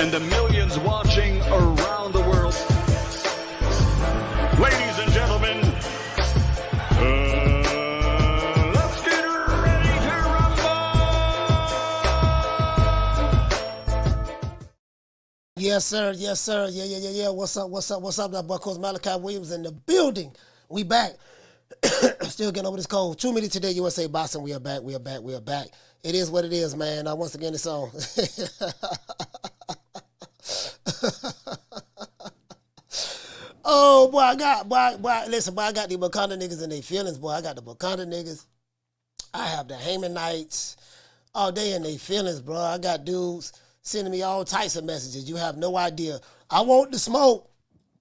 and the millions watching around the world. Ladies and gentlemen, let's get ready to rumble! Yes, sir. Yes, sir. Yeah. What's up? That boy, Coach Malachi Williams in the building. We back. Still getting over this cold. True Media Today USA Boxing. We are back. It is what it is, man. Once again, it's on. Oh, boy, I got the Wakanda niggas in their feelings, boy. I got the Wakanda niggas. I have the Heyman Knights. All day in their feelings, bro. I got dudes sending me all types of messages. You have no idea. I want the smoke.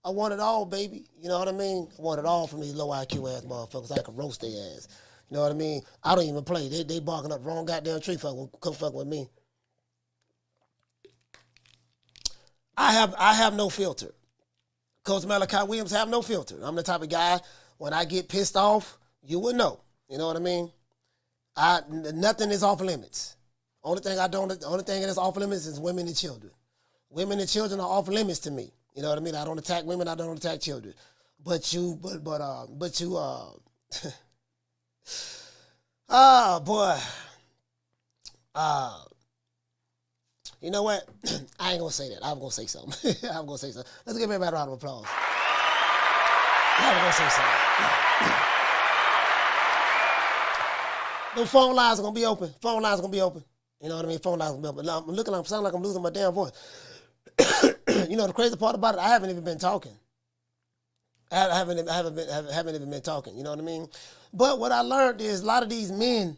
I want it all, baby. You know what I mean? I want it all from these low IQ ass motherfuckers. I can roast their ass. You know what I mean? I don't even play. They barking up wrong goddamn tree. Come fuck with me. I have no filter. Coach Malachi Williams have no filter. I'm the type of guy, when I get pissed off, you would know. You know what I mean? Nothing is off limits. Only thing that is off limits is women and children. Women and children are off limits to me. You know what I mean? I don't attack women. I don't attack children. But you, oh boy. You know what? I ain't gonna say that. I'm gonna say something. Let's give everybody a round of applause. I'm gonna say something. The phone lines are gonna be open. You know what I mean? Phone lines are gonna be open. Now, I'm sounding like I'm losing my damn voice. You know the crazy part about it, I haven't even been talking. I haven't even been talking. You know what I mean? But what I learned is a lot of these men.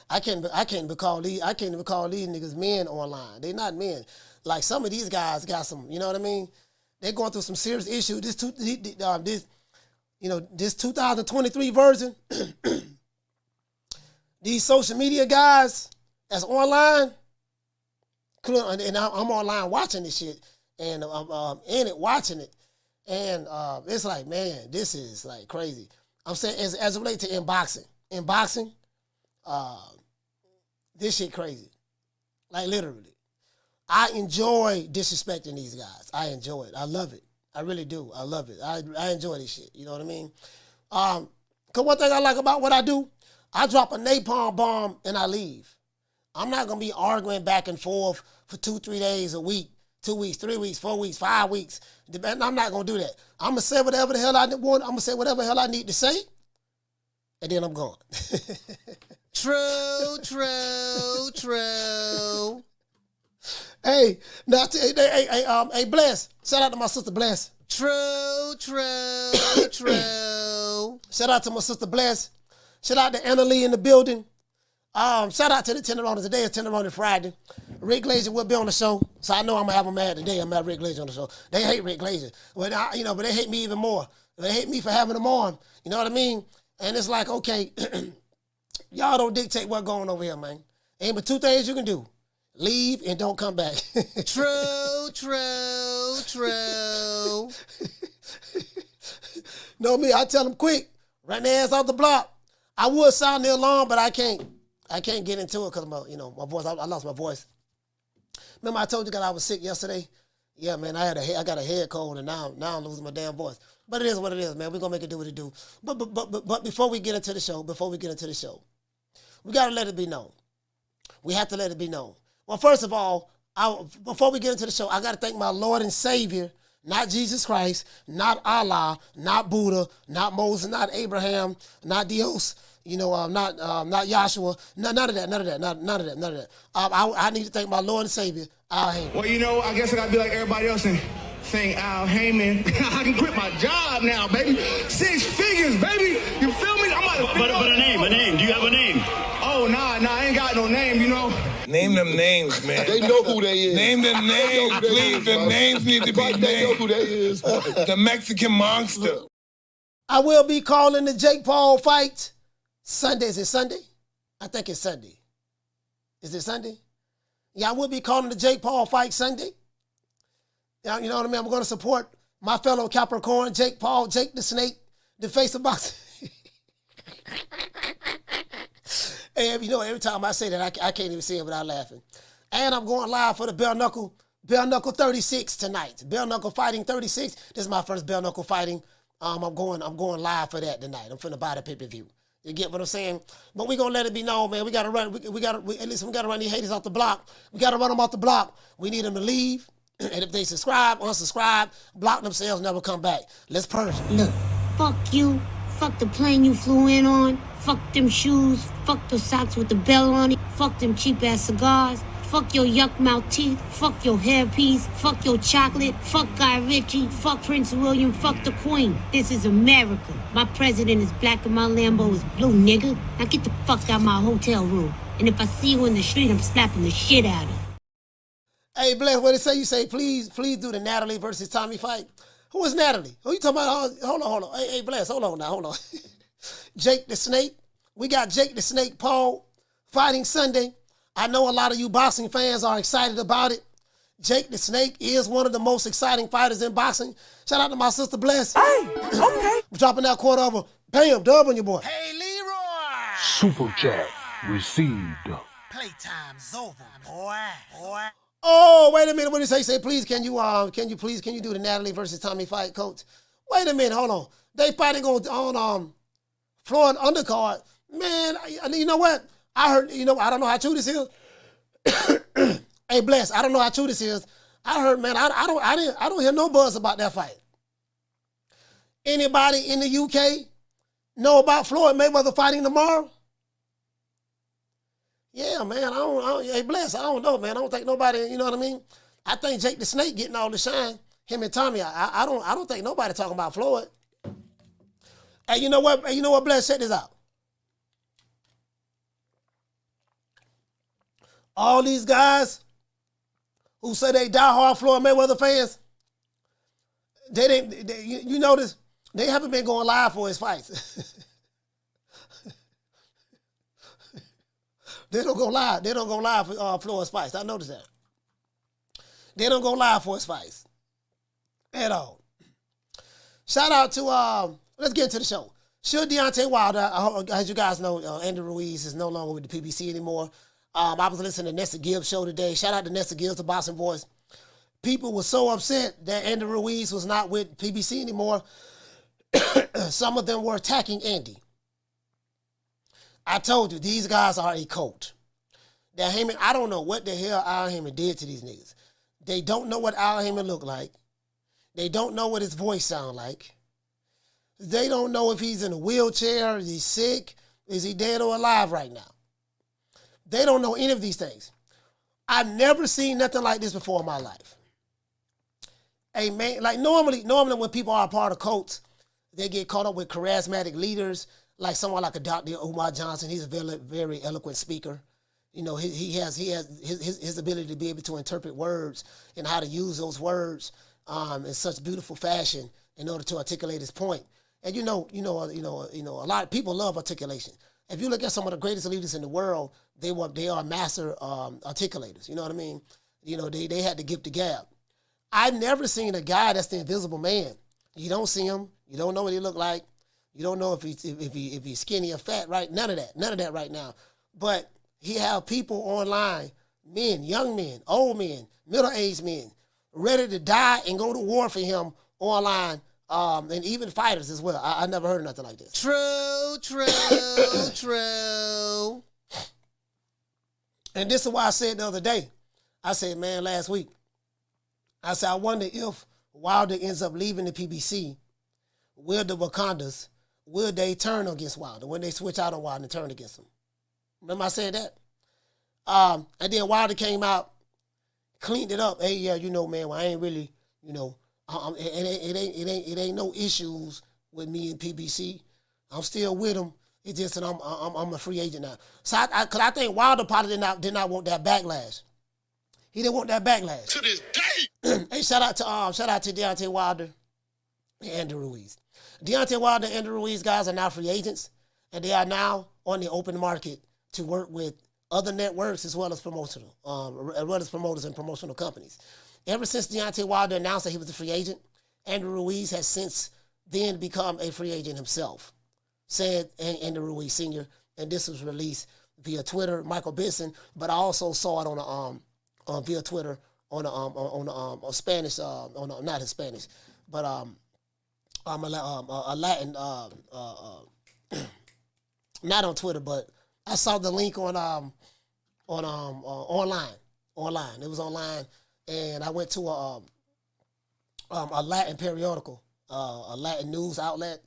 I can't even call these niggas men online. They not men. Like some of these guys got some. You know what I mean? They're going through some serious issues. This 2023 version. These social media guys that's online. And I'm online watching this shit, and I'm in it watching it, and it's like, man, this is like crazy. I'm saying as it relates to in boxing, this shit crazy, like literally. I enjoy disrespecting these guys. I enjoy it. I love it. I really do. I love it. I enjoy this shit. You know what I mean? Cause one thing I like about what I do, I drop a napalm bomb and I leave. I'm not going to be arguing back and forth for 2-3 days a week, 2 weeks, 3 weeks, 4 weeks, 5 weeks. I'm not going to do that. I'm going to say whatever the hell I want. I'm going to say whatever the hell I need to say, and then I'm gone. True. Hey, Bless. Shout out to my sister Bless. True. Shout out to my sister Bless. Shout out to Anna Lee in the building. Shout out to the Tenderoni. Today is Tenderoni Friday. Rick Glaser will be on the show, so I know I'm gonna have him mad today. I'm gonna have Rick Glaser on the show. They hate Rick Glaser, but they hate me even more. They hate me for having them on. You know what I mean? And it's like, okay, y'all don't dictate what's going over here, man. Ain't but two things you can do: leave and don't come back. True. Know me? I tell them quick, run their ass off the block. I would sound the alarm, but I can't get into it because my voice. I lost my voice. Remember I told you that I was sick yesterday? Yeah, man, I got a head cold, and now I'm losing my damn voice. But it is what it is, man. We're gonna make it do what it do. But before we get into the show, we gotta let it be known. We have to let it be known. Well, first of all, before we get into the show, I gotta thank my Lord and Savior, not Jesus Christ, not Allah, not Buddha, not Moses, not Abraham, not Dios. Not Joshua. None of that. I need to thank my Lord and Savior, Al Heyman. Well, I guess I gotta be like everybody else and thank Al Heyman. I can quit my job now, baby. 6 figures, baby. You feel me? But a name. Do you have a name? Oh, nah, I ain't got no name, Name them names, man. They know who they is. Name them names, please. Them names need to be named. They know who they is. The Mexican Monster. I will be calling the Jake Paul fight Sunday. Is it Sunday? I think it's Sunday. Is it Sunday? Yeah, I will be calling the Jake Paul fight Sunday. You know what I mean? I'm going to support my fellow Capricorn, Jake Paul, Jake the Snake, the face of boxing. And every time I say that, I can't even say it without laughing. And I'm going live for the Bare Knuckle 36 tonight. Bare Knuckle Fighting 36. This is my first Bare Knuckle Fighting. I'm going live for that tonight. I'm finna buy the pay-per-view. You get what I'm saying? But we gonna let it be known, man. We gotta run. We gotta run these haters off the block. We gotta run them off the block. We need them to leave. And if they subscribe, unsubscribe, block themselves, never come back. Let's purge. Look, fuck you. Fuck the plane you flew in on. Fuck them shoes. Fuck the socks with the bell on it. Fuck them cheap ass cigars. Fuck your yuck mouth teeth. Fuck your hairpiece. Fuck your chocolate. Fuck Guy Ritchie. Fuck Prince William. Fuck the Queen. This is America. My president is black and my Lambo is blue, nigga. Now get the fuck out my hotel room. And if I see you in the street, I'm slapping the shit out of you. Hey, Bless, what it say? You say, please do the Natalie versus Tommy fight. Who is Natalie? Who you talking about? Hold on. Hey, Bless, hold on. Jake the Snake. We got Jake the Snake Paul fighting Sunday. I know a lot of you boxing fans are excited about it. Jake the Snake is one of the most exciting fighters in boxing. Shout out to my sister Bless. Hey, okay. Dropping that quarter of a bam, dub on your boy. Hey, Leroy. Super chat received. Playtime's over, boy. Oh, wait a minute. What did he say? Say, please, can you do the Natalie versus Tommy fight, coach? Wait a minute. Hold on. They fighting on Florida undercard. Man, you know what? I heard, I don't know how true this is. Hey, Bless, I don't know how true this is. I heard, man, I don't hear no buzz about that fight. Anybody in the UK know about Floyd Mayweather fighting tomorrow? Yeah, man, hey, Bless, I don't know, man. I don't think nobody, you know what I mean? I think Jake the Snake getting all the shine. Him and Tommy, I don't think nobody talking about Floyd. Hey, you know what, Bless, check this out. All these guys who say they diehard Floyd Mayweather fans, you notice, they haven't been going live for his fights. They don't go live. They don't go live for Floyd's fights. I noticed that. They don't go live for his fights at all. Shout out to, let's get into the show. Should Deontay Wilder, as you guys know, Andy Ruiz is no longer with the PBC anymore. I was listening to Nessa Gibbs' show today. Shout out to Nessa Gibbs, the boxing voice. People were so upset that Andy Ruiz was not with PBC anymore. Some of them were attacking Andy. I told you, these guys are a cult. That Heyman, I don't know what the hell Al Heyman did to these niggas. They don't know what Al Heyman looked like. They don't know what his voice sound like. They don't know if he's in a wheelchair, is he sick, is he dead or alive right now. They don't know any of these things. I've never seen nothing like this before in my life. Hey, man, like normally when people are a part of cults, they get caught up with charismatic leaders, like someone like a Dr. Umar Johnson. He's a very, very eloquent speaker. You know, he has his ability to be able to interpret words and how to use those words in such beautiful fashion in order to articulate his point. And a lot of people love articulation. If you look at some of the greatest leaders in the world, they are master articulators. You know what I mean? They had the gift of gab. I've never seen a guy that's the invisible man. You don't see him. You don't know what he look like. You don't know if he's skinny or fat, right? None of that right now. But he have people online, men, young men, old men, middle-aged men, ready to die and go to war for him online, and even fighters as well. I never heard of nothing like this. True. And this is why I said the other day, I said, man, last week, I said, I wonder if Wilder ends up leaving the PBC, will the Wakandas, will they turn against Wilder when they switch out on Wilder and turn against him? Remember I said that? And then Wilder came out, cleaned it up. Hey, yeah, man, well, I ain't really, it ain't no issues with me and PBC. I'm still with him. It's just that I'm a free agent now. So cause I think Wilder probably did not want that backlash. He didn't want that backlash. To this day. Hey, shout out to Deontay Wilder and Andy Ruiz. Deontay Wilder and Andy Ruiz guys are now free agents, and they are now on the open market to work with other networks as well as promoters and promotional companies. Ever since Deontay Wilder announced that he was a free agent, Andy Ruiz has since then become a free agent himself, said Andy Ruiz Sr., and this was released via Twitter, Michael Benson, but I also saw it on via Twitter on Spanish, not Spanish, but a Latin, not on Twitter, but I saw the link on online. It was online, and I went to a Latin periodical, a Latin news outlet,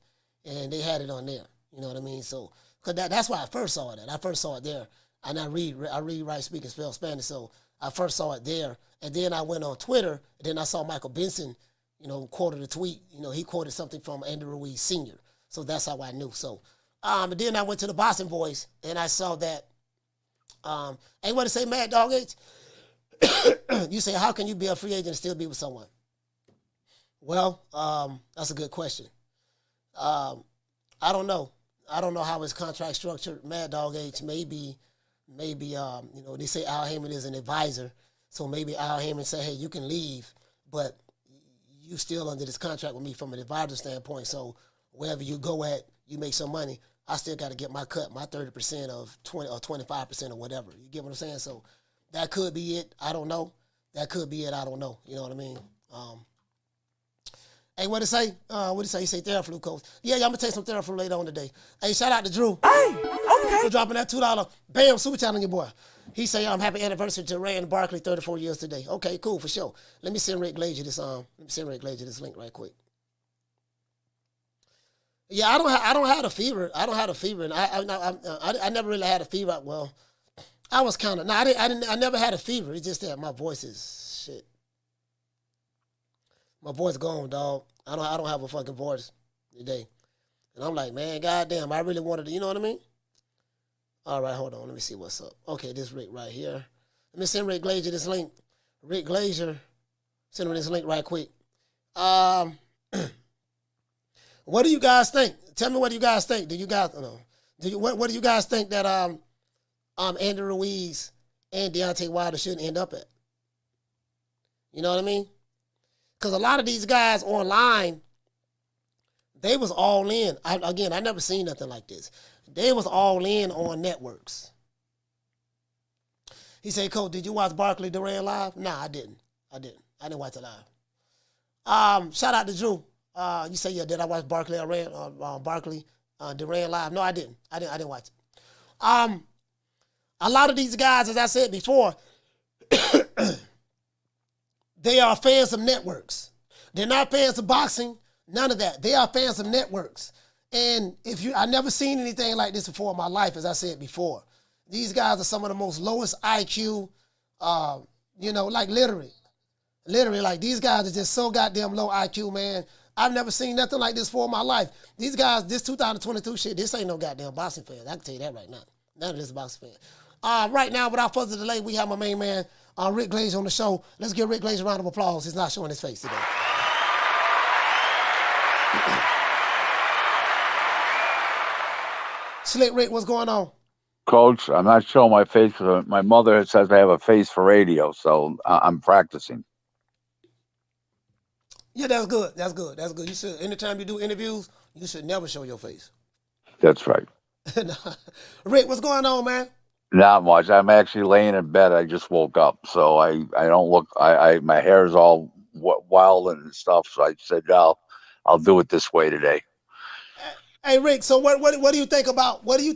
and they had it on there. You know what I mean? So, cause that's why I first saw it. I first saw it there, and I read, write, speak, and spell Spanish. So I first saw it there, and then I went on Twitter, and then I saw Michael Benson, quoted a tweet. He quoted something from Andy Ruiz Sr. So that's how I knew. So, and then I went to the Boxing Voice, and I saw that. Ain't what to say, Mad Dog H. You say, how can you be a free agent and still be with someone? Well, that's a good question. I don't know. I don't know how his contract structured. Mad Dog H, maybe, they say Al Heyman is an advisor, so maybe Al Heyman say, hey, you can leave, but you still under this contract with me from an advisor standpoint, so wherever you go at, you make some money. I still got to get my cut, my 30% of 20 or 25% or whatever. You get what I'm saying? So that could be it. I don't know. That could be it. I don't know. You know what I mean? Hey, what it say? What it say? You say Theraflu, coach. Yeah, I'm going to take some Theraflu later on today. Hey, shout out to Drew. Hey, okay. For dropping that $2 bam super chat on your boy. He say, happy anniversary to Ray and Barkley, 34 years today. Okay, cool, for sure. Let me send Rick Glaser this link right quick. Yeah, I don't have a fever. I don't have a fever, and I never really had a fever. Well, I was kind of I never had a fever. It's just that my voice is shit. My voice gone, dog. I don't have a fucking voice today, and I'm like, man, goddamn, I really wanted to. You know what I mean? All right, hold on. Let me see what's up. Okay, this Rick right here. Let me send Rick Glaser this link. Rick Glaser, send him this link right quick. What do you guys think? Tell me what you guys think. What do you guys think that Andy Ruiz and Deontay Wilder shouldn't end up at? You know what I mean? Because a lot of these guys online, they was all in. I never seen nothing like this. They was all in on networks. He said, Coach, did you watch Barkley Duran live? Nah, I didn't. I didn't watch it live. Shout out to Drew. You say, yeah, did I watch Barkley Duran live? No, I didn't. I didn't watch it. A lot of these guys, as I said before, they are fans of networks. They're not fans of boxing, none of that. They are fans of networks. And I never seen anything like this before in my life, as I said before. These guys are some of the most lowest IQ, like literally, like these guys are just so goddamn low IQ, man. I've never seen nothing like this before in my life. These guys, this 2022 shit, this ain't no goddamn boxing fans. I can tell you that right now. None of this is boxing fans. Right now, without further delay, we have my main man, Rick Glaser, on the show. Let's give Rick Glaser a round of applause. He's not showing his face today. Slick Rick, what's going on? Coach, I'm not showing my face because my mother says I have a face for radio, so I'm practicing. Yeah, that's good. That's good. You should, anytime you do interviews, you should never show your face. That's right. Rick, what's going on, man? Not much. I'm actually laying in bed. I just woke up, so I don't look. My hair is all wild and stuff. So I said I'll do it this way today. Hey Rick, so what do you think about we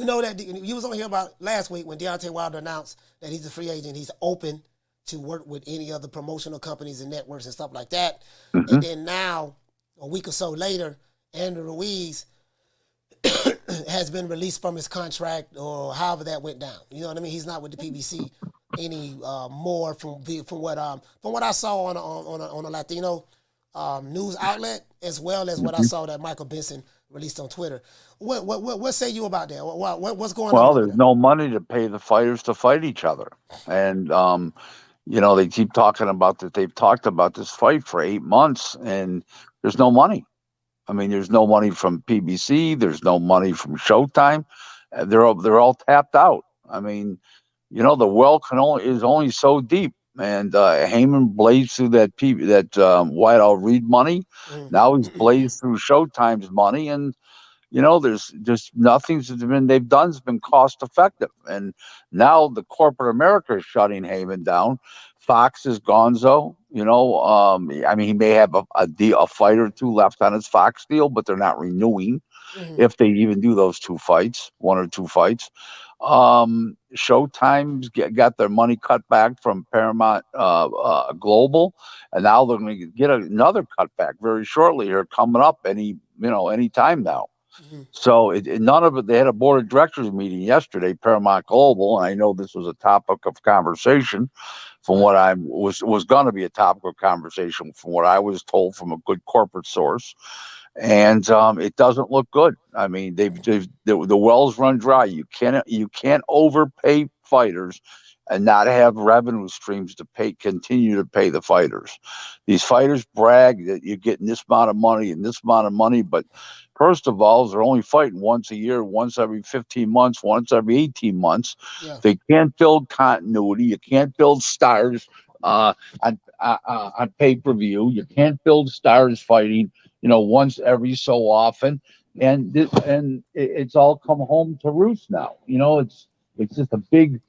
know that you was on here about last week when Deontay Wilder announced that he's a free agent. He's open to work with any other promotional companies and networks and stuff like that. Mm-hmm. And then now, a week or so later, Andy Ruiz has been released from his contract, or however that went down. You know what I mean? He's not with the PBC any more from what I saw on a Latino news outlet, as well as what I saw that Michael Benson released on Twitter. What say you about that? What's going on? Well, there's no money to pay the fighters to fight each other, and they keep talking about that. They've talked about this fight for 8 months, and there's no money. I mean, there's no money from PBC. There's no money from Showtime. They're all tapped out. I mean, the well is only so deep. And Heyman blazed through that Whiteout Reed money. Now he's blazed through Showtime's money, and there's just nothing's been they've done has been cost effective. And now the corporate America is shutting Heyman down. Fox is gonzo. I mean, he may have a fight or two left on his Fox deal, but they're not renewing if they even do those one or two fights. Showtime's got their money cut back from Paramount Global, and now they're going to get another cutback very shortly here, coming up any time now. So none of it. They had a board of directors meeting yesterday, Paramount Global, and I know this was a topic of conversation. From what I was going to be a topic of conversation, from what I was told from a good corporate source, and it doesn't look good. I mean, the wells run dry. You can't overpay fighters and not have revenue streams to continue to pay the fighters. These fighters brag that you're getting this amount of money and this amount of money, but first of all, they're only fighting once a year, once every 15 months, once every 18 months. Yeah. They can't build continuity. You can't build stars on pay-per-view. You can't build stars fighting, once every so often. And it's all come home to roost now. It's just a big,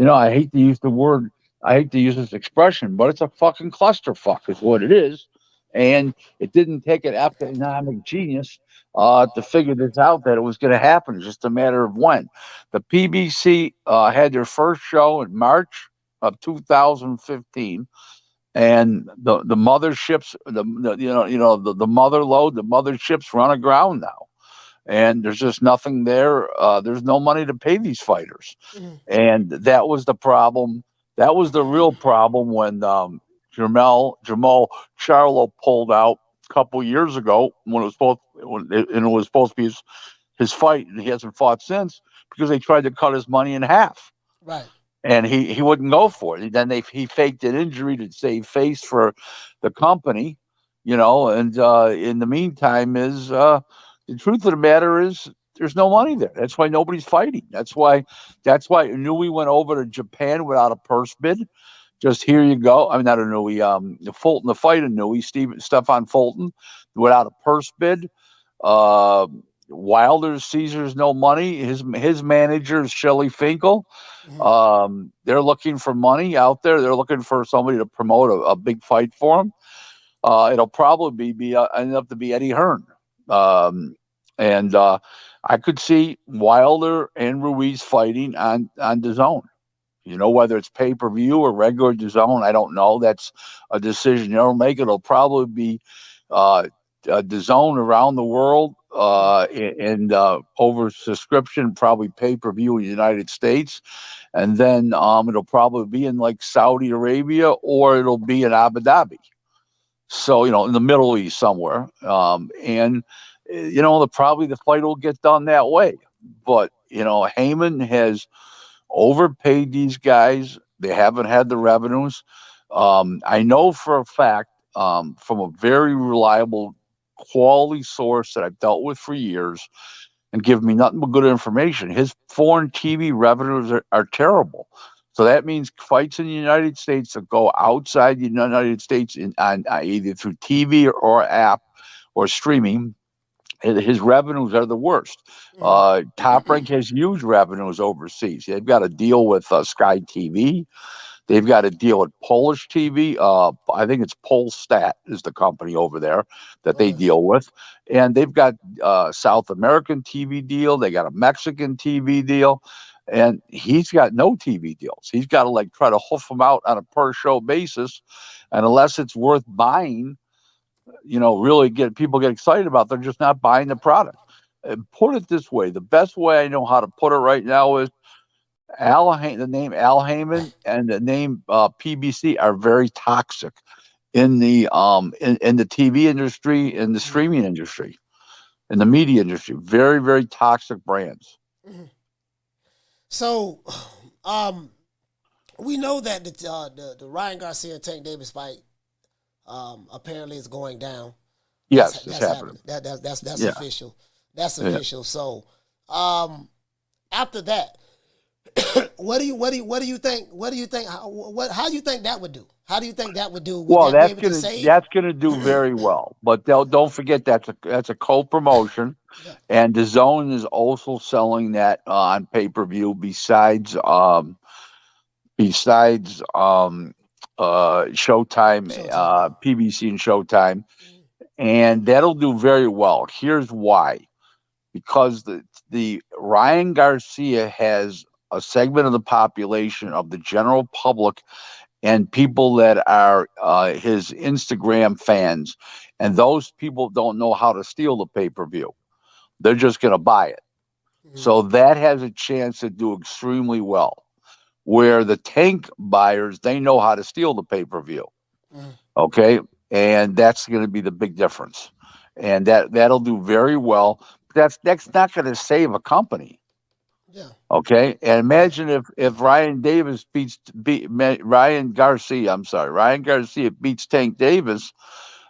I hate to use this expression, but it's a fucking clusterfuck is what it is. And it didn't take an economic genius to figure this out, that it was going to happen. It's just a matter of when. The PBC had their first show in March of 2015, and the motherships, the mother load, the motherships run aground now, and there's just nothing there. There's no money to pay these fighters, and that was the problem. That was the real problem when Jamal Charlo pulled out a couple years ago when it was supposed to be his fight, and he hasn't fought since because they tried to cut his money in half. Right. And he wouldn't go for it. Then he faked an injury to save face for the company, and in the meantime the truth of the matter is there's no money there. That's why nobody's fighting. That's why Inouye went over to Japan without a purse bid. Just here you go. I mean, not Inouye, Fulton, the fight Inouye, Stefan Fulton, without a purse bid. Wilder Caesar's no money. His manager is Shelley Finkel. They're looking for money out there. They're looking for somebody to promote a big fight for them. It'll probably end up to be Eddie Hearn. And I could see Wilder and Ruiz fighting on DAZN. Whether it's pay-per-view or regular DAZN, I don't know. That's a decision they'll make. It'll probably be DAZN around the world, and over subscription, probably pay-per-view in the United States. And then it'll probably be in like Saudi Arabia, or it'll be in Abu Dhabi. So, in the Middle East somewhere. And probably the fight will get done that way. But, Heyman has overpaid these guys. They haven't had the revenues. I know for a fact from a very reliable quality source that I've dealt with for years and give me nothing but good information. His foreign TV revenues are terrible. So that means fights in the United States that go outside the United States on either through TV or app or streaming, his revenues are the worst. Top Rank has huge revenues overseas. They've got a deal with Sky TV. They've got a deal with Polish TV. I think it's Polstat is the company over there that they deal with. And they've got South American TV deal. They got a Mexican TV deal. And he's got no TV deals. He's got to try to hoof them out on a per show basis. And unless it's worth buying, really people get excited about, they're just not buying the product. And put it this way, the best way I know how to put it right now is the name Al Heyman and the name PBC are very toxic in the in the TV industry, in the streaming industry, in the media industry. Very, very toxic brands. So, we know that the Ryan Garcia and Tank Davis fight apparently is going down. Yes, that's happening. That's official. That's official. So, after that, What do you think? How do you think that would do? How do you think that would do? Would Well, that be able to save? that's gonna do very well. But don't forget that's a co-promotion, Yeah. and DAZN is also selling that on pay-per-view besides Showtime, PBC and Showtime, and that'll do very well. Here's why: because the Ryan Garcia has a segment of the population of the general public and people that are his Instagram fans, and those people don't know how to steal the pay-per-view. They're just going to buy it. So that has a chance to do extremely well. Where the tank buyers, they know how to steal the pay-per-view. Okay? And that's going to be the big difference. And that'll do very well. That's not going to save a company. Yeah. Okay. And imagine if Ryan Garcia beats Tank Davis,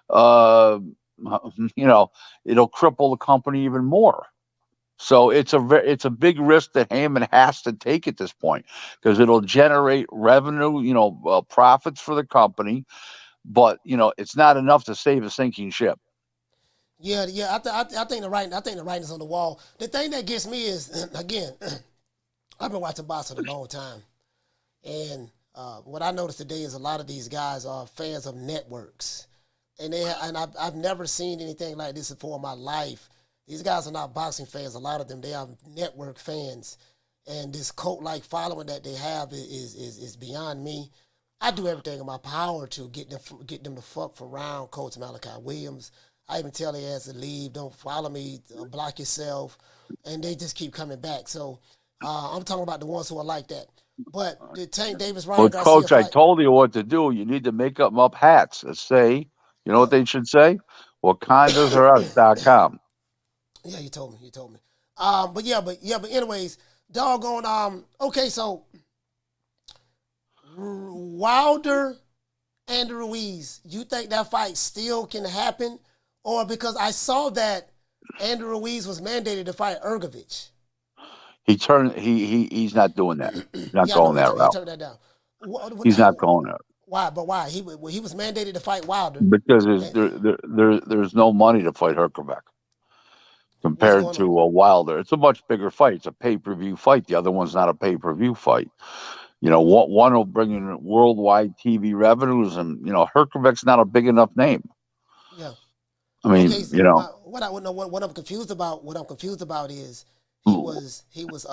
it'll cripple the company even more. So it's a big risk that Heyman has to take at this point, because it'll generate revenue, profits for the company, but it's not enough to save a sinking ship. Yeah. I think the writing's on the wall. The thing that gets me is, again, I've been watching boxing a long time, and what I noticed today is a lot of these guys are fans of networks, and I've never seen anything like this before in my life. These guys are not boxing fans. A lot of them, they are network fans, and this cult-like following that they have is beyond me. I do everything in my power to get them to fuck around Coach Malachi Williams. I even tell their ass to leave, don't follow me, block yourself, and they just keep coming back. So I'm talking about the ones who are like that. But the Tank Davis, Ryan Garcia Coach, fight, I told you what to do. You need to make up hats that say, you know what they should say? Wakanda'sUs.com. Yeah, you told me. But anyways, doggone. Okay, so Wilder and Ruiz, you think that fight still can happen, or because I saw that Andy Ruiz was mandated to fight Ergovich? He's not doing that. He's not going that route. He turned that down. He's not going there. Why? But why? He was mandated to fight Wilder Because there's no money to fight Herkovic compared to a Wilder. It's a much bigger fight. It's a pay-per-view fight. The other one's not a pay-per-view fight. One will bring in worldwide TV revenues, and Herkovic's not a big enough name. Yeah. I mean, what I'm confused about. What I'm confused about is he was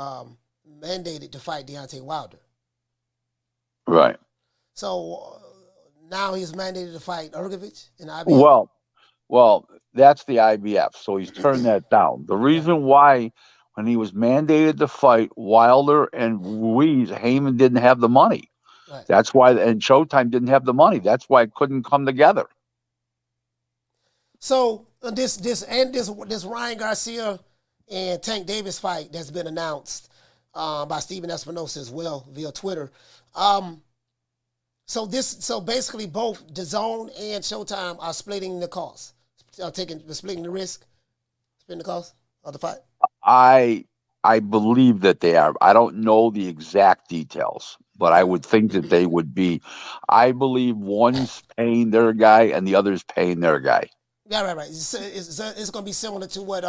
mandated to fight Deontay Wilder. Right. So now he's mandated to fight Ergovich in IBF. Well, that's the IBF. So he's turned that down. The reason why, when he was mandated to fight Wilder and Ruiz, Heyman didn't have the money. Right. That's why, and Showtime didn't have the money. That's why it couldn't come together. So this Ryan Garcia and Tank Davis fight that's been announced by Steven Espinosa as well via Twitter. So basically both DAZN and Showtime are splitting the cost, splitting the risk, splitting the cost of the fight. I believe that they are. I don't know the exact details, but I would think that they would be. I believe one's paying their guy and the other's paying their guy. Yeah, right. It's going to be similar to what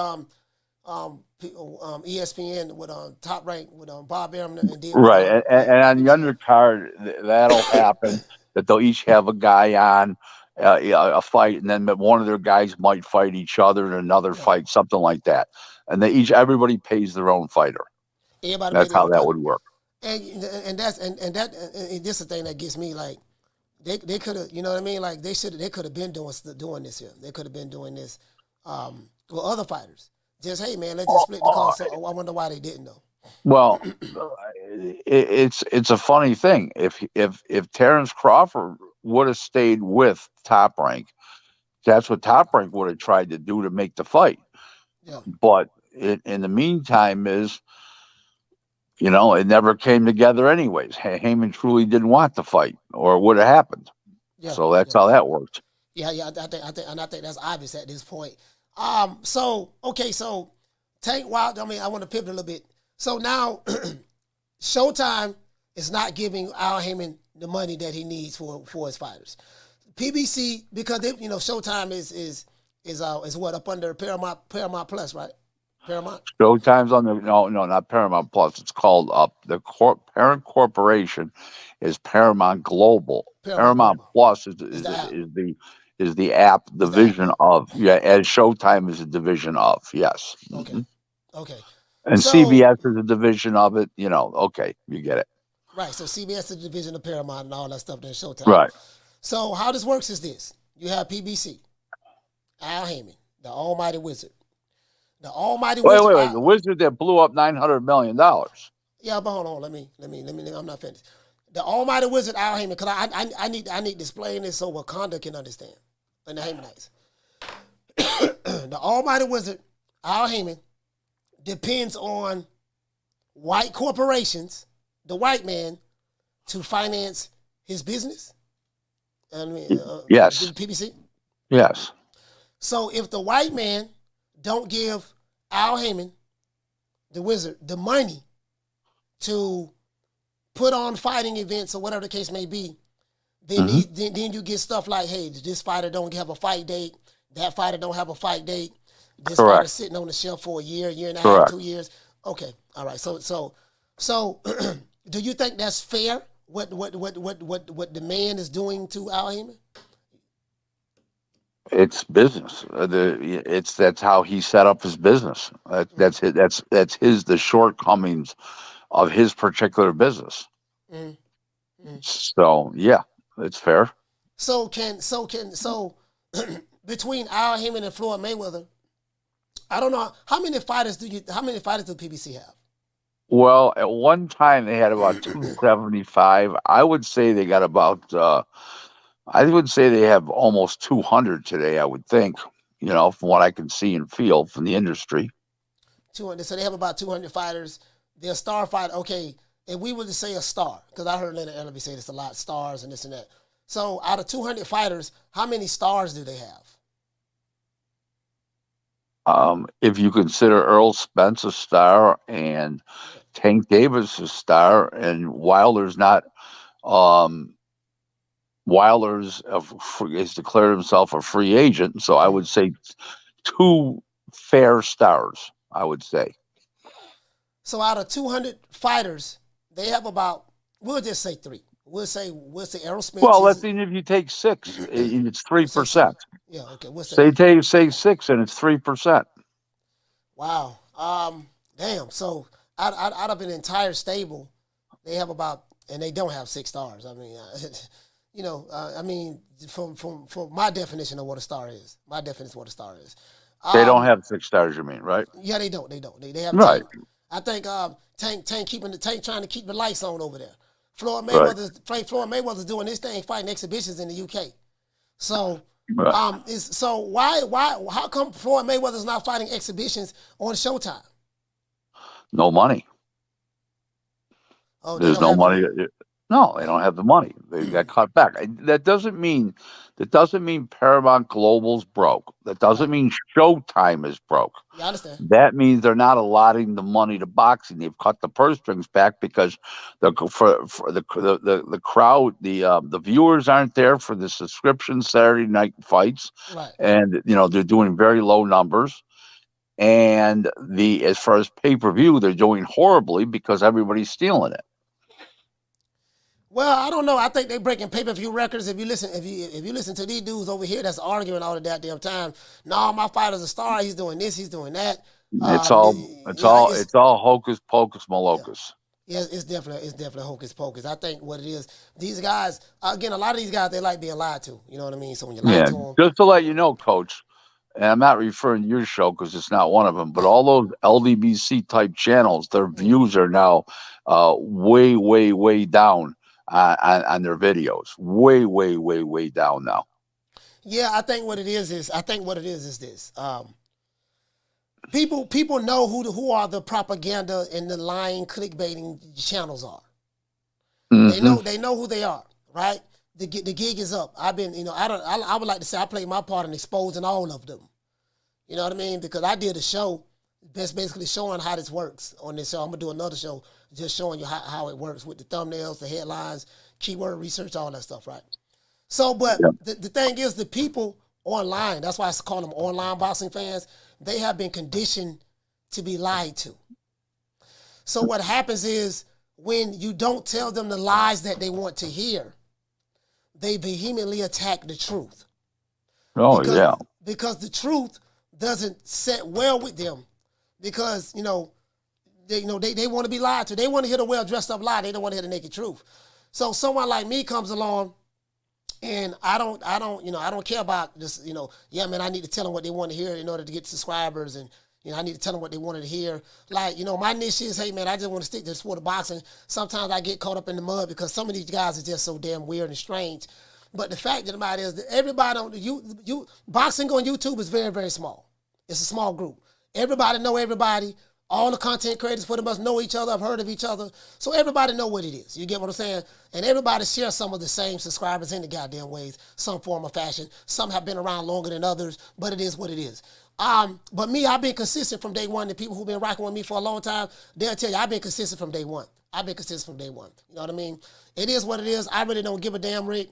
ESPN with Top Rank with Bob Arum and did. Right, and on the undercard, that'll happen. That they'll each have a guy on a fight, and then one of their guys might fight each other in another fight, something like that. And everybody pays their own fighter. That's how that would work. And this is the thing that gets me, like, they could have, you know what I mean? Like they could have been doing this here. They could have been doing this with other fighters. Just, hey man, let's just split the cost. So I wonder why they didn't though. Well, it's a funny thing. If Terence Crawford would have stayed with Top Rank, that's what Top Rank would have tried to do to make the fight. Yeah. But in the meantime it never came together anyways. Heyman truly didn't want the fight, or it would have happened. Yeah, so that's how that worked. Yeah. I think that's obvious at this point. So Tank Wilder. I mean, I want to pivot a little bit. So now, Showtime is not giving Al Heyman the money that he needs for his fighters. PBC, because they, Showtime is what, up under Paramount Plus, right? Paramount. Showtime's on the no, not Paramount Plus. It's called the parent corporation is Paramount Global. Paramount Global. Plus is the app division of, as Showtime is a division of, yes. Okay. Mhm. Okay. And So- CBS is a division of it. Okay, you get it. Right. So CBS is a division of Paramount and all that stuff. Then Showtime. Right. So how this works is this: you have PBC, Al Heyman, the Almighty Wizard, the Almighty Wizard. Wait. The Wizard that blew up $900 million. Yeah, but hold on. Let me. I'm not finished. The Almighty Wizard, Al Heyman, because I need to explain this so Wakanda can understand, and the Haymanites. The Almighty Wizard, Al Heyman, depends on white corporations, the white man, to finance his business. Yes. PBC. Yes. So if the white man don't give Al Heyman, the Wizard, the money to put on fighting events or whatever the case may be, then then you get stuff like, hey, this fighter don't have a fight date, that fighter don't have a fight date, this fighter sitting on the shelf for a year and a half, 2 years. Okay, all right. So, do you think that's fair? What the man is doing to Al Heyman? It's business. That's how he set up his business. That's the shortcomings of his particular business. So yeah, it's fair. So between Al Heyman and Floyd Mayweather, I don't know how many fighters do PBC have? Well, at one time they had about 275. I would say they got about. I would say they have almost 200 today. I would think, from what I can see and feel from the industry. 200. So they have about 200 fighters. They're a star fighter. Okay, if we were to say a star, because I heard Leonard Ellerby say this a lot, stars and this and that. So out of 200 fighters, how many stars do they have? If you consider Earl Spence a star and Tank Davis a star, and Wilder's not, Wilder's has declared himself a free agent, so I would say 2 fair stars. I would say. So out of 200 fighters, they have about, we'll just say 3. We'll say Errol Spence. Well, let's see, if you take 6, it's 3%. Yeah, okay. Say 6, and it's 3%. Wow. Damn. So out of an entire stable, they have about, and they don't have 6 stars. I mean, from my definition of what a star is. My definition of what a star is. They don't have 6 stars, you mean, right? Yeah, they don't. They have right. Tank. I think Tank trying to keep the lights on over there. Floyd Mayweather's doing this thing, fighting exhibitions in the UK. So how come Floyd Mayweather's not fighting exhibitions on Showtime? No money. Oh, there's no money. No, they don't have the money. They got cut back. That doesn't mean Paramount Global's broke. That doesn't mean Showtime is broke. Yeah, I understand. That means they're not allotting the money to boxing. They've cut the purse strings back because the crowd, the viewers aren't there for the subscription Saturday night fights, right. And they're doing very low numbers. And as far as pay-per-view, they're doing horribly because everybody's stealing it. Well, I don't know. I think they're breaking pay-per-view records. If you listen to these dudes over here that's arguing all the goddamn time, no, my fighter's a star. He's doing this. He's doing that. It's all hocus pocus malocus. Yeah, it's definitely hocus pocus. I think what it is, these guys, again, a lot of these guys, they like being lied to. You know what I mean? So when you lie to them, just to let you know, Coach, and I'm not referring to your show because it's not one of them, but all those LDBC type channels, their views are now way, way, way down. On their videos, way down now. Yeah, I think what it is is this. People know who are the propaganda and the lying clickbaiting channels are. Mm-hmm. They know who they are, right? The gig is up. I've been, I would like to say I played my part in exposing all of them. You know what I mean? Because I did a show That's basically showing how this works on this show. I'm gonna do another show just showing you how it works with the thumbnails, the headlines, keyword research, all that stuff, right? So, but the thing is, the people online, that's why I call them online boxing fans, they have been conditioned to be lied to. So what happens is when you don't tell them the lies that they want to hear, they vehemently attack the truth. Oh, Because the truth doesn't set well with them. Because, they want to be lied to. They want to hear the well-dressed up lie. They don't want to hear the naked truth. So someone like me comes along, and I don't care about this, man, I need to tell them what they want to hear in order to get subscribers, and, I need to tell them what they wanted to hear. Like, my niche is, hey, man, I just want to stick to the sport of boxing. Sometimes I get caught up in the mud because some of these guys are just so damn weird and strange. But the fact of the matter is that everybody on boxing on YouTube is very, very small. It's a small group. Everybody know everybody. All the content creators for the most know each other, have heard of each other. So everybody know what it is. You get what I'm saying? And everybody shares some of the same subscribers in the goddamn ways, some form of fashion. Some have been around longer than others, but it is what it is. But me, I've been consistent from day one. The people who've been rocking with me for a long time, they'll tell you I've been consistent from day one. I've been consistent from day one. You know what I mean? It is what it is. I really don't give a damn, Rick.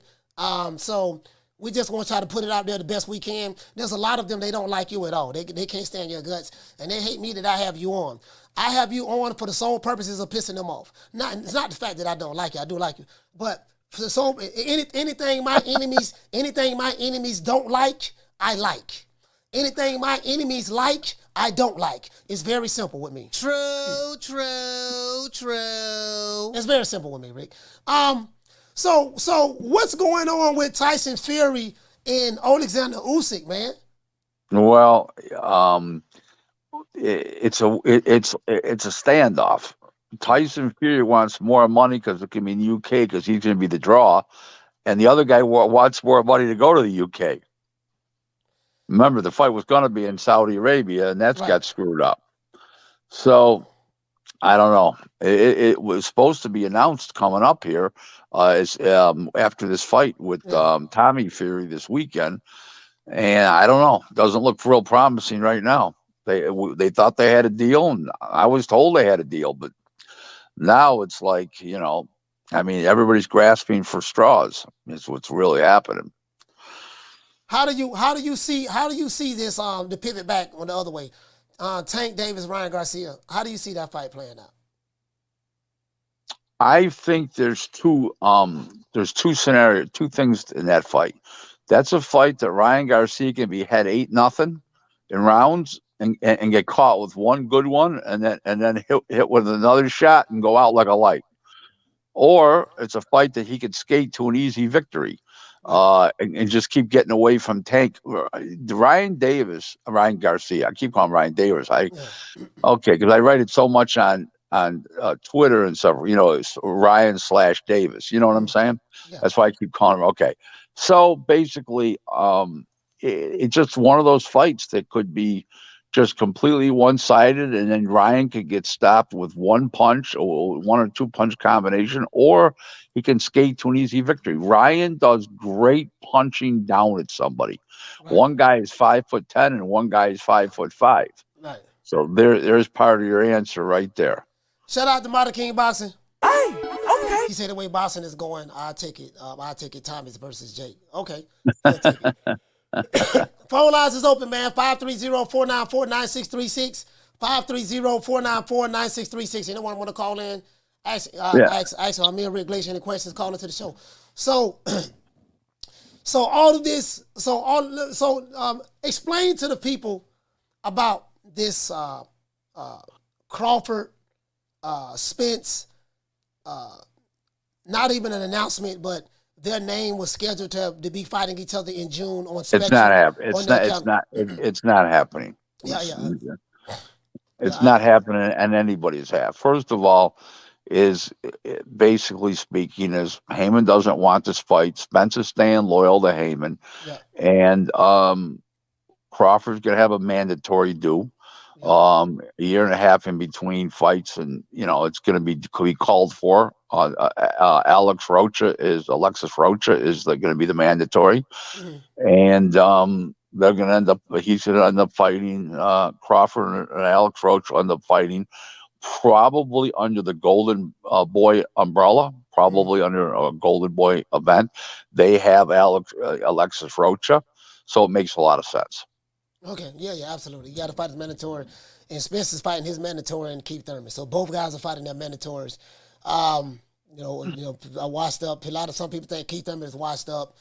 So we just want to try to put it out there the best we can. There's a lot of them, they don't like you at all. They can't stand your guts, and they hate me that I have you on. I have you on for the sole purposes of pissing them off. It's not the fact that I don't like you. I do like you. But for the sole, anything my enemies don't like, I like. Anything my enemies like, I don't like. It's very simple with me. True. It's very simple with me, Rick. So what's going on with Tyson Fury and Alexander Usyk, man? Well, it's a standoff. Tyson Fury wants more money because it can be in the UK because he's going to be the draw, and the other guy wants more money to go to the UK. Remember, the fight was going to be in Saudi Arabia, and that's got screwed up. So I don't know. It was supposed to be announced coming up here after this fight with Tommy Fury this weekend, and I don't know. Doesn't look real promising right now. They thought they had a deal, and I was told they had a deal, but now it's like, everybody's grasping for straws. Is what's really happening. How do you see this the pivot back on the other way? Tank Davis, Ryan Garcia. How do you see that fight playing out? I think there's two scenarios, two things in that fight. That's a fight that Ryan Garcia can be head 8-0 in rounds and get caught with one good one and then hit with another shot and go out like a light. Or it's a fight that he could skate to an easy victory. And just keep getting away from Tank. Ryan Garcia. I keep calling him Ryan Davis. Because I write it so much on Twitter and stuff. It's Ryan/Davis. You know what I'm saying? Yeah. That's why I keep calling him. Okay. So basically, it's just one of those fights that could be just completely one-sided, and then Ryan could get stopped with one punch or one or two punch combination, or he can skate to an easy victory. Ryan does great punching down at somebody. Right. One guy is 5'10" and one guy is 5'5". Right. So there's part of your answer right there. Shout out to Modern King Boxing. Hey, okay. He said the way boxing is going, I'll take it. Thomas versus Jake. Okay. I'll take it. Phone lines is open, man. 530-494-9636. 530-494-9636. Anyone want to call in? Ask me and Rick Glaser any questions, call into the show. So all of this, explain to the people about this Crawford, Spence, not even an announcement, but their name was scheduled to be fighting each other in June on Spectrum. It's not happening. It's not happening. It's not happening, and anybody's half. First of all, basically speaking, is Heyman doesn't want this fight. Spence is staying loyal to Heyman, and Crawford's gonna have a mandatory due. A year and a half in between fights, and it's going to be called for. Alexis Rocha is going to be the mandatory, and They're going to end up. He's going to end up fighting Crawford, and Alex Roach will end up fighting probably under the Golden Boy umbrella, probably under a Golden Boy event. They have Alexis Rocha, so it makes a lot of sense. Okay, yeah, absolutely. You got to fight his mandatory, and Spencer's fighting his mandatory and Keith Thurman. So both guys are fighting their mandatories. I washed up. Some people think Keith Thurman is washed up,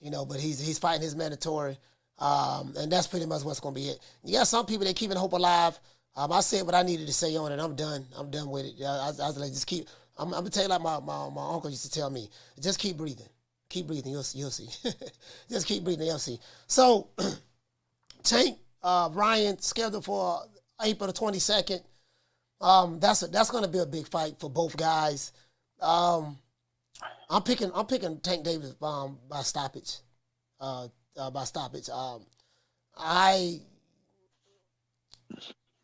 but he's fighting his mandatory, and that's pretty much what's going to be it. You got some people that keeping hope alive. I said what I needed to say on it. I'm done. I'm done with it. I was like, just keep. I'm gonna tell you like my uncle used to tell me, just keep breathing. Keep breathing. You'll see. Just keep breathing. You'll see. So, Tank Ryan scheduled for April the 22nd. That's going to be a big fight for both guys. I'm picking Tank Davis by stoppage.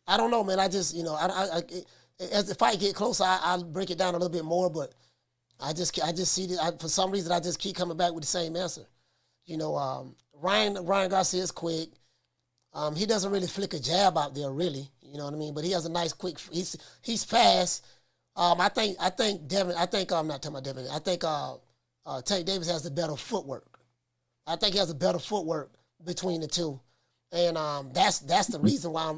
I don't know, man. I just as the fight get closer, I'll break it down a little bit more. But I just see that for some reason I just keep coming back with the same answer. Ryan Garcia is quick. He doesn't really flick a jab out there, really. You know what I mean? But he has a nice quick. He's fast. I think Devin. I think I'm not talking about Devin. I think Tank Davis has the better footwork. I think he has a better footwork between the two, and that's the reason why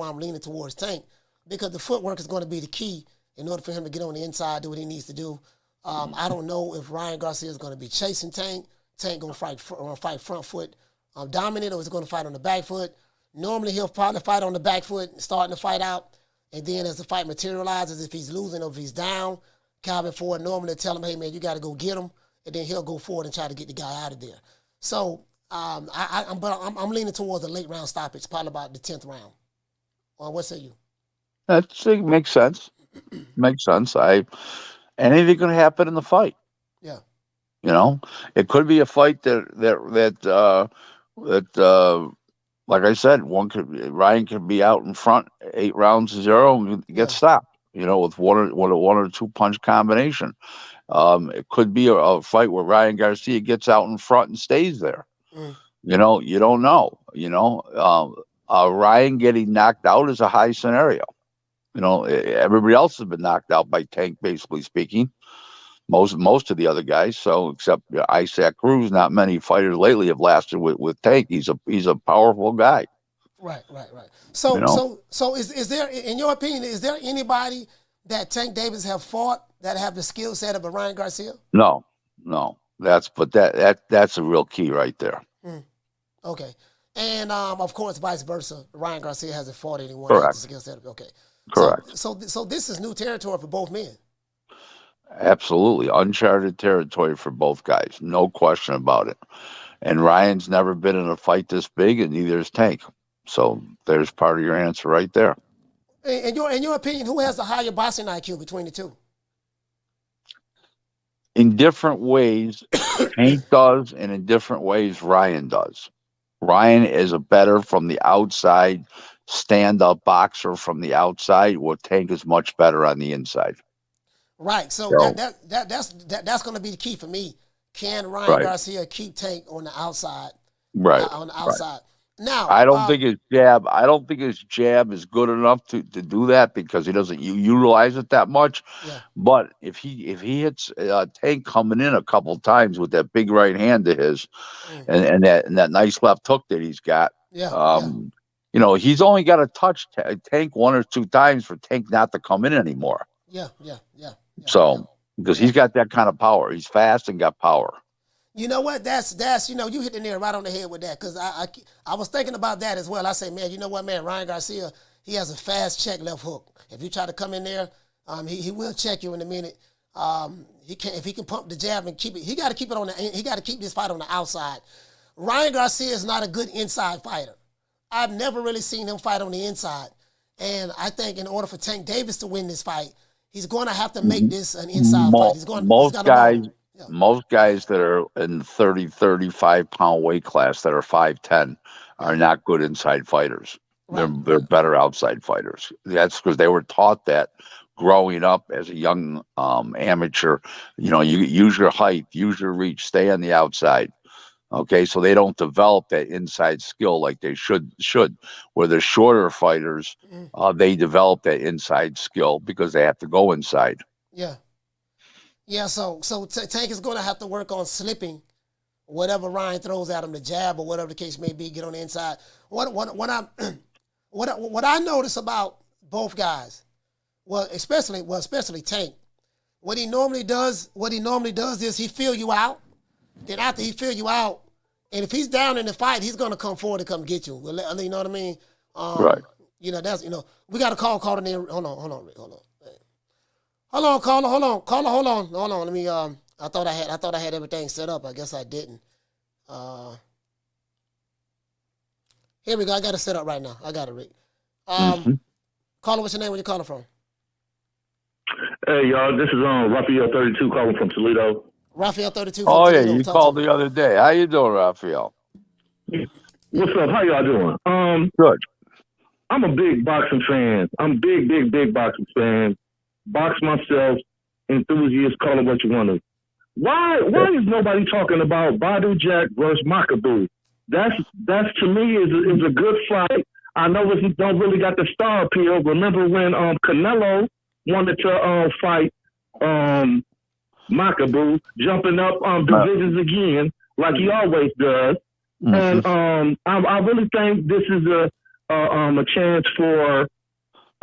I'm leaning towards Tank, because the footwork is going to be the key in order for him to get on the inside, do what he needs to do. I don't know if Ryan Garcia is going to be chasing Tank. Tank going to fight front foot dominant, or is going to fight on the back foot. Normally he'll probably fight on the back foot, starting the fight out, and then as the fight materializes, if he's losing or if he's down, Calvin Ford normally tell him, hey man, you got to go get him, and then he'll go forward and try to get the guy out of there. So I'm leaning towards a late round stoppage, probably about the 10th round. What say you? That makes sense. Makes sense. Anything can happen in the fight. Yeah. It could be a fight that like I said, Ryan could be out in front 8 rounds to 0 and get stopped. With one or two punch combination. It could be a fight where Ryan Garcia gets out in front and stays there. You don't know. Ryan getting knocked out is a high scenario. Everybody else has been knocked out by Tank, basically speaking. Most of the other guys, so except Isaac Cruz, not many fighters lately have lasted with Tank. He's a powerful guy. Right. So is there, in your opinion, is there anybody that Tank Davis have fought that have the skill set of a Ryan Garcia? No. That's a real key right there. Okay, and of course, vice versa. Ryan Garcia hasn't fought anyone. Correct. That has the skill set. Okay. Correct. So this is new territory for both men. Absolutely. Uncharted territory for both guys. No question about it. And Ryan's never been in a fight this big, and neither is Tank. So there's part of your answer right there. In your opinion, who has the higher boxing IQ between the two? In different ways, Tank does, and in different ways, Ryan does. Ryan is a better from the outside, stand-up boxer from the outside, while Tank is much better on the inside. Right. So that's going to be the key for me. Can Ryan Garcia keep Tank on the outside? Right. On the outside. Now, I don't think his jab is good enough to do that, because he doesn't utilize it that much. Yeah. But if he hits Tank coming in a couple times with that big right hand to his, and that nice left hook that he's got, he's only got to touch Tank 1 or 2 times for Tank not to come in anymore. Yeah. So, because he's got that kind of power. He's fast and got power. You know what? That's you hit the nail right on the head with that, because I was thinking about that as well. I say, man, you know what, man? Ryan Garcia, he has a fast check left hook. If you try to come in there, he will check you in a minute. If he can pump the jab and keep it, he got to keep it he got to keep this fight on the outside. Ryan Garcia is not a good inside fighter. I've never really seen him fight on the inside, and I think in order for Tank Davis to win this fight, he's going to have to make this an inside fight. Most guys that are in 30, 35 pound weight class that are 5'10" are not good inside fighters. Right. They're better outside fighters. That's because they were taught that growing up as a young amateur. You use your height, use your reach, stay on the outside. Okay, so they don't develop that inside skill like they should. Where the shorter fighters, they develop that inside skill because they have to go inside. Yeah. Yeah, so Tank is going to have to work on slipping whatever Ryan throws at him, the jab or whatever the case may be, get on the inside. What I notice about both guys, especially Tank, what he normally does is he feel you out. Then after he fill you out, and if he's down in the fight, he's gonna come forward and come get you. You know what I mean? Right. You know, that's, you know, we got a caller in. Hold on, Rick. Hold on, caller. Hold on. Let me. I thought I had everything set up. I guess I didn't. Here we go. I got it set up right now. I got it, Rick. Caller, what's your name? Where you calling from? Hey, y'all. This is Raphael 32 calling from Toledo. Raphael 32. Oh yeah, you called the other day. How you doing, Raphael? What's up? How y'all doing? Good. I'm a big boxing fan. I'm big boxing fan. Box myself, enthusiast, call it what you want to. Why is nobody talking about Badu Jack versus Makabu? That's to me is a good fight. I know it don't really got the star appeal. Remember when Canelo wanted to fight Makabu, jumping up divisions again like he always does. And I really think this is a chance for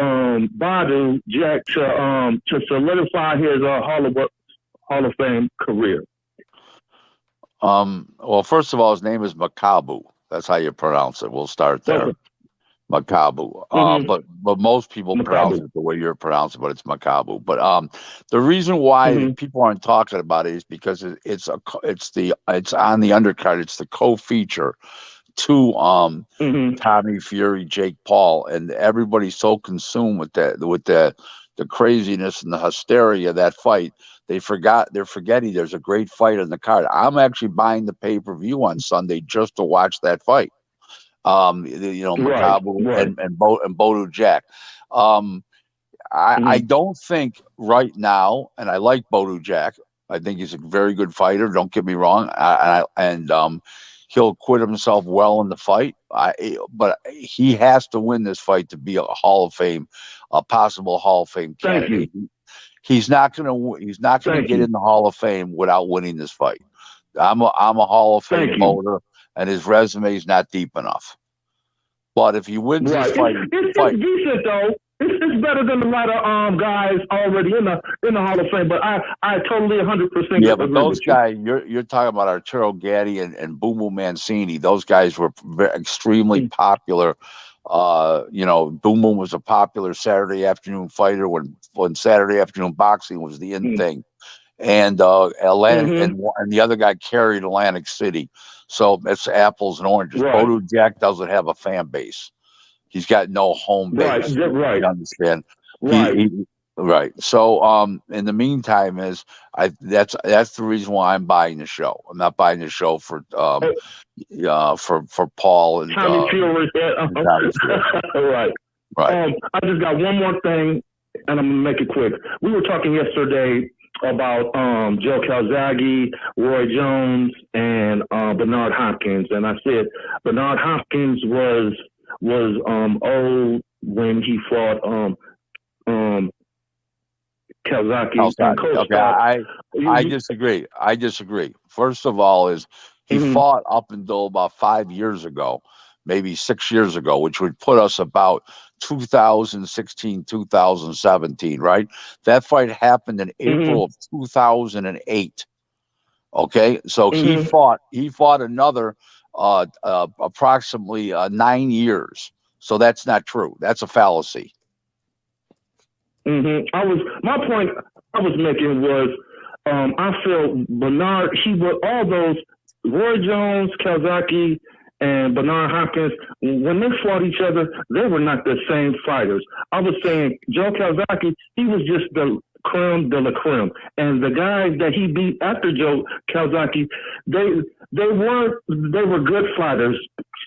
Badu Jack to solidify his Hall of Fame career. Well, first of all, his name is Makabu. That's how you pronounce it. We'll start there. Okay. Makabu. But most people pronounce it the way you're pronouncing, but it's Makabu. But the reason why people aren't talking about it is because it's on the undercard. It's the co-feature to Tommy Fury, Jake Paul, and everybody's so consumed with the craziness and the hysteria of that fight. They're forgetting there's a great fight on the card. I'm actually buying the pay-per-view on Sunday just to watch that fight. Makabu and Badu Jack. I don't think right now, and I like Badu Jack. I think he's a very good fighter. Don't get me wrong. He'll acquit himself well in the fight. But he has to win this fight to be a possible Hall of Fame candidate. He's not going to get in the Hall of Fame without winning this fight. I'm a Hall of Fame voter, and his resume is not deep enough. But if he wins this fight, it's decent though. It's better than a lot of guys already in the Hall of Fame. But I totally 100%. Yeah, but those guys, you're talking about Arturo Gatti and Boom Boom Mancini. Those guys were extremely popular. Boom Boom was a popular Saturday afternoon fighter when Saturday afternoon boxing was the in thing. And and the other guy carried Atlantic City. So it's apples and oranges. Badu Jack doesn't have a fan base. He's got no home base. Right. You understand? Right. So in the meantime that's the reason why I'm buying the show. I'm not buying the show for Paul and Tommy Fury. Right. I just got one more thing, and I'm gonna make it quick. We were talking yesterday about Joe Calzaghe, Roy Jones, and Bernard Hopkins, and I said Bernard Hopkins was old when he fought Calzaghe. Okay, I disagree. First of all, is he fought up until about 5 years ago, maybe 6 years ago, which would put us about 2016, 2017, right? That fight happened in April of 2008. Okay, so he fought another approximately 9 years. So that's not true. That's a fallacy. My point I was making was I feel Bernard, all those Roy Jones, Calzaghe, and Bernard Hopkins, when they fought each other, they were not the same fighters. I was saying Joe Calzaghe, he was just the creme de la creme. And the guys that he beat after Joe Calzaghe, they were good fighters.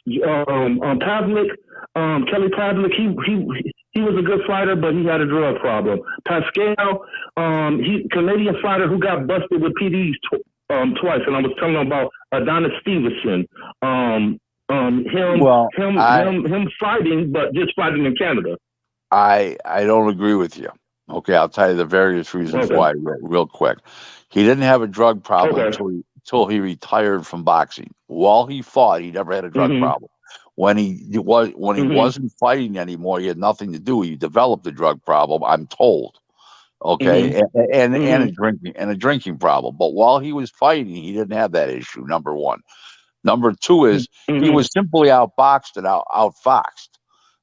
Pavlik, Kelly Pavlik, he was a good fighter, but he had a drug problem. Pascal, Canadian fighter who got busted with PEDs twice, and I was telling him about Adonis Stevenson. Him fighting, but just fighting in Canada. I don't agree with you. Okay, I'll tell you the various reasons why real quick. He didn't have a drug problem until he retired from boxing. While he fought, he never had a drug problem. When he wasn't fighting anymore, he had nothing to do. He developed a drug problem, I'm told. Okay, and a drinking problem. But while he was fighting, he didn't have that issue. Number one. Number two is he was simply outboxed and outfoxed.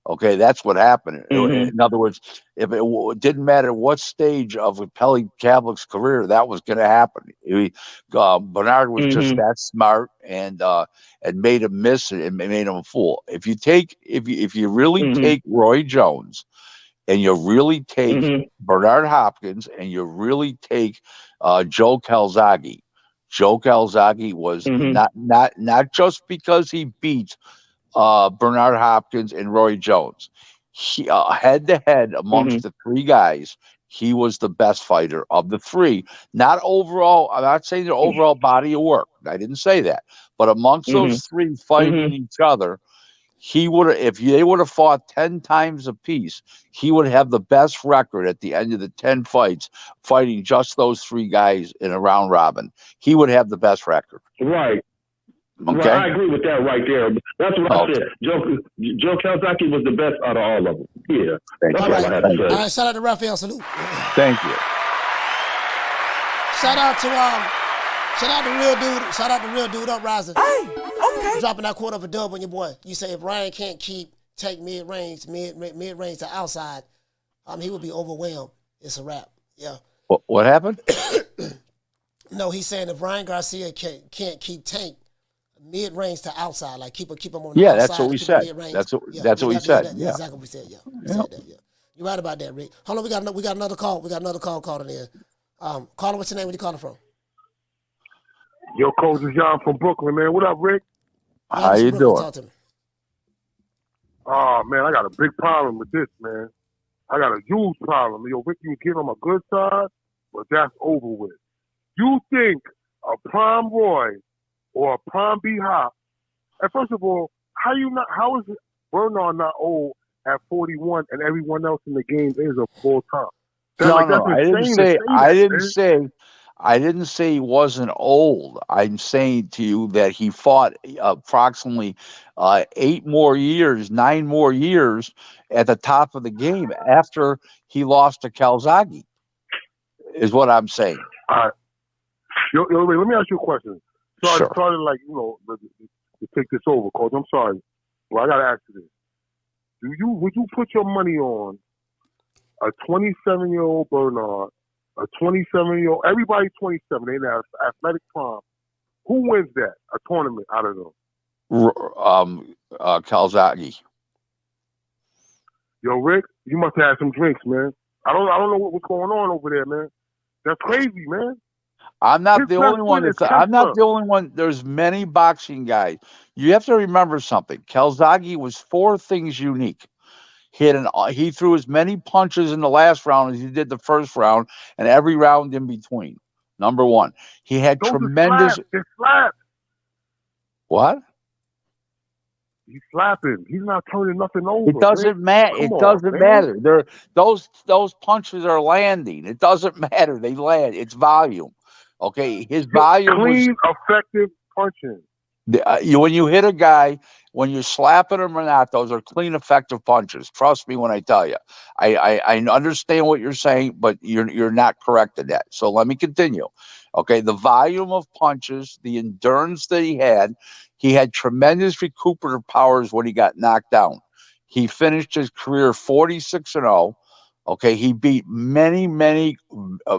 Okay, that's what happened. In other words, if it didn't matter what stage of Pelly Cavlick's career that was going to happen, Bernard was just that smart and made him miss it and made him a fool. If you really take Roy Jones and you really take Bernard Hopkins and you really take Joe Calzaghe. Joe Calzaghe was not just because he beat Bernard Hopkins and Roy Jones. Head to head amongst the three guys, he was the best fighter of the three. Not overall, I'm not saying the overall body of work. I didn't say that. But amongst those three fighting each other, he would have, if they would have fought 10 times apiece, he would have the best record at the end of the 10 fights, fighting just those three guys in a round robin. He would have the best record. Right. Okay. Well, I agree with that right there. That's what I said. Joe Calzaghe was the best out of all of them. Yeah. That's all I had to say. All right, shout out to Raphael. Salute. Thank you. Shout out to Real Dude. Shout out to Real Dude Uprising. Hey, okay. Dropping that quote of a dub on your boy. You say if Ryan can't take mid-range to outside, he would be overwhelmed. It's a wrap. Yeah. What happened? No, he's saying if Ryan Garcia can't keep Tank mid-range to outside, like keep him on the outside. Yeah, that's what we said. That's what we said. That's exactly what we said. Yeah, we said that. Yeah, you're right about that, Rick. Hold on, we got another call. We got another call calling in. Caller, what's your name? Where you calling from? Yo, Coach, is John from Brooklyn, man. What up, Rick? How you doing? Talk to me. Oh, man, I got a big problem with this, man. I got a huge problem. Yo, Rick, you get on my good side, but that's over with. You think a Prime Roy or a Prime B Hop, and first of all, how is it Bernard not old at 41 and everyone else in the game is a full time? No, I didn't say he wasn't old. I'm saying to you that he fought approximately 9 more years at the top of the game after he lost to Calzaghe, is what I'm saying. All right. Yo, wait, let me ask you a question. Sorry, Sure. Sorry to take this over, Coach. I'm sorry. Well, I got to ask you this. Would you put your money on a 27-year-old Bernard, a 27-year-old, everybody 27, they have athletic prime. Who wins that, a tournament out of them? Calzaghe. Yo, Rick, you must have had some drinks, man. I don't know what's going on over there, man. That's crazy, man. I'm not the only one. I'm not the only one. There's many boxing guys. You have to remember something. Calzaghe was 4 things unique. He threw as many punches in the last round as he did the first round, and every round in between. Number one, he had tremendous. It's slapped. What? He's slapping. He's not turning nothing over. It doesn't matter. It doesn't matter. Those punches are landing. It doesn't matter. They land. It's volume. Okay, his volume clean, effective punching. When you hit a guy, when you're slapping him or not, those are clean, effective punches. Trust me when I tell you. I understand what you're saying, but you're not correct in that. So let me continue. Okay, the volume of punches, the endurance that he had tremendous recuperative powers when he got knocked down. He finished his career 46-0. Okay, he beat many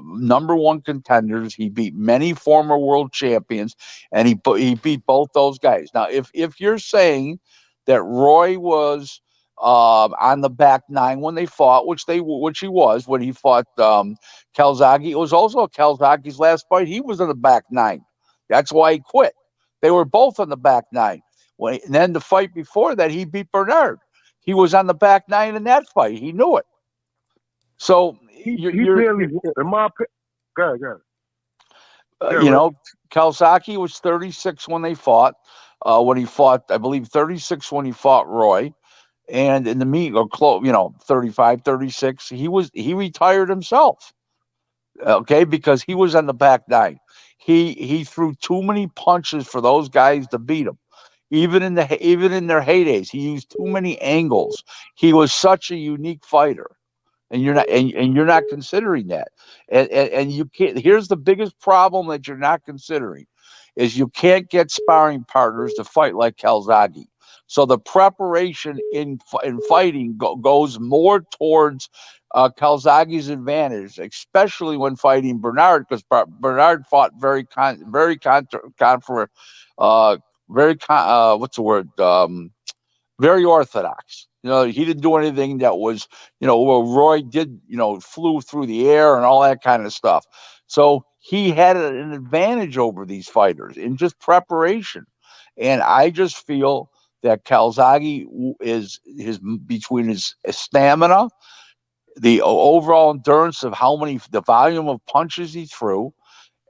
number one contenders. He beat many former world champions, and he beat both those guys. Now, if you're saying that Roy was on the back 9 when they fought, which he was when he fought Calzaghe, it was also Calzaghe's last fight. He was on the back 9. That's why he quit. They were both on the back 9. And then the fight before that, he beat Bernard. He was on the back 9 in that fight. He knew it. So you're in my opinion. Go ahead. You know, Kawasaki was 36 when they fought. When he fought, I believe 36 when he fought Roy. And in the meet, or close, 35, 36, he retired himself. Okay, because he was on the back nine. He threw too many punches for those guys to beat him. Even in their heydays, he used too many angles. He was such a unique fighter. And you're not considering that. And you can't. Here's the biggest problem that you're not considering is you can't get sparring partners to fight like Calzaghe. So the preparation in fighting goes more towards Calzaghe's advantage, especially when fighting Bernard, because Bernard fought very orthodox. He didn't do anything that was, Roy did, flew through the air and all that kind of stuff. So he had an advantage over these fighters in just preparation. And I just feel that Calzaghe is between his stamina, the overall endurance of the volume of punches he threw,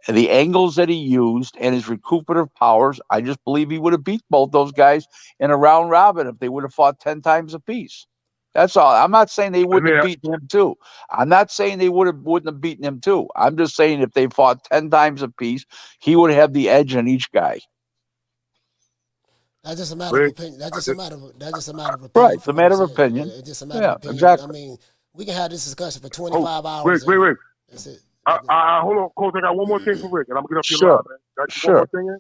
the angles that he used, and his recuperative powers, I just believe he would have beat both those guys in a round robin if they would have fought 10 times apiece. That's all. I'm not saying they wouldn't have beaten him too. I'm not saying they wouldn't have beaten him too. I'm just saying if they fought 10 times apiece, he would have the edge on each guy. That's just a matter of opinion. That's just a matter of opinion. Right, it's a matter of opinion. It's just a matter of opinion. Exactly. I mean, we can have this discussion for 25 hours. Wait. That's it. Hold on, Coach. I got one more thing for Rick, and I'm gonna get up your line, man. Got one more thing in?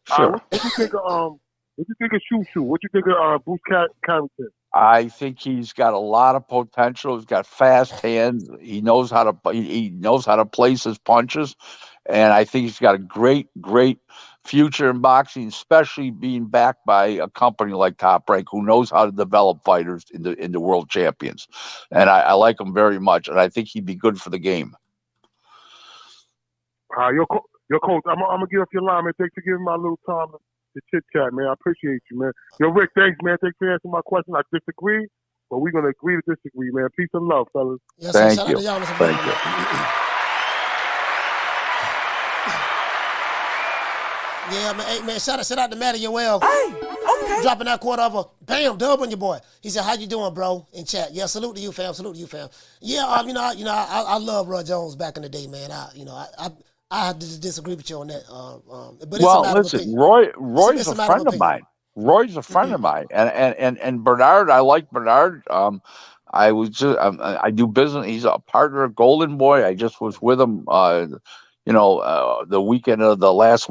Sure. What you think of Shushu? What you think of Bruce Carrington? I think he's got a lot of potential. He's got fast hands. He knows how to place his punches, and I think he's got a great future in boxing, especially being backed by a company like Top Rank, who knows how to develop fighters into world champions. And I like him very much, and I think he'd be good for the game. Your coach, I'm gonna get up your line, man. Thanks for giving my little time to chit chat, man. I appreciate you, man. Yo, Rick, thanks, man. Thanks for answering my question. I disagree, but we're gonna agree to disagree, man. Peace and love, fellas. Yes, Thank you. Thank you. Yeah, man. Hey, man, shout out to Matty Yoel. Hey, okay. Dropping that quarter of a bam, dub on your boy. He said, "How you doing, bro?" In chat. Yeah, salute to you, fam. Yeah, I love Roy Jones back in the day, man. I had to disagree with you on that. But it's a matter of opinion. Roy's a friend of mine. Roy's a friend of mine, and Bernard. I like Bernard. I do business. He's a partner of Golden Boy. I just was with him. The last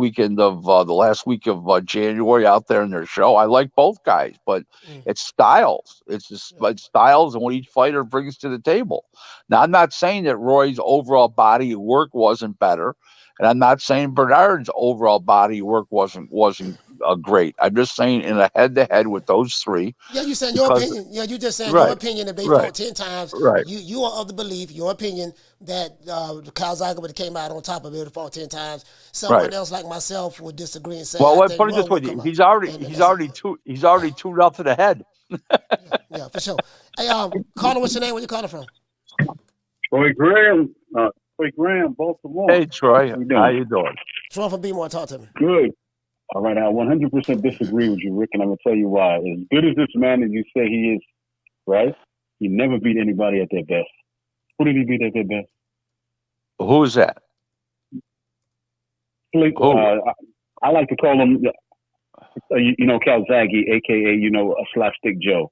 week of January out there in their show. I like both guys, but it's styles. It's just styles and what each fighter brings to the table. Now, I'm not saying that Roy's overall body of work wasn't better, and I'm not saying Bernard's overall body of work wasn't great. I'm just saying in a head-to-head with those three. Yeah, you saying your opinion. Yeah, you just saying your opinion that they fought 10 times. Right. You are of the belief, your opinion, that Calzaghe would have came out on top of it and fought 10 times. Someone else like myself would disagree and say, well, let's put it this way: he's already 2-0 ahead. Yeah, for sure. Hey, caller, what's your name? Where you calling from? Troy Graham, Baltimore. Hey, Troy. How you doing? Troy from B-More, talk to me. Good. All right, I 100% disagree with you, Rick, and I'm going to tell you why. As good as this man as you say he is, right, he never beat anybody at their best. Who did he beat at their best? Who is that? I like to call him, Calzaghe, a.k.a., a slapstick Joe.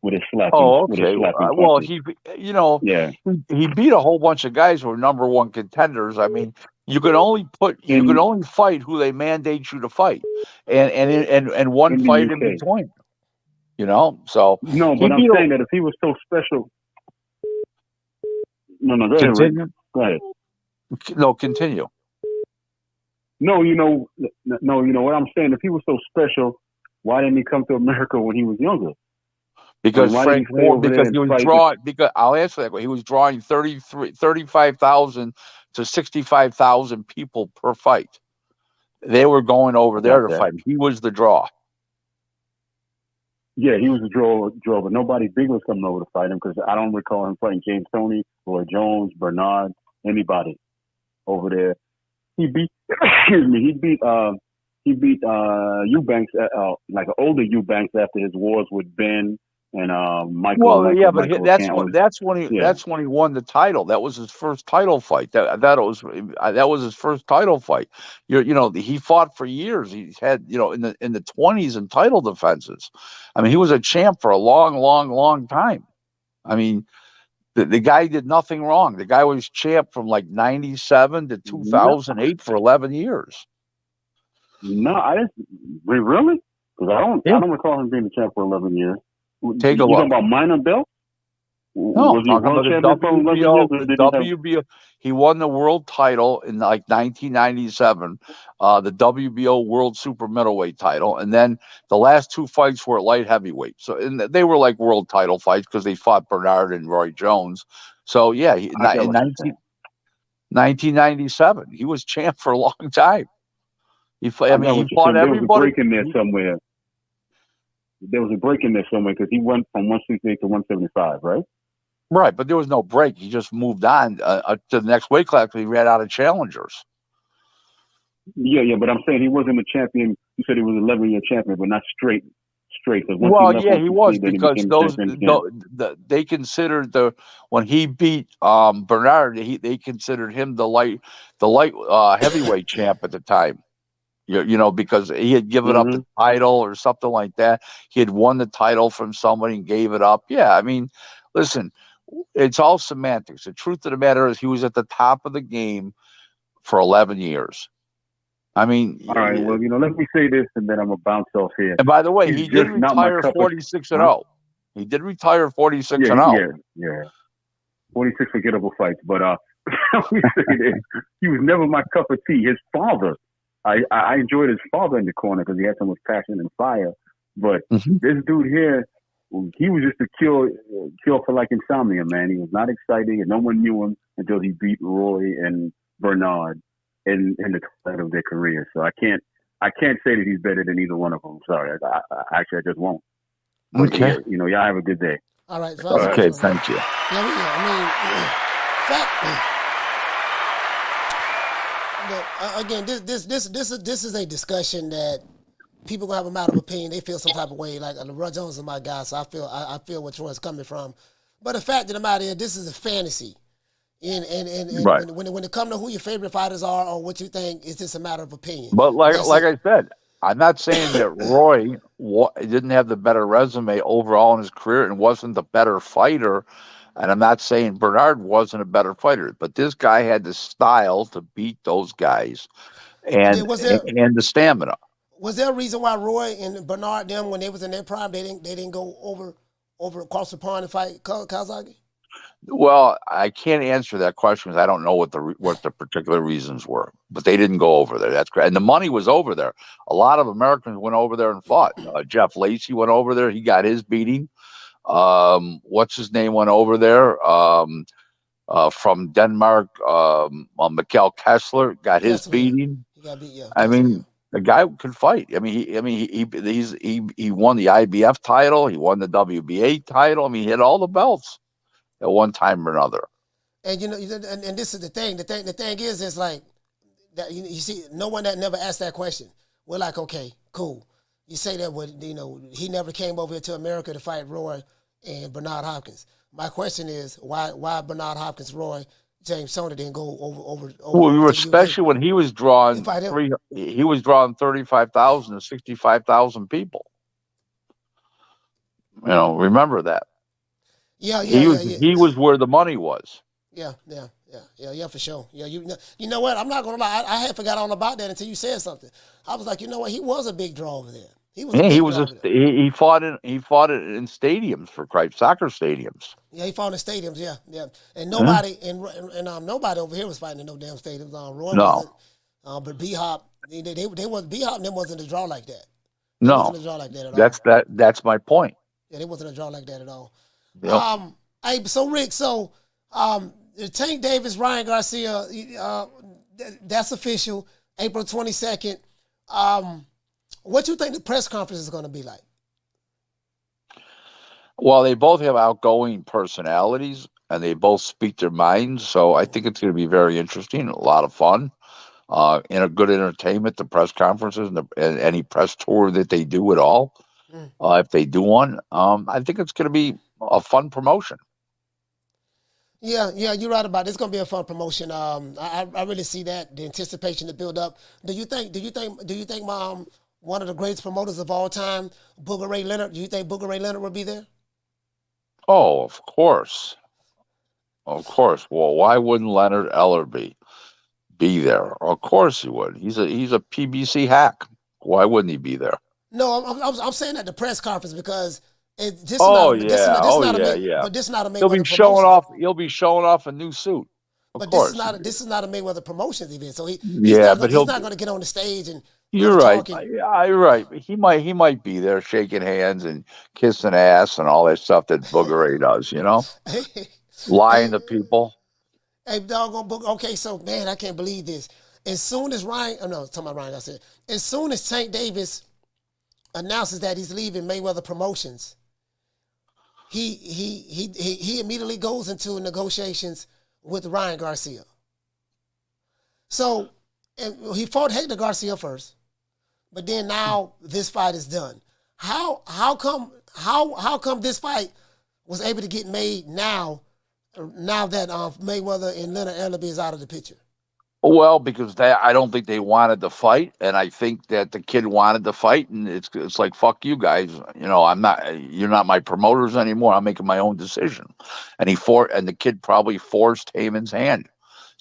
With his slapping. Oh, okay. Well, he beat a whole bunch of guys who were number one contenders. I mean, you can only fight who they mandate you to fight, and one fight in between. So no, but I'm saying that if he was so special, go ahead. Continue. Go ahead. No, continue. No, what I'm saying. If he was so special, why didn't he come to America when he was younger? Because Frank Ford, because he was drawing. Because I'll answer that. He was drawing 35,000 to 65,000 people per fight. They were going over there to fight. He was the draw. Yeah, he was the draw, but nobody big was coming over to fight him because I don't recall him fighting James Toney, Roy Jones, Bernard, anybody over there. he beat excuse me, he beat Eubanks, like an older Eubanks after his wars with Ben and Michael. Well, yeah, but Michael that's Cantwell. that's when he won the title. That was his first title fight. That was his first title fight. He fought for years. He's had in the 20s in title defenses. I mean, he was a champ for a long, long, long time. I mean, the guy did nothing wrong. The guy was champ from like 97 to 2008 for 11 years. No, I didn't. Really? Because I don't recall him being the champ for 11 years. Take a look. You talking about minor belt? No, was he world champion for 11 years? Or did he have- WBO. He won the world title in like 1997, the WBO World Super Middleweight title, and then the last two fights were at light heavyweight. So they were like world title fights because they fought Bernard and Roy Jones. So yeah, in 1997, he was champ for a long time. He fought everybody. There was a break in there somewhere. There was a break in there somewhere because he went from 168 to 175, right? Right, but there was no break. He just moved on to the next weight class because he ran out of challengers. Yeah, but I'm saying he wasn't a champion. You said he was an 11-year champion, but not straight. Well, yeah, he was because they considered when he beat Bernard, they considered him the light heavyweight champ at the time. Because he had given up the title or something like that. He had won the title from somebody and gave it up. Yeah, I mean, listen, it's all semantics. The truth of the matter is he was at the top of the game for 11 years. I mean, all right. Well, let me say this, and then I'm gonna bounce off here. And by the way, he did retire 46-0. He did retire 46-0. Yeah. 46 forgettable fights, but let me say this: he was never my cup of tea. His father. I enjoyed his father in the corner because he had so much passion and fire. But this dude here, he was just a cure for like insomnia, man. He was not exciting, and no one knew him until he beat Roy and Bernard in the twilight of their career. So I can't say that he's better than either one of them. Sorry, I just won't. But okay. Y'all have a good day. All right. Okay, thank you. Yeah, again, this is a discussion that people gonna have a matter of opinion. They feel some type of way. Like Roy Jones is my guy, so I feel where Troy's coming from. But the fact of the matter is, this is a fantasy. And right. when it comes to who your favorite fighters are or what you think, it's just a matter of opinion. But like I said, I'm not saying that Roy didn't have the better resume overall in his career and wasn't the better fighter. And I'm not saying Bernard wasn't a better fighter, but this guy had the style to beat those guys and the stamina. Was there a reason why Roy and Bernard, them, when they was in their prime, they didn't go over across the pond and fight Kazagi? Well, I can't answer that question because I don't know what the particular reasons were. But they didn't go over there. That's great. And the money was over there. A lot of Americans went over there and fought. Jeff Lacey went over there. He got his beating. What's his name went over there? From Denmark, Mikkel Kessler got his beating. I mean, the guy could fight. I mean, he won the IBF title. He won the WBA title. I mean, he had all the belts at one time or another. And and this is the thing. The thing is, it's like that. You see, no one that never asked that question. We're like, okay, cool. You say that he never came over here to America to fight Roy and Bernard Hopkins. My question is, why Bernard Hopkins, Roy, James Sona didn't go over well, especially when he was drawing 35,000 to 65,000 people. Remember that. Yeah. He was where the money was. Yeah, for sure. Yeah, you know what? I'm not gonna lie. I had forgot all about that until you said something. I was like, you know what? He was a big draw over there. He fought in stadiums for Christ, soccer stadiums. Yeah, he fought in stadiums. Yeah. And nobody nobody over here was fighting in no damn stadiums. Roy wasn't. But B-Hop, B-Hop and them wasn't a draw like that. Wasn't a draw like that at all. That's my point. Yeah, they wasn't a draw like that at all. Yep. Hey, so Rick, Tank Davis, Ryan Garcia, that's official, April 22nd. What do you think the press conference is going to be like? Well, they both have outgoing personalities, and they both speak their minds, so I think it's going to be very interesting, a lot of fun. in a good entertainment, the press conferences and any press tour that they do at all. If they do one, I think it's going to be a fun promotion. Yeah, you're right about it. It's gonna be a fun promotion. I really see that, the anticipation to build up. Do you think one of the greatest promoters of all time, Booger Ray Leonard? Do you think Booger Ray Leonard will be there? Oh, of course. Of course. Well, why wouldn't Leonard Ellerby be there? Of course he would. He's a PBC hack. Why wouldn't he be there? No, I'm saying at the press conference because this Oh is not yeah. but this is not a Mayweather He'll be showing promotion. off. He'll be showing off a new suit. Of But course. this is not a Mayweather Promotions event. So he's but not going to get on the stage and You're right. talking. Yeah, you're right. He might be there shaking hands and kissing ass and all that stuff that Booger Ray does. Lying to people. Hey, doggone book. Okay, so man, I can't believe this. As soon as talking about Ryan, I said, as soon as Tank Davis announces that he's leaving Mayweather Promotions, he immediately goes into negotiations with Ryan Garcia. So, and he fought Hector Garcia first, but then now this fight is done. How come this fight was able to get made now that Mayweather and Leonard Ellerby is out of the picture? Well, because I don't think they wanted to fight, and I think that the kid wanted to fight, and it's like, fuck you guys, you're not my promoters anymore. I'm making my own decision, and the kid probably forced Heyman's hand.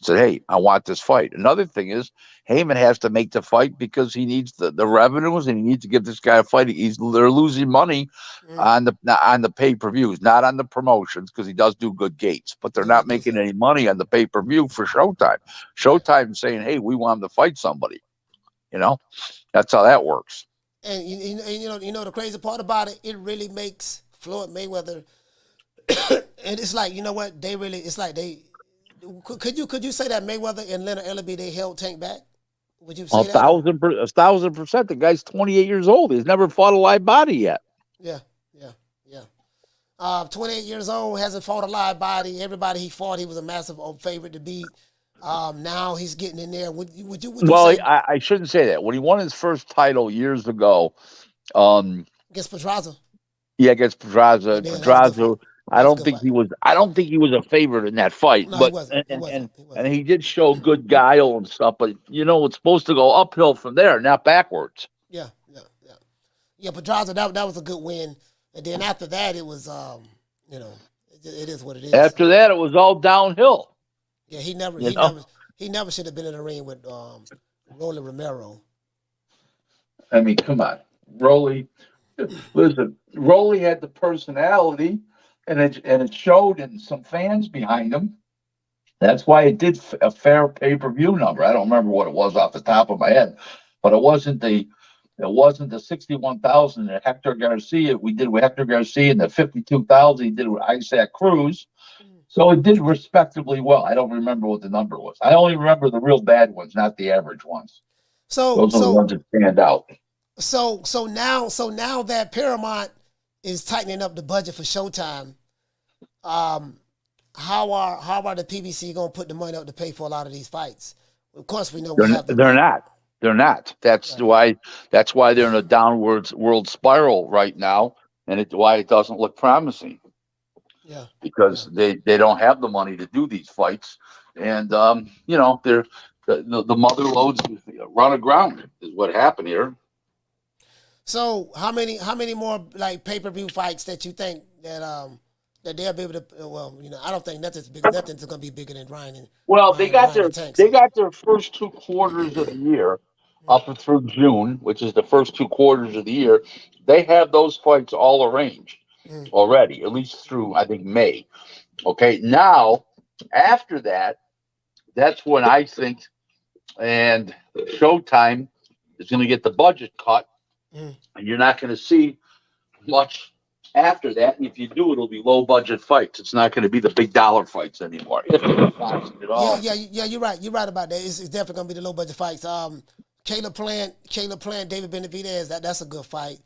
Said, hey, I want this fight. Another thing is Heyman has to make the fight because he needs the revenues, and he needs to give this guy a fight. They're losing money on the pay-per-views, not on the promotions, because he does do good gates, but they're not making any money on the pay-per-view for Showtime. Showtime's saying, hey, we want him to fight somebody. That's how that works. And you know the crazy part about it, it really makes Floyd Mayweather and it's like, you know what, could you say that Mayweather and Leonard Ellerby, they held Tank back? Would you say that? 1,000%. The guy's 28 years old. He's never fought a live body yet. Yeah. 28 years old, hasn't fought a live body. Everybody he fought, he was a massive favorite to beat. Now he's getting in there. Would you say? I shouldn't say that. When he won his first title years ago, against Pedraza. Yeah, against Pedraza. I don't think he was a favorite in that fight. No, but he wasn't. And he did show good guile and stuff. But it's supposed to go uphill from there, not backwards. Yeah. Pedraza, that was a good win. And then after that, it was it is what it is. After that, it was all downhill. Yeah, he never should have been in the ring with Rolly Romero. I mean, come on, Rolly. Listen, Rolly had the personality, and it showed in some fans behind him. That's why it did a fair pay-per-view number. I don't remember what it was off the top of my head, but it wasn't the 61,000 that Hector Garcia we did with Hector Garcia, and the 52,000 he did with Isaac Cruz. So it did respectably well. I don't remember what the number was. I only remember the real bad ones, not the average ones. Those are the ones that stand out. So now that Paramount is tightening up the budget for Showtime, how are the PBC going to put the money up to pay for a lot of these fights? Of course, we know they're not. That's why they're in a downwards world spiral right now, and why it doesn't look promising. Yeah, because they don't have the money to do these fights, and they're the mother loads run aground is what happened here. So how many more like pay-per-view fights that you think that they'll be able to? Well, I don't think nothing's going to be bigger than Ryan. They got their first 2 quarters of the year up through June, which is the first 2 quarters of the year. They have those fights all arranged already, at least through I think May. Okay, now after that, that's when I think, and Showtime is going to get the budget cut, and you're not going to see much after that. And if you do, it'll be low budget fights. It's not going to be the big dollar fights anymore. If at all. Yeah, you're right. You're right about that. It's definitely going to be the low budget fights. Caleb Plant, David Benavidez. That's a good fight.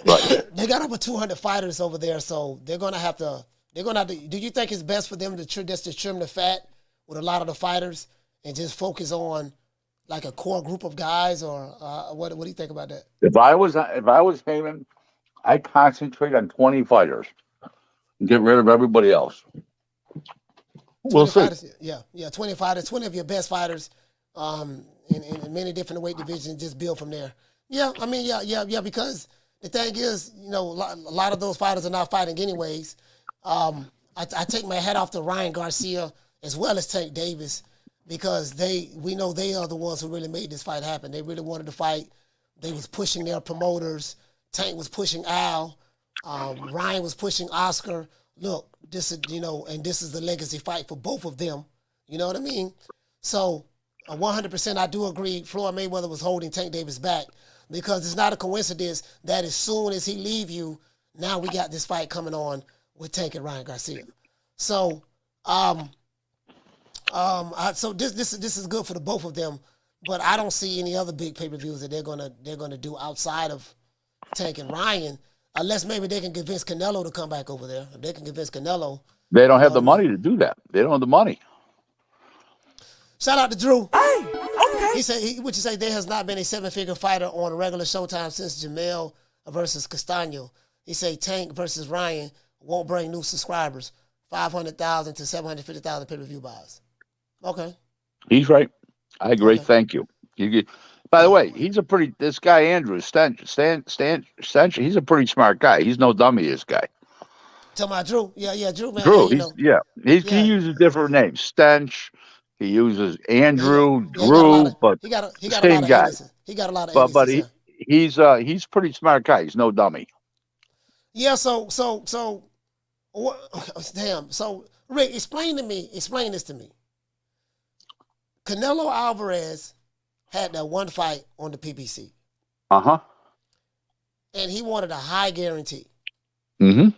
Right. They got over 200 fighters over there, so they're gonna have to. Do you think it's best for them to just to trim the fat with a lot of the fighters and just focus on like a core group of guys, or what do you think about that? If I was Heyman, I'd concentrate on 20 fighters and get rid of everybody else. We'll see. Fighters, yeah, 20 fighters, 20 of your best fighters, in many different weight divisions. Just build from there. Yeah, I mean, yeah. Because the thing is, a lot of those fighters are not fighting anyways. I take my hat off to Ryan Garcia as well as Tank Davis, because we know they are the ones who really made this fight happen. They really wanted to fight. They was pushing their promoters. Tank was pushing Al. Ryan was pushing Oscar. Look, this is, and this is the legacy fight for both of them. You know what I mean? So 100% I do agree Floyd Mayweather was holding Tank Davis back, because it's not a coincidence that as soon as he leave you, now we got this fight coming on with Tank and Ryan Garcia. So so this is good for the both of them, but I don't see any other big pay-per-views that they're gonna do outside of Tank and Ryan, unless maybe they can convince Canelo to come back over there. If they can convince Canelo. They don't have the money to do that. They don't have the money. Shout out to Drew. Hey, okay. He said, would you say there has not been a 7-figure fighter on regular Showtime since Jamel versus Castaño? He said Tank versus Ryan won't bring new subscribers, 500,000 to 750,000 pay-per-view buys. Okay. He's right. I agree. Okay. Thank you. By the way, this guy, Andrew Stench, he's a pretty smart guy. He's no dummy, this guy. Tell my Drew. Yeah, Drew, man. Drew, Hey, he uses different names. Stench. He uses Andrew, he Drew, but he got a same lot of guy. aliases. He got a lot of But aliases, he's a pretty smart guy. He's no dummy. yeah. So what, damn. So Rick, explain this to me. Canelo Alvarez had that one fight on the PBC. Uh-huh. And he wanted a high guarantee. Mm-hmm.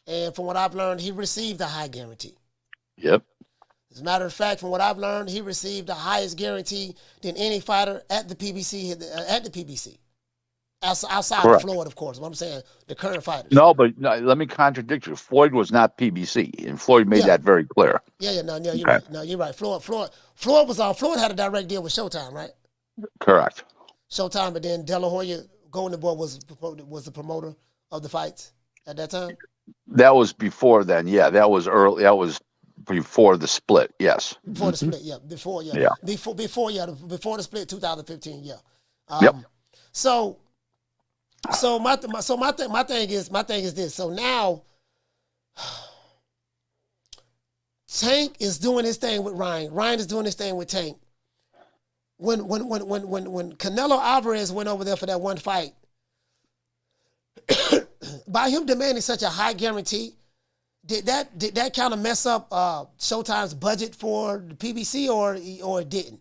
And from what I've learned, he received a high guarantee. Yep. As a matter of fact, from what I've learned, he received the highest guarantee than any fighter at the PBC. Outside Correct. of Floyd, of course. What I'm saying, the current fighters. No, let me contradict you. Floyd was not PBC, and Floyd made that very clear. Yeah, no, you're right. No, you're right. Floyd was on. Floyd had a direct deal with Showtime, right? Correct. Showtime, but then De La Hoya, Golden Boy, was the promoter of the fights at that time. That was before then. Yeah, that was early. That was before the split. Yes. Before the split, yeah. Before the split, 2015, yeah. Yep. So my thing is this. So now Tank is doing his thing with Ryan. Ryan is doing his thing with Tank. When Canelo Alvarez went over there for that one fight, by him demanding such a high guarantee, did that kind of mess up Showtime's budget for the PBC, or it didn't?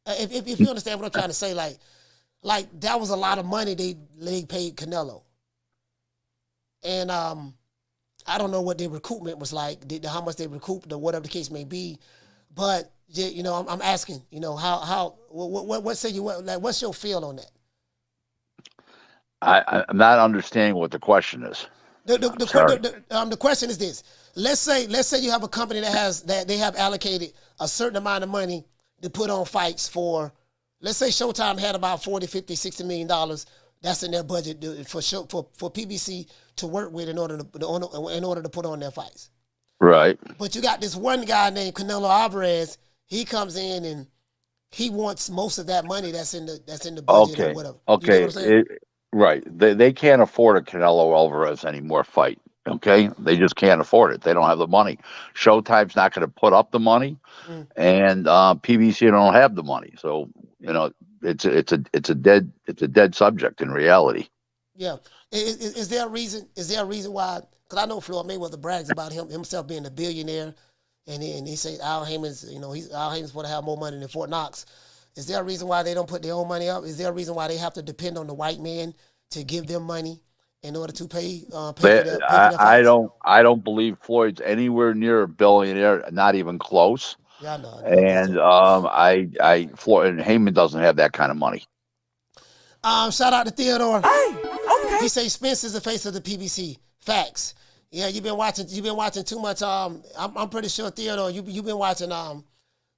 If you understand what I'm trying to say, like that was a lot of money they paid Canelo, and I don't know what their recoupment was like, how much they recouped or whatever the case may be, but I'm asking, what say you, what's your feel on that? I'm not understanding what the question is. The question is this: let's say you have a company that they have allocated a certain amount of money to put on fights for. Let's say Showtime had about $40, $50, $60 million. That's in their budget for PBC to work with in order to put on their fights. Right. But you got this one guy named Canelo Alvarez. He comes in and he wants most of that money that's in the budget or whatever. Okay. You know what I'm saying? Right. They can't afford a Canelo Alvarez anymore fight. Okay. They just can't afford it. They don't have the money. Showtime's not going to put up the money, and PBC don't have the money. So it's a dead subject in reality. Yeah. Is there a reason? Is there a reason why? Because I know Floyd Mayweather brags about himself being a billionaire, and he says Al Heyman's Al Heyman's supposed to have more money than Fort Knox. Is there a reason why they don't put their own money up? Is there a reason why they have to depend on the white man to give them money in order to pay for their fights? I don't believe Floyd's anywhere near a billionaire, not even close. Yeah, I know. And Floyd and Heyman doesn't have that kind of money. Shout out to Theodore. Hey, okay. He says Spence is the face of the PBC. Facts. Yeah, you've been watching too much. I'm pretty sure, Theodore, you've been watching.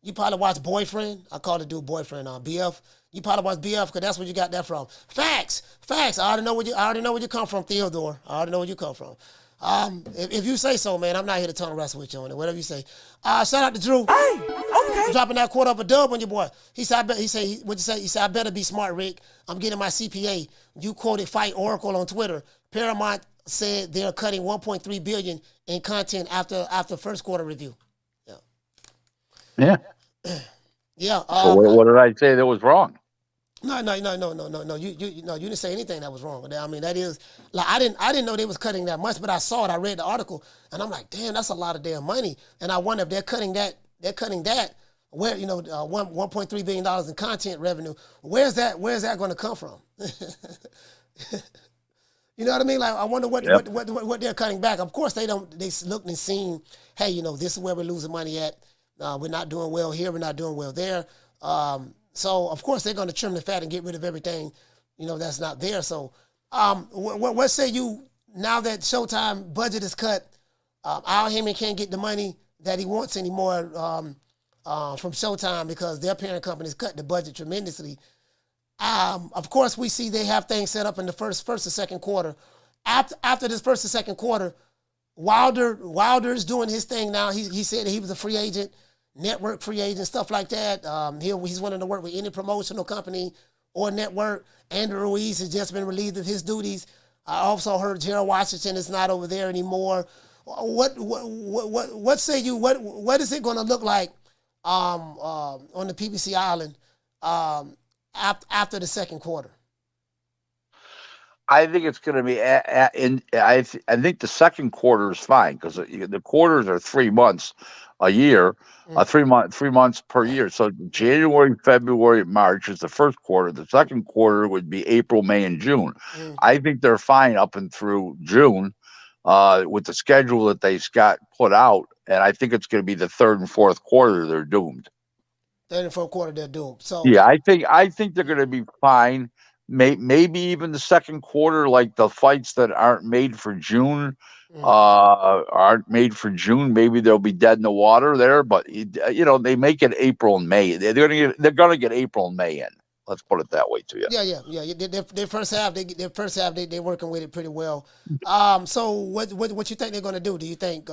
You probably watch Boyfriend. I call the dude Boyfriend. BF. You probably watch BF because that's where you got that from. Facts. I already know where you come from, Theodore. I already know where you come from. If you say so, man, I'm not here to tongue wrestle with you on it. Whatever you say. Shout out to Drew. Hey, okay. Dropping that quarter of a dub on your boy. He said, what'd you say? He said, I better be smart, Rick. I'm getting my CPA. You quoted Fight Oracle on Twitter. Paramount said they're cutting $1.3 billion in content after first quarter review. Yeah. Yeah. So what did I say that was wrong? No. You didn't say anything that was wrong. I mean, that is like I didn't know they was cutting that much, but I saw it. I read the article, and I'm like, damn, that's a lot of damn money. And I wonder if they're cutting that. Where $1.3 billion in content revenue. Where's that going to come from? You know what I mean? Like, I wonder what they're cutting back. Of course, they looked and seen, hey, this is where we're losing money at. We're not doing well here. We're not doing well there. So, of course, they're going to trim the fat and get rid of everything, that's not there. So, what say you, now that Showtime budget is cut, Al Heyman can't get the money that he wants anymore from Showtime because their parent company's cut the budget tremendously. Of course, we see they have things set up in the first or second quarter. After this first or second quarter, Wilder's doing his thing now. He said he was a free agent, network free agent, stuff like that. He's wanting to work with any promotional company or network. Andy Ruiz has just been relieved of his duties. I also heard Gerald Washington is not over there anymore. What say you? What is it going to look like on the PBC Island after the second quarter? I think it's going to be. I think the second quarter is fine because the quarters are 3 months a year, 3 months per year. So January, February, March is the first quarter. The second quarter would be April, May, and June. I think they're fine up and through June with the schedule that they got put out, and I think it's going to be the third and fourth quarter they're doomed. Third and fourth quarter they're doomed. So yeah, I think they're going to be fine. Maybe even the second quarter, like the fights that aren't made for June, maybe they'll be dead in the water there. But they make it April and May. They're gonna get April and May in. Let's put it that way to you. Yeah. Their first half, they're working with it pretty well. So what you think they're gonna do? Do you think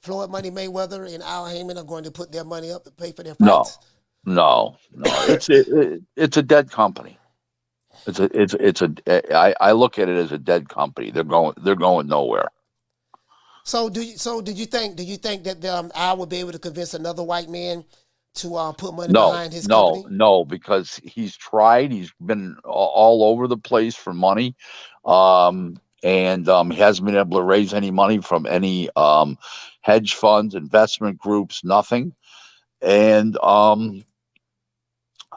Floyd Money Mayweather and Al Heyman are going to put their money up to pay for their fights? No. It's a dead company. I look at it as a dead company. They're going nowhere. So do you think that Al would be able to convince another white man to put money behind his company? No, because he's tried. He's been all over the place for money, and he hasn't been able to raise any money from any hedge funds, investment groups, nothing. And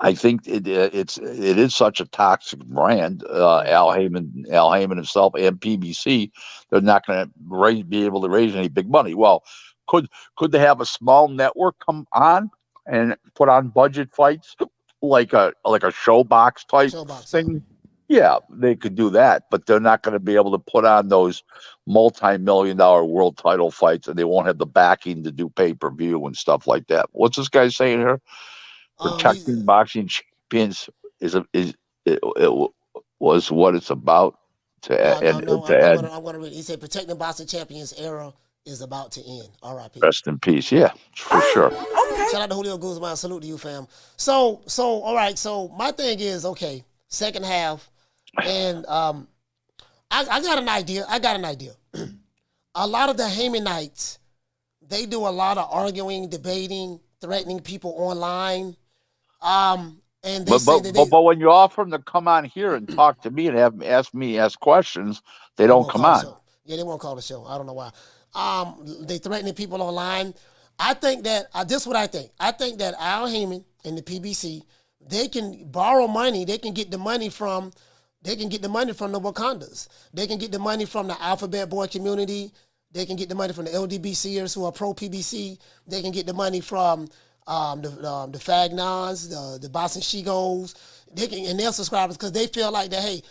I think it is such a toxic brand. Al Heyman himself and PBC, they're not going to be able to raise any big money. Well, could they have a small network come on and put on budget fights like a Showbox type thing? Yeah, they could do that, but they're not going to be able to put on those multi-million-dollar world title fights, and they won't have the backing to do pay-per-view and stuff like that. What's this guy saying here? Protecting boxing champions was what it's about to end. I'm going to read. He said, "Protecting boxing champions era is about to end." R.I.P. Rest in peace. Yeah, for sure. Okay. Shout out to Julio Guzman. Salute to you, fam. So all right. So my thing is, okay, second half, and I got an idea. A lot of the Heyman nights, they do a lot of arguing, debating, threatening people online. And they but when you offer them to come on here and talk to me and ask questions, they don't come on. Yeah, they won't call the show. I don't know why. They threatening people online. I think that this is what I think. I think that Al Heyman and the PBC, they can borrow money. They can get the money from the Wakandas. They can get the money from the Alphabet Boy community. They can get the money from the LDBCers who are pro PBC. They can get the money from the Fagnons, the Boxing She-Goes, and their subscribers, because they feel like that, hey,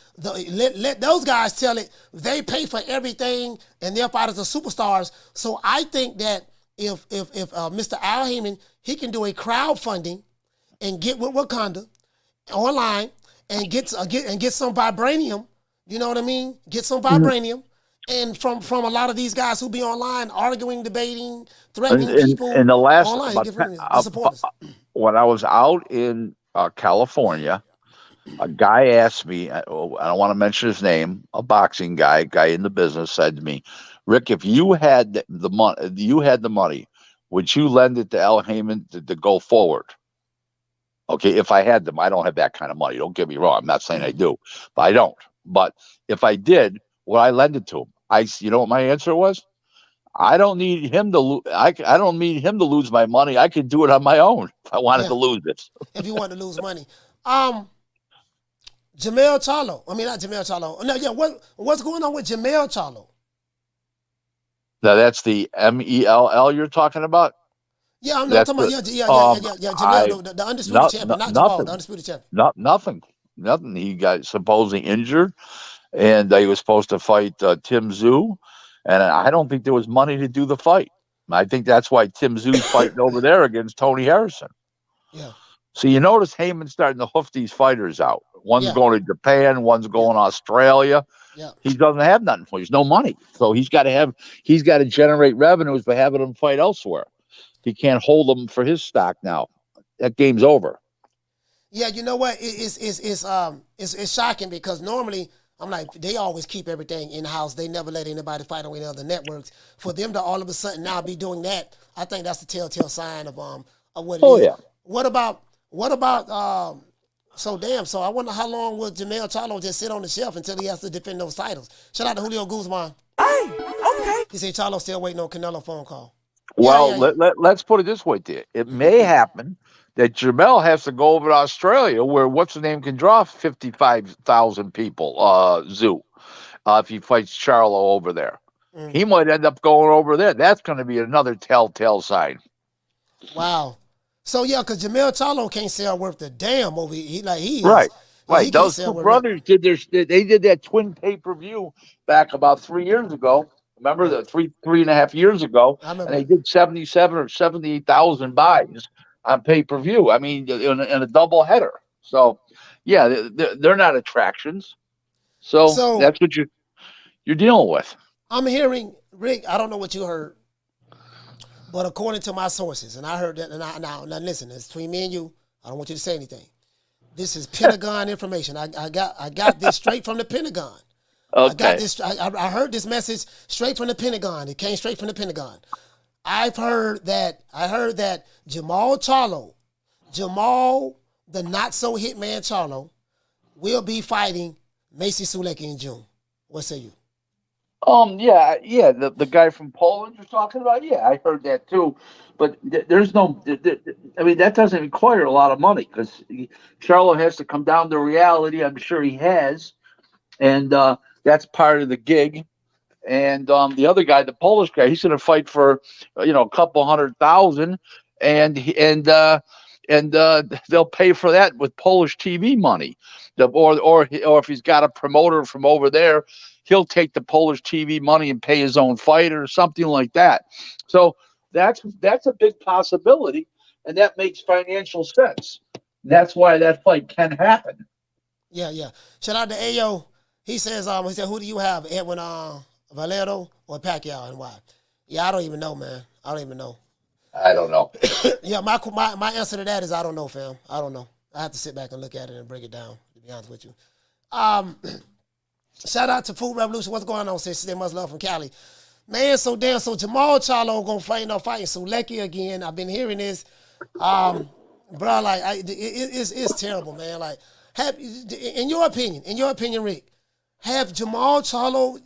let those guys tell it. They pay for everything, and their fighters are superstars. So I think that if Mr. Al Heyman, he can do a crowdfunding and get with Wakanda online and get some vibranium. You know what I mean? Get some vibranium. And from a lot of these guys who be online arguing, debating, threatening people in the last online, about supporters. when I was out in California, a guy asked me, I don't want to mention his name, a boxing guy in the business, said to me, Rick, if you had the money, would you lend it to Al Heyman to go forward? Okay, if I had them, I don't have that kind of money. Don't get me wrong. I'm not saying I do, but I don't. But if I did, would I lend it to him? You know what my answer was? I don't need him to I don't need him to lose my money. I could do it on my own if I wanted to lose it. If you want to lose money. Jamel Charlo. I mean, not Jamel Charlo. No, yeah, what's going on with Jamel Charlo? Now that's the MELL you're talking about? Yeah, I'm talking about Jamel, the undisputed champion, not Jamal, the undisputed champion. Nothing. He got supposedly injured, and he was supposed to fight Tim Tszyu, and I don't think there was money to do the fight. I think that's why Tim Tszyu's fighting over there against Tony Harrison. Yeah. So you notice Heyman's starting to hoof these fighters out. One's going to Japan, one's going to Australia. Yeah. He doesn't have nothing for. There's no money, so he's got to generate revenues by having them fight elsewhere. He can't hold them for his stock now. That game's over. Yeah, you know what? It's shocking because normally I'm like, they always keep everything in house. They never let anybody fight on any other networks. For them to all of a sudden now be doing that, I think that's the telltale sign of what it is. Yeah. What about so I wonder how long will Jamel Charlo just sit on the shelf until he has to defend those titles? Shout out to Julio Guzman. Hey, okay. He said Charlo still waiting on Canelo phone call. Well, let's put it this way, dear. It may happen that Jamel has to go over to Australia, where what's the name can draw 55,000 people. Tszyu, if he fights Charlo over there, he might end up going over there. That's going to be another telltale sign. Wow. So yeah, because Jamel Charlo can't sell worth a damn over. Right. Those two brothers did that twin pay-per-view back about 3 yeyears ago. Remember the 3.5 years ago, and they did 77 or 78,000 buys on pay-per-view. I mean, in a double header. So, yeah, they're not attractions. So that's what you're dealing with. I'm hearing, Rick. I don't know what you heard, but according to my sources, and I heard that. And now listen, it's between me and you. I don't want you to say anything. This is Pentagon information. I got this straight from the Pentagon. Okay. I got this. I heard this message straight from the Pentagon. It came straight from the Pentagon. I heard that Jamal Charlo, the not so hitman Charlo, will be fighting Macy Sulecki in June. What say you? Yeah. The guy from Poland you're talking about. Yeah, I heard that too. But there's no. I mean, that doesn't require a lot of money because Charlo has to come down to reality. I'm sure he has, and that's part of the gig. And the other guy, the Polish guy, he's going to fight for a couple 100,000, and they'll pay for that with Polish TV money. Or if he's got a promoter from over there, he'll take the Polish TV money and pay his own fight or something like that. So that's a big possibility, and that makes financial sense. That's why that fight can happen. Yeah. Shout out to Ayo. He said, who do you have, Edwin Valero or Pacquiao, and why? Yeah, I don't even know, man. I don't even know. I don't know. Yeah, my answer to that is I don't know, fam. I don't know. I have to sit back and look at it and break it down, to be honest with you. Shout out to Food Revolution. What's going on, sis? They must love from Cali. Man, so Jamal Charlo gonna fighting Sulecki again. I've been hearing this. Bro, like it's terrible, man. Like, in your opinion, Rick, have Jamal Charlo's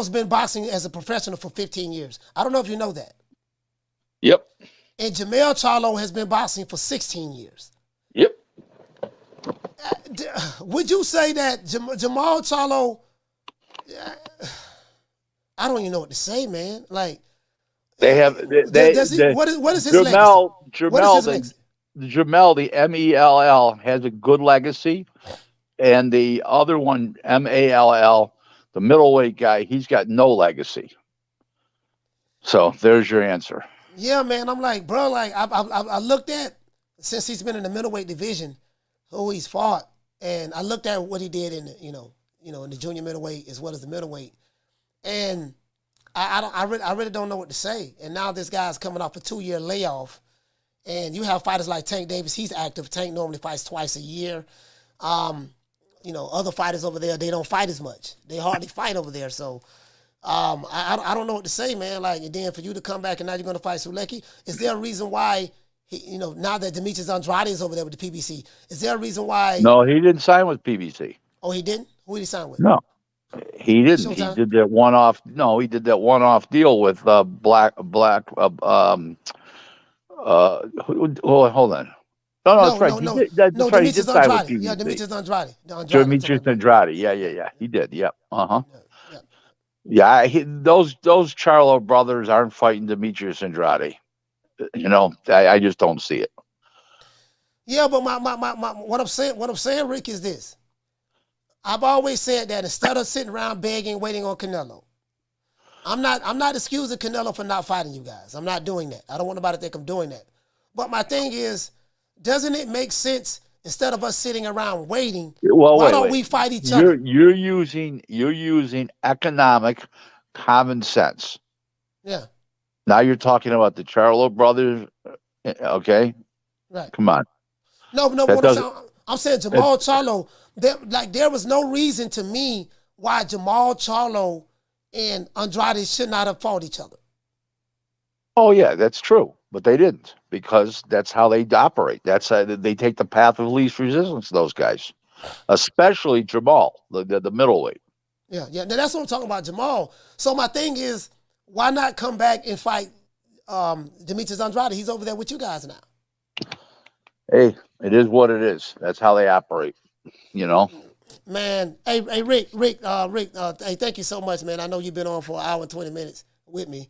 been boxing as a professional for 15 years. I don't know if you know that. Yep. And Jamel Charlo has been boxing for 16 years. Yep. Would you say that Jamal Charlo, I don't even know what to say, man. Like, They have what is his legacy? What is his legacy? Jamel, the MELL, has a good legacy, and the other one, MALL, the middleweight guy, he's got no legacy. So there's your answer. Yeah, man. I'm like, bro, like I looked at, since he's been in the middleweight division, who he's fought, and I looked at what he did in the, in the junior middleweight as well as the middleweight, and I really don't know what to say. And now this guy's coming off a 2-year layoff, and you have fighters like Tank Davis. He's active. Tank normally fights twice a year. Other fighters over there, they don't fight as much. They hardly fight over there. So I don't know what to say, man. Like, and then for you to come back and now you're going to fight Sulecki, is there a reason why? Now that Demetrius Andrade is over there with the PBC, is there a reason why? No, he didn't sign with PBC. Oh, he didn't? Who did he sign with? No, he didn't. Showtime? He did that one-off. No, he did that one-off deal with Black. Hold on. No, that's right. No, he did, that's right. He did Demetrius sign with Andrade. PBC. Yeah, Demetrius Andrade. Demetrius Andrade. Yeah. He did. Yep. Yeah. Those Charlo brothers aren't fighting Demetrius Andrade. I just don't see it. Yeah, but my what I'm saying, Rick, is this. I've always said that instead of sitting around begging, waiting on Canelo, I'm not excusing Canelo for not fighting you guys. I'm not doing that. I don't want nobody to think I'm doing that. But my thing is, doesn't it make sense, instead of us sitting around waiting, why don't we fight each other? You're using economic common sense. Yeah. Now you're talking about the Charlo brothers, okay? Right. Come on. No, I'm saying Jamal Charlo, there was no reason to me why Jamal Charlo and Andrade should not have fought each other. Oh, yeah, that's true. But they didn't, because that's how they operate. That's how they take the path of least resistance, those guys, especially Jamal, the middleweight. Yeah. That's what I'm talking about, Jamal. So my thing is, why not come back and fight Demetrius Andrade? He's over there with you guys now. Hey, it is what it is. That's how they operate, Man, hey, Rick, hey, thank you so much, man. I know you've been on for 1 hour and 20 minutes with me.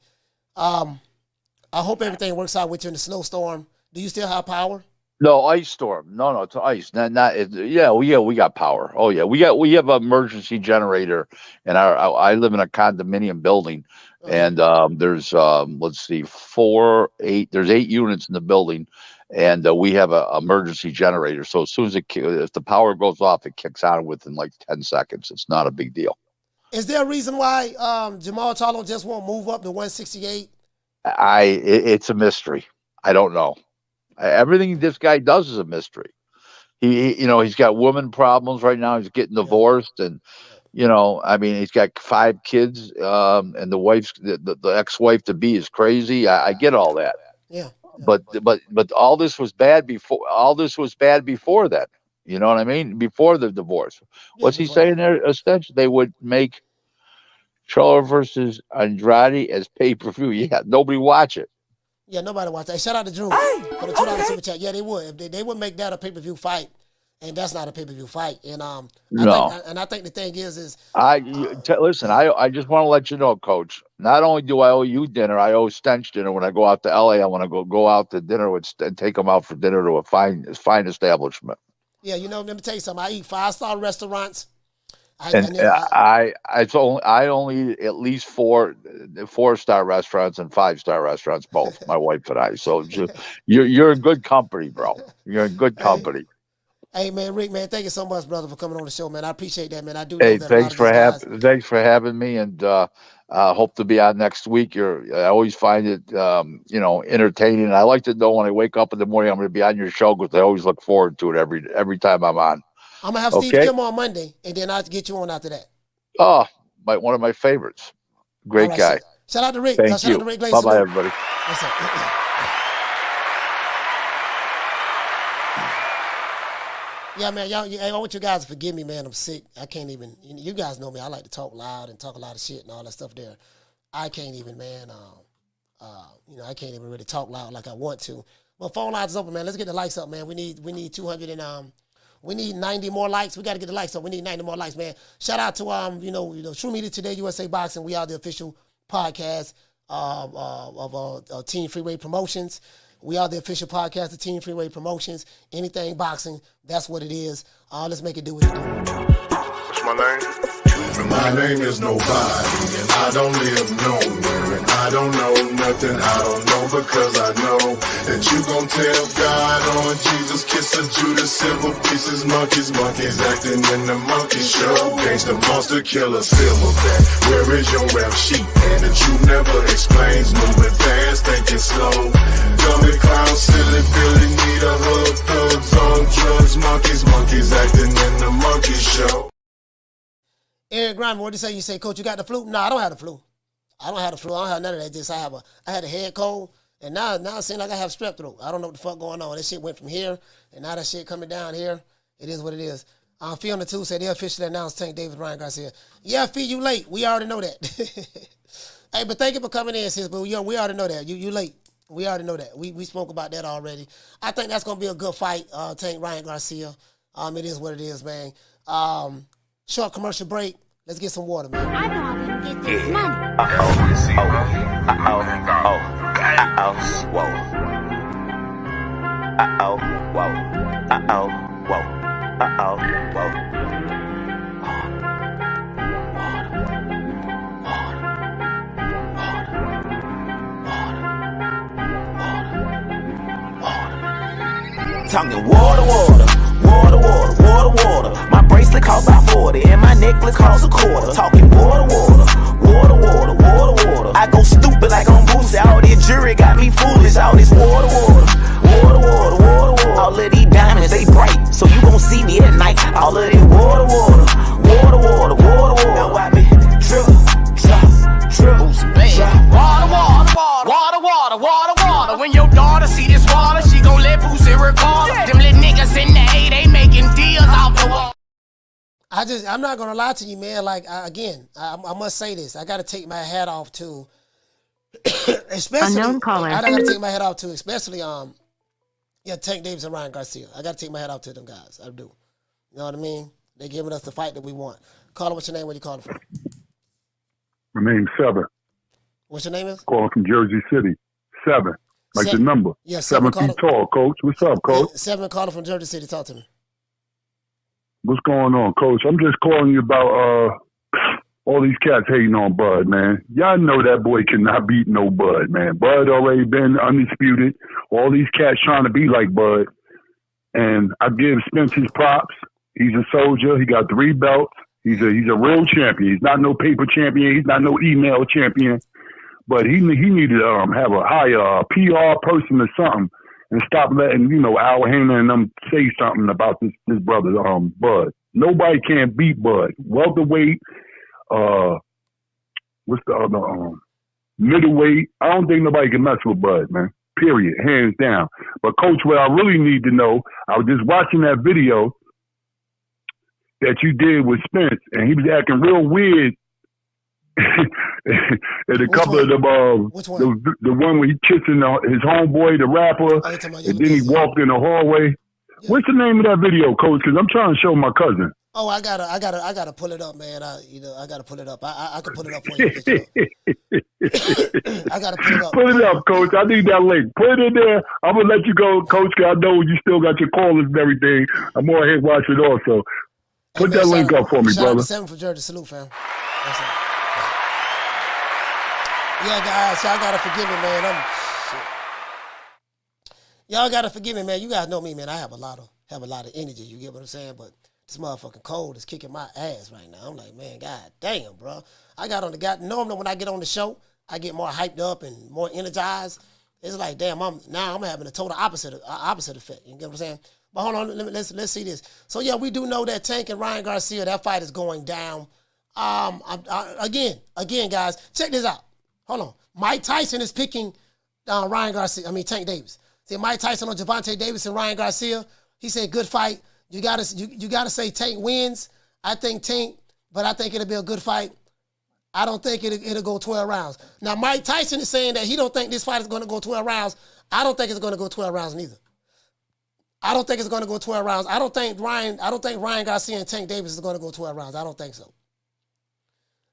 I hope everything works out with you in the snowstorm. Do you still have power? No, ice storm. No, it's ice. We got power. Oh yeah, we have an emergency generator, and I live in a condominium building, and there's there's 8 units in the building, and we have an emergency generator. So as soon as if the power goes off, it kicks on within like 10 seconds. It's not a big deal. Is there a reason why Jamal Charlo just won't move up to 168? It's a mystery. I don't know. Everything this guy does is a mystery. He's got woman problems right now. He's getting divorced, and he's got 5 kids, and the wife's the ex-wife to be is crazy. I get all that. Yeah. But all this was bad before. All this was bad before that. You know what I mean? Before the divorce. What's he saying there? Essentially, they would make Charlo versus Andrade as pay-per-view. Yeah, nobody watch it. Yeah, nobody watch that. Hey, shout out to Drew for the $2 super chat. Yeah, they would. They would make that a pay-per-view fight, and that's not a pay-per-view fight. And I think the thing is listen. I just want to let you know, Coach. Not only do I owe you dinner, I owe Stench dinner. When I go out to LA, I want to go out to dinner and take them out for dinner to a fine establishment. Yeah, let me tell you something. I eat 5-star restaurants. I only eat at least 4-star restaurants and 5-star restaurants, both my wife and I. So you're in good company, bro. You're in good company. Hey man, Rick, man, thank you so much, brother, for coming on the show, man. I appreciate that, man. I do. Hey, thanks for having me, and hope to be on next week. I always find it entertaining. I like to know when I wake up in the morning I'm going to be on your show, because I always look forward to it every time I'm on. I'm going to have Steve Kim on Monday, and then I'll get you on after that. Oh, one of my favorites. Great guy. Shout out to Rick. Thank you. Bye-bye, everybody. What's up? Yeah, man, I want you guys to forgive me, man. I'm sick. I can't even, you guys know me. I like to talk loud and talk a lot of shit and all that stuff there. I can't even, man, I can't even really talk loud like I want to. But phone lines is open, man. Let's get the likes up, man. We need 200 and, we need 90 more likes. We got to get the likes up. We need 90 more likes, man. Shout out to, True Media Today USA Boxing. We are the official podcast. of Team Freeway Promotions. We are the official podcast of Team Freeway Promotions. Anything boxing, that's what it is. Let's make it do what it do. What's my name? My name is nobody, and I don't live nowhere, and I don't know nothing. I don't know because I know that you gon' tell God on Jesus, kiss of Judas, silver pieces, monkeys acting in the monkey show. Gangsta monster killer, silverback. Where is your rap sheet? And the truth never explains. Moving fast, thinking slow. Dummy clown, silly Billy, need a hug. Thugs on drugs, monkeys acting in the monkey show. Eric Grimer, what did you say? You say, Coach, you got the flu? No, I don't have the flu. I don't have the flu. I don't have none of that. Just I had a head cold, and now it seems like I have strep throat. I don't know what the fuck going on. That shit went from here, and now that shit coming down here. It is what it is. Fee on the 2 said they officially announced Tank Davis, Ryan Garcia. Yeah, Fee, you late. We already know that. Hey, but thank you for coming in, sis. But we already know that. You late. We already know that. We spoke about that already. I think that's gonna be a good fight. Tank Ryan Garcia. It is what it is, man. Short commercial break. Let's get some water, man. I know how we get this money. Talking water. My bracelet cost about 40 and my necklace cost a quarter. Talking water. I go stupid like on Boosie. All this jury got me foolish. All this water. All of these diamonds, they bright, so you gon' see me at night. All of this water. Now I be drip. Water. When your daughter see this water, she gon' let Boosie record. Them little niggas in the A, they making deals off the wall. I'm not gonna lie to you, man. Like I must say this. I gotta take my hat off to, especially. Unknown caller. I gotta take my hat off to, especially Tank Davis and Ryan Garcia. I gotta take my hat off to them guys. I do. You know what I mean? They're giving us the fight that we want. Caller, what's your name? Where you calling from? My name's Seven. What's your name is? Calling from Jersey City. 7. Like the number. Yeah, 7 feet tall, Coach. What's up, Coach? 7 calling from Jersey City. Talk to me. What's going on, Coach? I'm just calling you about all these cats hating on Bud, man. Y'all know that boy cannot beat no Bud, man. Bud already been undisputed. All these cats trying to be like Bud. And I give Spence his props. He's a soldier. He got 3 belts. He's a real champion. He's not no paper champion. He's not no email champion. But he needed to have a higher PR person or something and stop letting, Al Hainer and them say something about this brother, Bud. Nobody can beat Bud. Welterweight, what's the other, middleweight. I don't think nobody can mess with Bud, man. Period. Hands down. But, Coach, what I really need to know, I was just watching that video that you did with Spence, and he was acting real weird. And a couple of them, the one where he kissing his homeboy, the rapper, and then he walked in the hallway. Yeah. What's the name of that video, Coach? Because I'm trying to show my cousin. Oh, I gotta pull it up, man. I gotta pull it up. I can pull it up for you. I gotta pull it up. Pull it up, Coach. I need that link. Put it in there. I'm gonna let you go, Coach. Because I know you still got your callers and everything. I'm gonna head watch it also. Put that link up for me, brother. Shout out to 7 for Jersey. Salute, fam. Yeah, guys, y'all gotta forgive me, man. Y'all gotta forgive me, man. You guys know me, man. I have a lot of energy. You get what I'm saying? But this motherfucking cold is kicking my ass right now. I'm like, man, god damn, bro. I got on the guy. Normally when I get on the show, I get more hyped up and more energized. It's like, damn, I'm having a total opposite effect. You get what I'm saying? But hold on, let's see this. So yeah, we do know that Tank and Ryan Garcia, that fight is going down. Again, guys, check this out. Hold on. Mike Tyson is picking Tank Davis. See, Mike Tyson on Gervonta Davis and Ryan Garcia. He said, good fight. You gotta say Tank wins. I think Tank, but I think it'll be a good fight. I don't think it'll go 12 rounds. Now, Mike Tyson is saying that he don't think this fight is going to go 12 rounds. I don't think it's going to go 12 rounds neither. I don't think it's going to go 12 rounds. I don't think Ryan Garcia and Tank Davis is going to go 12 rounds. I don't think so.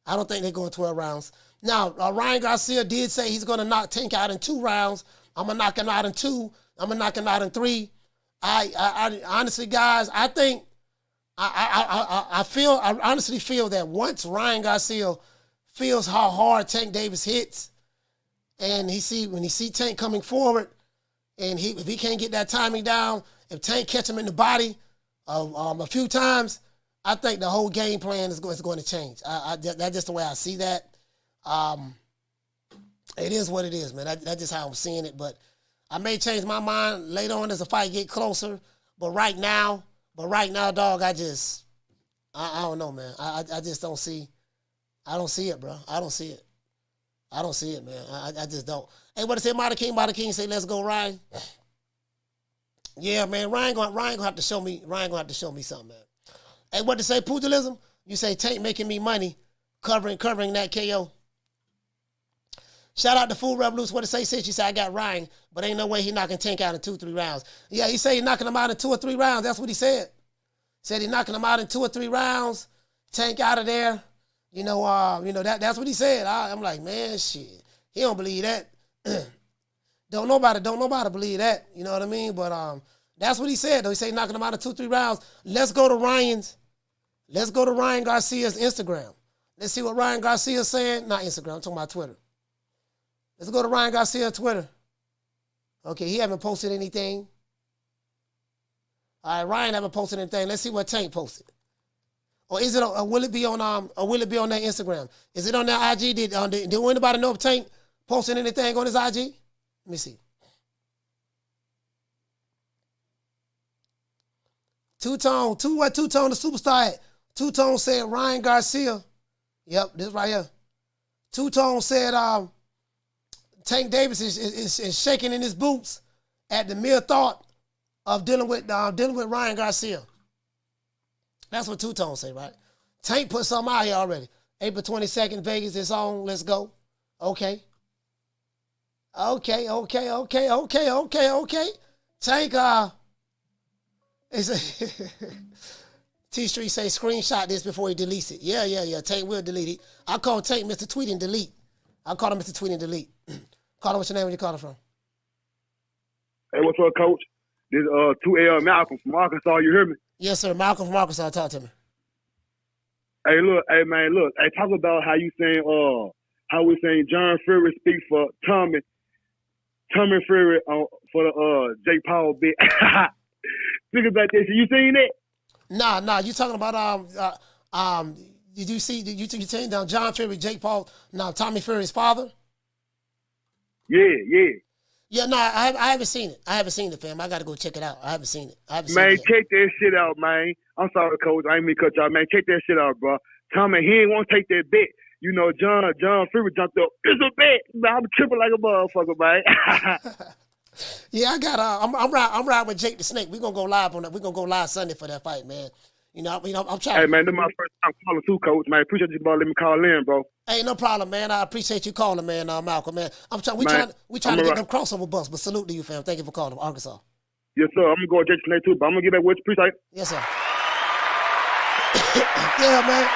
I don't think they're going 12 rounds. Now, Ryan Garcia did say he's going to knock Tank out in 2 rounds. I'm going to knock him out in 2. I'm going to knock him out in 3. I honestly, guys, I think, I honestly feel that once Ryan Garcia feels how hard Tank Davis hits, and when he see Tank coming forward, and if he can't get that timing down, if Tank catch him in the body a few times, I think the whole game plan is going to change. That's just the way I see that. It is what it is, man. That's just how I'm seeing it. But I may change my mind later on as the fight get closer. But right now, dog, I don't know, man. I just don't see. I don't see it, bro. I don't see it, man. I just don't. Hey, what say, Marty King say, let's go, Ryan. Yeah, man. Ryan gonna have to show me. Ryan gonna have to show me something, man. Hey, what to say, pugilism? You say Tank making me money, covering that KO. Shout out to Food Revolution. What to say, sis? You say I got Ryan, but ain't no way he knocking Tank out in 2-3 rounds. Yeah, he said he knocking him out in 2 or 3 rounds. That's what he said. Said he knocking him out in 2 or 3 rounds. Tank out of there. That's what he said. I'm like, man, shit. He don't believe that. Don't nobody believe that. You know what I mean? But that's what he said, though. He said knocking him out in 2-3 rounds. Let's go to Ryan Garcia's Instagram. Let's see what Ryan Garcia's saying. Not Instagram, I'm talking about Twitter. Let's go to Ryan Garcia's Twitter. Okay, he haven't posted anything. All right, Ryan haven't posted anything. Let's see what Tank posted. Or is it? Or will it be on? Or will it be on their Instagram? Is it on their IG? Did anybody know if Tank posted anything on his IG? Let me see. Two-Tone the superstar at? Two-Tone said Ryan Garcia. Yep, this right here. Two-Tone said Tank Davis is shaking in his boots at the mere thought of dealing with Ryan Garcia. That's what Two-Tone say, right? Tank put something out here already. April 22nd, Vegas, it's on. Let's go. Okay. Tank, T-Street say screenshot this before he deletes it. Yeah. Tank will delete it. I call Tank Mr. Tweet and Delete. I call him Mr. Tweet and Delete. Call him, what's your name? Where you calling from? Hey, what's up, Coach? This 2L Malcolm from Arkansas. You hear me? Yes, sir. Malcolm from Arkansas. Talk to me. Hey, look. Hey, talk about how you saying, how we saying John Fury speak for Tommy Fury for the Jake Paul bit. Think about this. You seen that? Nah. You talking about Did you saying down John Fury, Jake Paul, Tommy Fury's father? Yeah. Yeah, I haven't seen it. I haven't seen it, fam. I got to go check it out. I haven't seen it. Man, check that shit out, man. I'm sorry, Coach. I ain't mean to cut y'all, man. Check that shit out, bro. Tommy, he ain't want to take that bet. You know, John Fury jumped up. It's a bet. Man, I'm tripping like a motherfucker, man. Yeah, I'm riding with Jake the Snake. We're gonna go live on that. We're gonna go live Sunday for that fight, man. I'm trying. Hey, man, this is my first time calling too, Coach. Man, appreciate you, bro. Let me call in, bro. Hey, no problem, man. I appreciate you calling, man, Malcolm, man. We trying to get them crossover bucks, but salute to you, fam. Thank you for calling, Arkansas. Yes, sir. I'm gonna go with Jake the Snake too, but I'm gonna get back with you. Appreciate it. Yes, sir. Yeah, man.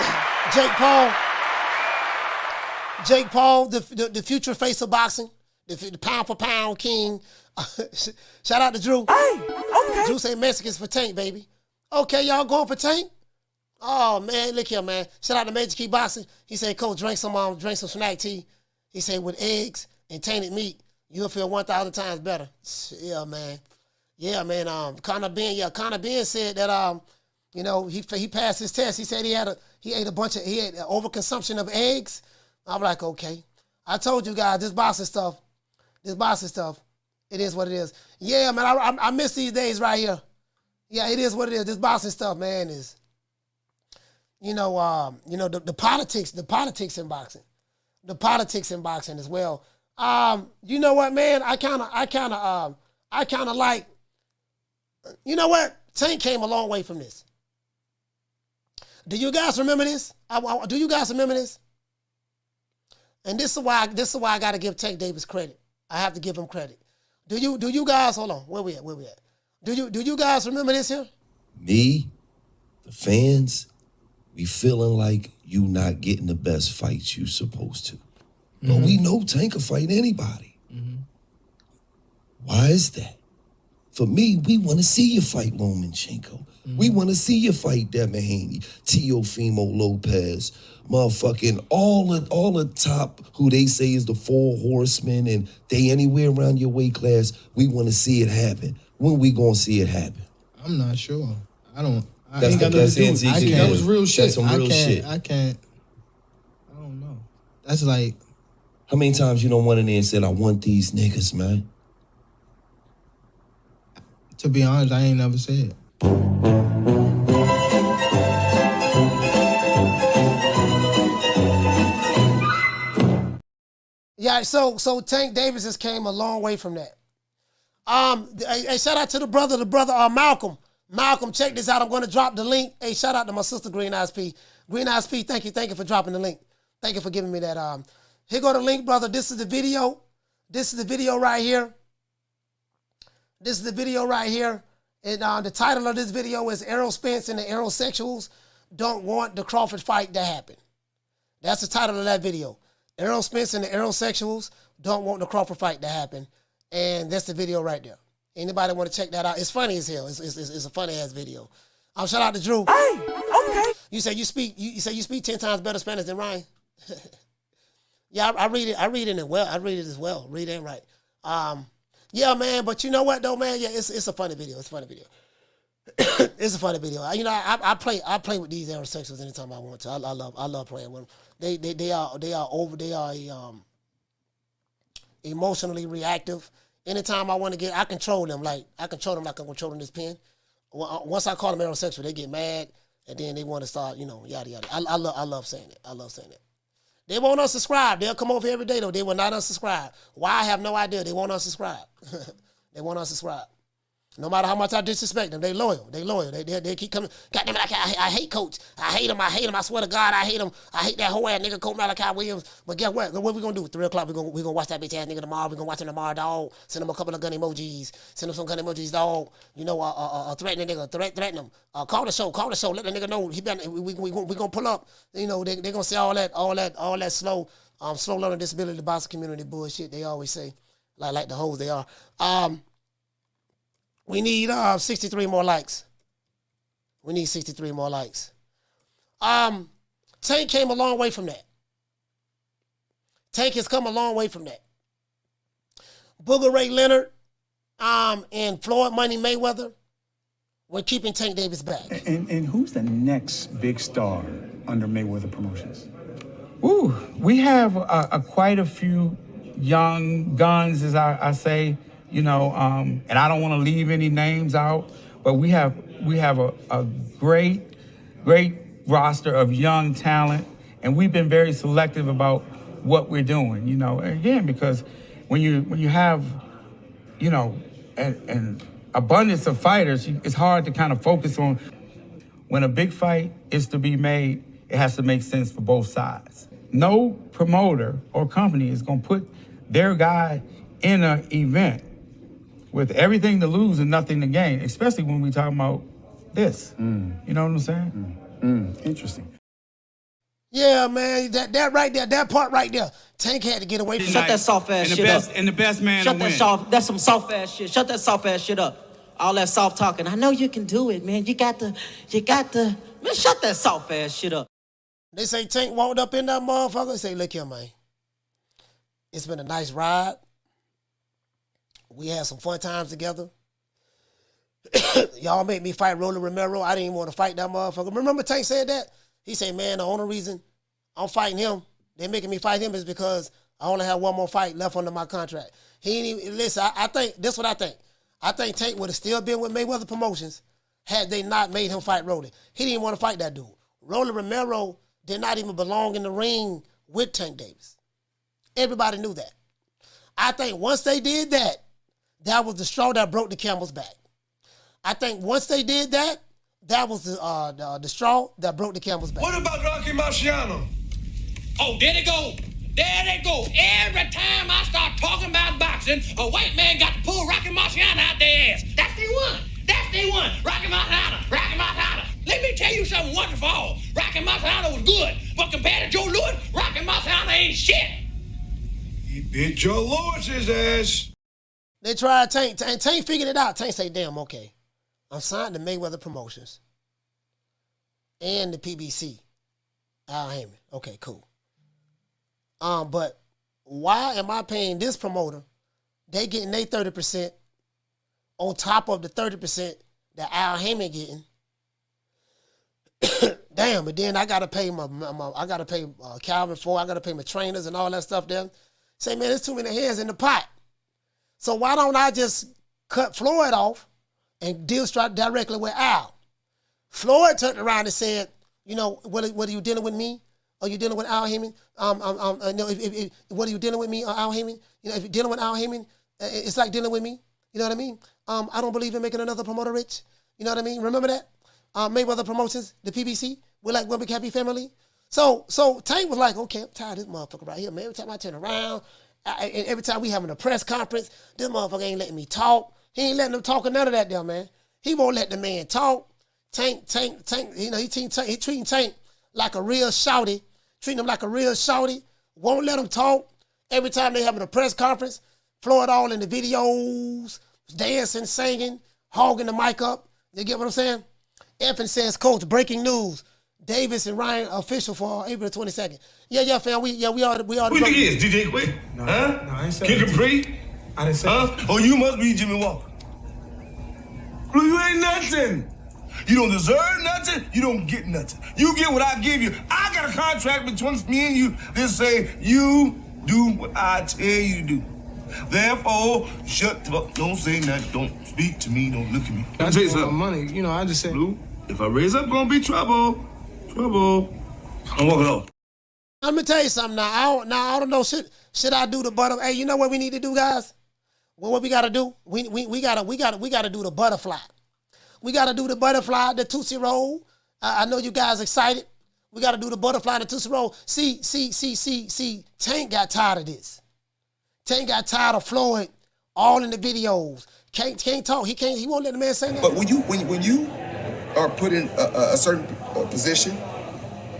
Jake Paul, the future face of boxing, the pound for pound king. Shout out to Drew. Hey, okay. Drew say Mexicans for Tank, baby. Okay, y'all going for Tank? Oh man, look here, man. Shout out to Major Key Boxing. He said, Coach, drink some snack tea. He said with eggs and tainted meat, you'll feel 1,000 times better. Yeah, man. Conor Ben said that he passed his test. He said he had overconsumption of eggs. I'm like, okay. I told you guys this boxing stuff, it is what it is. Yeah, man, I miss these days right here. Yeah, it is what it is. This boxing stuff, man, is, the politics in boxing. The politics in boxing as well. You know what, man? I kind of like, you know what? Tank came a long way from this. Do you guys remember this? Do you guys remember this? And this is why I got to give Tank Davis credit. I have to give him credit. Do you guys, hold on, where we at? Do you guys remember this here? Me, the fans, we feeling like you not getting the best fights you supposed to. But we know Tank can fight anybody. Why is that? For me, we want to see you fight Lomachenko. We want to see you fight Devin Haney, Teofimo Lopez, motherfucking all the top who they say is the 4 horsemen and they anywhere around your weight class. We want to see it happen. When we gonna see it happen? I'm not sure. I think that was real shit. That's some real shit. I don't know. That's like, how many times you don't went in there and said, I want these niggas, man? to be honest, I ain't never said it. Yeah, so Tank Davis has came a long way from that. Hey, shout out to the brother Malcolm. Malcolm, check this out. I'm going to drop the link. Hey, shout out to my sister Green Eyes P. Green Eyes P, thank you for dropping the link. Thank you for giving me that. Here go the link, brother. This is the video. This is the video right here. This is the video right here. And the title of this video is Errol Spence and the Aerosexuals Don't Want the Crawford Fight to Happen. That's the title of that video. Errol Spence and the Aerosexuals Don't Want the Crawford Fight to Happen. And that's the video right there. Anybody want to check that out? It's funny as hell. It's a funny ass video. Shout out to Drew. Hey, okay. You say you speak 10 times better Spanish than Ryan. Yeah, I read it. I read it as well. Read it and write. Yeah, man. But you know what though, man? Yeah, it's a funny video. It's a funny video. It's a funny video. You know, I play with these aerosexuals anytime I want to. I love playing with them. They are emotionally reactive. Anytime I want to I control them like I'm controlling this pen. Once I call them aerosexual, they get mad and then they want to start, yada yada. I love saying it. I love saying it. They won't unsubscribe. They'll come over here every day though. They will not unsubscribe. Why? I have no idea. They won't unsubscribe. They won't unsubscribe. No matter how much I disrespect them, they loyal. They keep coming. God damn it, I hate Coach. I hate him. I swear to God, I hate him. I hate that whole ass nigga, Coach Malachi Williams. But guess what? What we gonna do? 3 o'clock, we gonna watch that bitch ass nigga tomorrow. We gonna watch him tomorrow, dog. Send him a couple of gun emojis. Send him some gun emojis, dog. Threatening nigga, threaten him. Call the show. Let the nigga know we gonna pull up. They gonna say all that slow learning disability boxing community bullshit. They always say, like the hoes they are. We need 63 more likes. We need 63 more likes. Tank came a long way from that. Tank has come a long way from that. Booger Ray Leonard and Floyd Money Mayweather were keeping Tank Davis back. And who's the next big star under Mayweather Promotions? Ooh, we have quite a few young guns, as I say. And I don't want to leave any names out, but we have a great roster of young talent, and we've been very selective about what we're doing. Again, because when you have an abundance of fighters, it's hard to kind of focus on. When a big fight is to be made, it has to make sense for both sides. No promoter or company is going to put their guy in an event with everything to lose and nothing to gain, especially when we talk about this. You know what I'm saying? Interesting. Yeah, man, that right there, that part right there, Tank had to get away from Shut that soft ass shit up. And the best man Shut to that win. soft. That's some soft ass shit. Shut that soft ass shit up. All that soft talking. I know you can do it, man. You got to. Man, shut that soft ass shit up. They say Tank walked up in that motherfucker and say, look here, man. It's been a nice ride. We had some fun times together. Y'all made me fight Rolly Romero. I didn't even want to fight that motherfucker. Remember Tank said that? He said, man, the only reason I'm fighting him, they're making me fight him is because I only have one more fight left under my contract. He ain't even, listen, I think, this is what I think. I think Tank would have still been with Mayweather Promotions had they not made him fight Rolly. He didn't want to fight that dude. Rolly Romero did not even belong in the ring with Tank Davis. Everybody knew that. I think once they did that, that was the straw that broke the camel's back. I think once they did that, that was the straw that broke the camel's back. What about Rocky Marciano? Oh, there they go. There they go. Every time I start talking about boxing, a white man got to pull Rocky Marciano out their ass. That's the one. Rocky Marciano. Let me tell you something wonderful. Rocky Marciano was good, but compared to Joe Louis, Rocky Marciano ain't shit. He beat Joe Louis's ass. They tried Tank. Tank figured it out. Tank say, damn, okay. I'm signed to Mayweather Promotions and the PBC. Al Heyman. Okay, cool. But why am I paying this promoter? They getting their 30% on top of the 30% that Al Heyman getting. Damn, but then I gotta pay Calvin Ford, I gotta pay my trainers and all that stuff there. Say, man, there's too many hands in the pot. So why don't I just cut Floyd off and deal directly with Al? Floyd turned around and said, you know, what are you dealing with me? Are you dealing with Al Heyman? What are you dealing with me, Al Heyman? You know, if you're dealing with Al Heyman, it's like dealing with me. You know what I mean? I don't believe in making another promoter rich. You know what I mean? Remember that? Mayweather Promotions, the PBC, we're like one big happy family. So Tank was like, okay, I'm tired of this motherfucker right here, man. Every time I turn around, and every time we having a press conference, this motherfucker ain't letting me talk. He ain't letting him talk or none of that there, man. He won't let the man talk. Tank, you know, he treating Tank like a real shouty. Treating him like a real shouty. Won't let him talk. Every time they having a press conference, Floyd all in the videos, dancing, singing, hogging the mic up. You get what I'm saying? Effin says, Coach, breaking news. Davis and Ryan official for April 22nd. Yeah, fam. We are. Who you think he is? DJ Quick? No, huh? No, I ain't saying Kid that. Capri? I didn't say that. Oh, you must be Jimmy Walker. Blue, you ain't nothing. You don't deserve nothing. You don't get nothing. You get what I give you. I got a contract between me and you that say you do what I tell you to do. Therefore, shut the fuck. Don't say nothing. Don't speak to me. Don't look at me. I just want money. You know, I just said. Blue, if I raise up, gonna be trouble. Trouble. I'm walking off. Let me tell you something now. I don't know. Should I do the butter? Hey, you know what we need to do, guys? Well, what we gotta do? We gotta do the butterfly. We gotta do the butterfly, the Tootsie Roll. I know you guys excited. We gotta do the butterfly, the Tootsie Roll. See. Tank got tired of this. Tank got tired of Floyd all in the videos. Can't talk. He won't let the man say nothing. But when you are put in a certain position,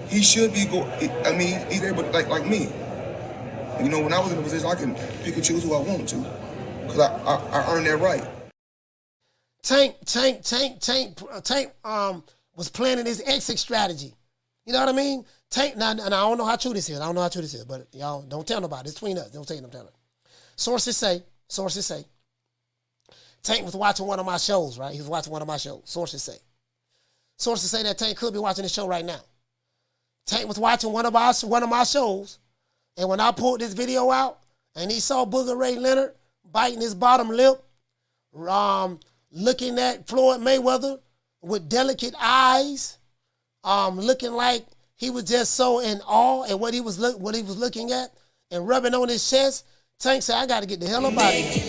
he should be he's able to, like me. You know, when I was in a position, I can pick and choose who I wanted to, because I earned that right. Tank was planning his exit strategy. You know what I mean? Tank, now I don't know how true this is. But y'all don't tell nobody. It's between us. Don't tell them. Sources say, Tank was watching one of my shows, right? He was watching one of my shows. Sources say that Tank could be watching the show right now. Tank was watching one of my shows, and when I pulled this video out, and he saw Booger Ray Leonard biting his bottom lip, looking at Floyd Mayweather with delicate eyes, looking like he was just so in awe at what he was looking at, and rubbing on his chest. Tank said, I got to get the hell up out of here.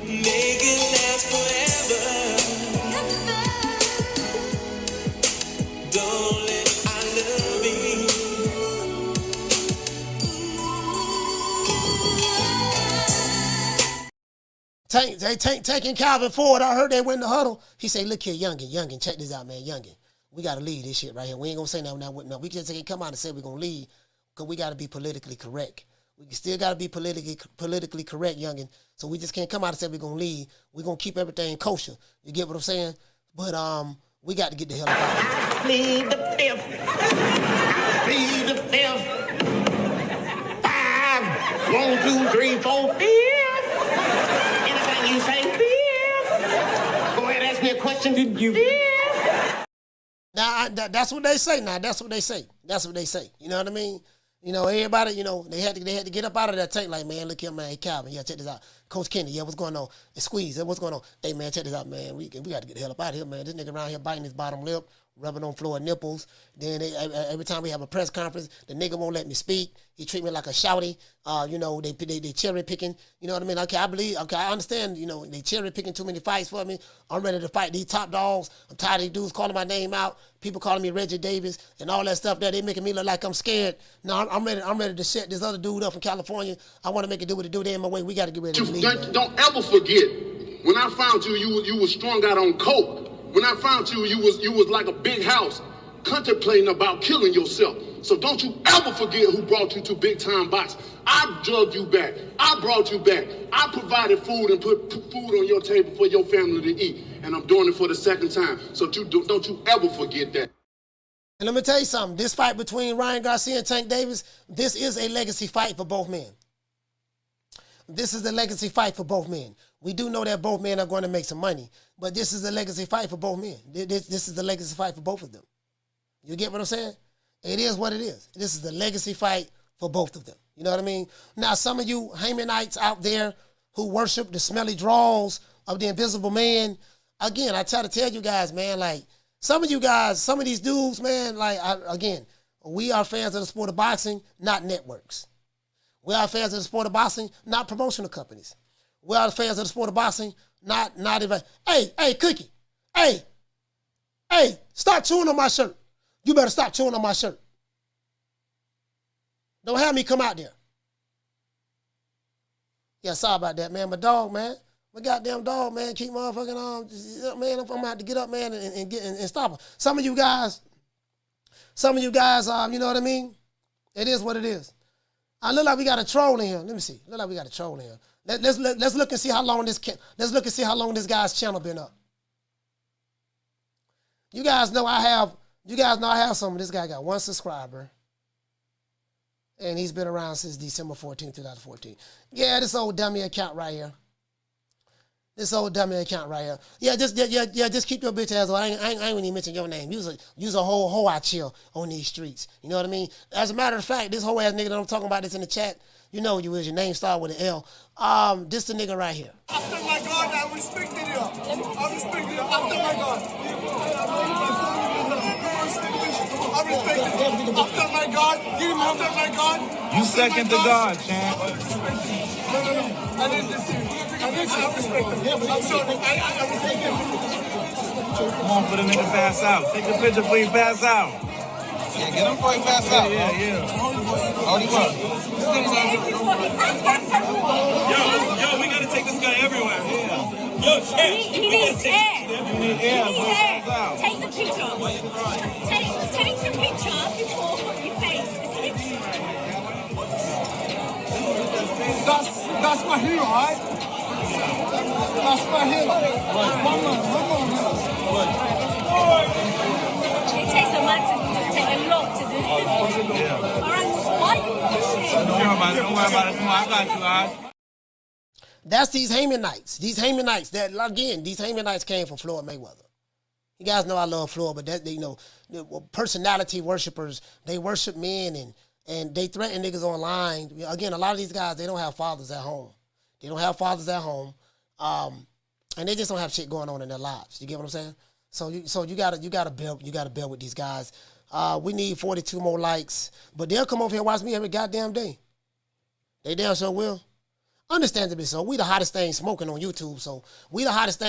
Make it last forever. Don't let I love me. Tank and Calvin Ford, I heard they went in the huddle. He said, look here, Youngin, check this out, man, Youngin. We got to leave this shit right here. We ain't going to say nothing now. No, we just can't come out and say we're going to leave, because we got to be politically correct. We still got to be politically correct, Youngin. So we just can't come out and say we're going to leave. We're going to keep everything kosher. You get what I'm saying? But we got to get the hell out of here. I plead the fifth. I plead the fifth. 5, 1, 2, 3, 4, 5. Anything you say, 5. Go ahead, ask me a question. Did you? 5. Now, that's what they say. You know what I mean? You know, everybody, you know, they had to get up out of that Tank like, man, look here, man, hey, Calvin, yeah, check this out. Coach Kenny, yeah, what's going on? And Squeeze, what's going on? Hey, man, check this out, man. We got to get the hell up out of here, man. This nigga around here biting his bottom lip, rubbing on Floyd nipples. Then every time we have a press conference, the nigga won't let me speak. He treat me like a shouty. You know, they cherry picking. You know what I mean? Okay, I understand, you know, they cherry picking too many fights for me. I'm ready to fight these top dogs. I'm tired of these dudes calling my name out. People calling me Reggie Davis and all that stuff there. They making me look like I'm scared. No, I'm ready to shut this other dude up from California. I want to make it do what it do. They in my way. We got to get ready to leave. Don't ever forget When I found you, you was strung out on coke. When I found you, you was like a big house, contemplating about killing yourself. So don't you ever forget who brought you to big time boxing. I drugged you back. I brought you back. I provided food and put food on your table for your family to eat. And I'm doing it for the second time. So don't you ever forget that. And let me tell you something. This fight between Ryan Garcia and Tank Davis, this is a legacy fight for both men. This is a legacy fight for both men. We do know that both men are going to make some money, but this is a legacy fight for both men. This is the legacy fight for both of them. You get what I'm saying? It is what it is. This is the legacy fight for both of them. You know what I mean? Now, some of you Hamanites out there who worship the smelly draws of the invisible man, again, I try to tell you guys, man, like, some of you guys, some of these dudes, man, like, again, we are fans of the sport of boxing, not networks. We are fans of the sport of boxing, not promotional companies. We are fans of the sport of boxing, not even, hey, Cookie, hey, stop chewing on my shirt. You better stop chewing on my shirt. Don't have me come out there. Yeah, sorry about that, man. My dog, man. My goddamn dog, man. Keep motherfucking man. I'm about to get up, man, and stop him. Some of you guys, you know what I mean? It is what it is. I look like we got a troll in here. Let me see. Look like we got a troll in here. Let's look and see how long this guy's channel been up. You guys know I have some. This guy got 1 subscriber. And he's been around since December 14, 2014. Yeah, this old dummy account right here. Yeah, just keep your bitch ass on. I ain't even mention your name. Use a whole hoe out chill on these streets. You know what I mean? As a matter of fact, this whole ass nigga that I'm talking about this in the chat, you know who you is. Your name started with an L. This the nigga right here. After my God, I respected you. I respect you. After my God. I respect you. After my God. Give him after my God. You second to God, champ. No. I didn't deceive you. I respect him. I'm sorry. I respect him. Come on for the nigga pass out. Take the picture before you pass out. Yeah, get him before he pass out. Yeah. Hold him up. Yo, we gotta take this guy everywhere. Yeah. Yo, champ. He needs air. You need air. Take the picture. Take the picture before you face the picture. That's my hero, right? That's my hero. One more. It takes a lot to do it. All right, why are you pushing? Don't worry about it. I got you, all right? That's these Hamanites. These Hamanites came from Floyd Mayweather. You guys know I love Floyd, but that, you know, personality worshipers, they worship men and they threaten niggas online. Again, a lot of these guys, they don't have fathers at home. And they just don't have shit going on in their lives. You get what I'm saying? So you gotta build with these guys. We need 42 more likes, but they'll come over here and watch me every goddamn day. They damn sure will. Understandably so. We the hottest thing smoking on YouTube, so we the hottest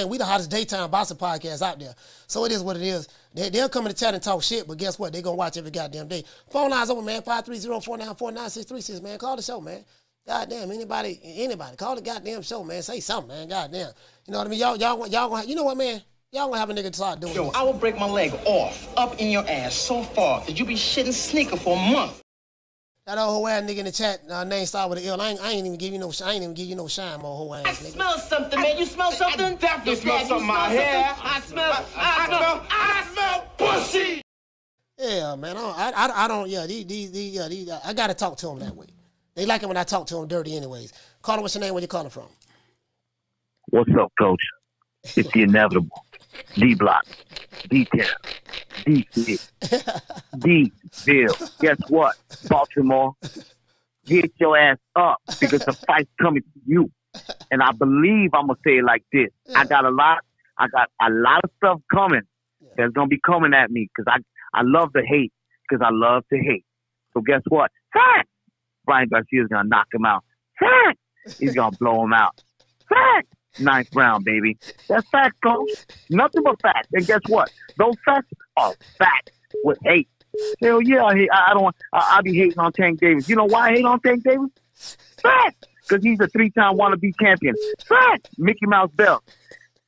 daytime boxing podcast out there. So it is what it is. They'll come in the chat and talk shit, but guess what? They gonna watch every goddamn day. Phone lines open, man. 530-494-9636, man. Call the show, man. Goddamn, anybody, call the goddamn show, man. Say something, man. Goddamn. You know what I mean? Y'all gonna, you know what, man? Y'all gonna have a nigga start doing this. I will break my leg off, up in your ass so far that you be shitting sneaker for a month. That old whole ass nigga in the chat, name start with an L. I ain't even give you no shine, my whole ass nigga. I smell something, man. You smell something? I definitely smell something in my hair. I smell pussy. Yeah, man. I don't. Yeah, I gotta talk to them that way. They like it when I talk to them dirty, anyways. Caller, what's your name? Where you calling from? What's up, Coach? It's the inevitable. D-Block, D-Town, D-City, D-Ville. Guess what? Baltimore, get your ass up because the fight's coming to you. And I believe I'm gonna say it like this. I got a lot of stuff coming that's gonna be coming at me because I love to hate because I love to hate. So guess what? Fact! Brian Garcia's gonna knock him out. Fact! He's gonna blow him out. Fact! 9th round, baby. That's facts, Coach. Nothing but facts. And guess what? Those facts are facts with hate. Hell yeah, I be hating on Tank Davis. You know why I hate on Tank Davis? Facts. because he's a 3-time wannabe champion. Facts. Mickey Mouse belt.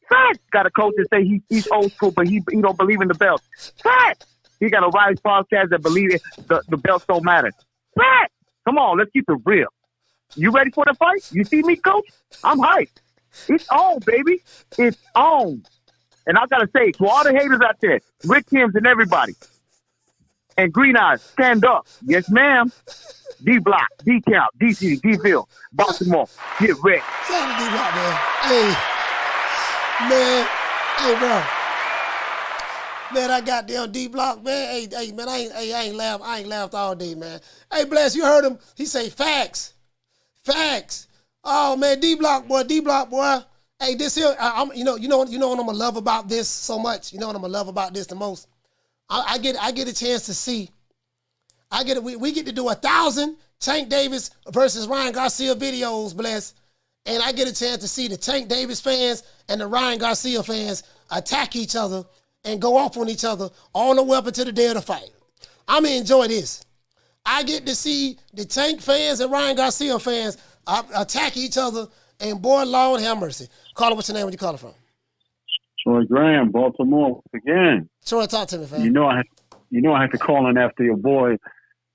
Facts. Got a coach that say he's old school, but he don't believe in the belt. Facts. He got a Rise podcast that believe the belts don't matter. Facts. Come on, let's keep it real. You ready for the fight? You see me, coach? I'm hyped. It's on, baby. It's on. And I gotta say, to all the haters out there, Rick Kim's and everybody, and Green Eyes, stand up. Yes, ma'am. D-Block, D-Count, D-City, D-Ville, Baltimore, get ready. Shout out to D-Block, man. Hey, bro. Man, I got down D-Block, man. Hey, man, I ain't laughed all day, man. Hey, Bless, you heard him? He say facts. Facts. Oh, man, D-Block, boy. Hey, this here, you know what I'm gonna love about this so much? You know what I'm gonna love about this the most? I get a chance to see. We get to do 1,000 Tank Davis versus Ryan Garcia videos, Bless. And I get a chance to see the Tank Davis fans and the Ryan Garcia fans attack each other and go off on each other all the way up until the day of the fight. I'm gonna enjoy this. I get to see the Tank fans and Ryan Garcia fans attack each other, and boy, Lord have mercy. Caller, what's your name? Where you calling from? Troy Graham, Baltimore again. Troy, talk to me, fam. You know I have to call in after your boy.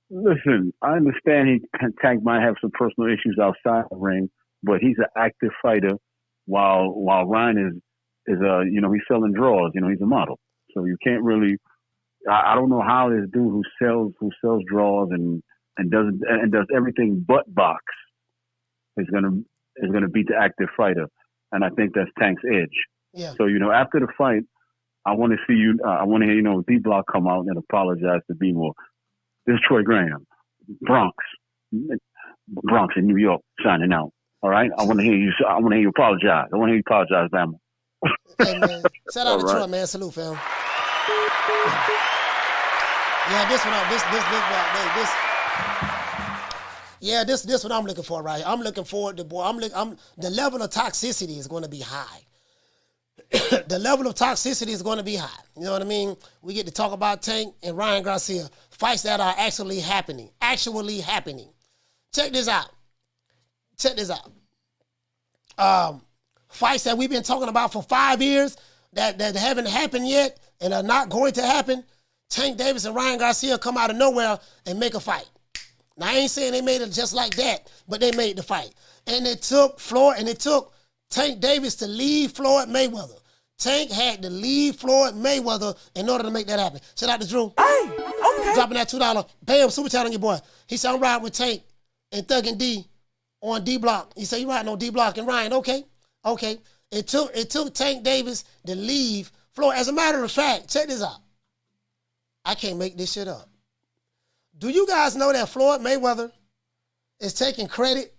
Listen, I understand Tank might have some personal issues outside the ring, but he's an active fighter. While Ryan is he's selling draws. He's a model, so you can't really. I don't know how this dude who sells draws and does everything but box is gonna beat the active fighter, and I think that's Tank's edge. Yeah. So after the fight, I want to see you. I want to hear D-Block come out and apologize to B-More. This is Troy Graham, Bronx in New York, signing out. All right. I want to hear you. I want to hear you apologize. I want to hear you apologize, Bama. Hey, man. Shout out to Troy, man. Salute, fam. Yeah, this what I'm looking for right here. I'm looking forward to, the level of toxicity is going to be high. The level of toxicity is going to be high. You know what I mean? We get to talk about Tank and Ryan Garcia, fights that are actually happening. Check this out. Fights that we've been talking about for 5 years that haven't happened yet and are not going to happen. Tank Davis and Ryan Garcia come out of nowhere and make a fight. Now, I ain't saying they made it just like that, but they made the fight. And it took Tank Davis to leave Floyd Mayweather. Tank had to leave Floyd Mayweather in order to make that happen. Shout out to Drew. Hey, okay. Dropping that $2. Bam, super chat on your boy. He said, I'm riding with Tank and Thug and D on D-Block. He said, you riding on D-Block and Ryan. Okay. It took Tank Davis to leave Floyd. As a matter of fact, check this out. I can't make this shit up. Do you guys know that Floyd Mayweather is taking credit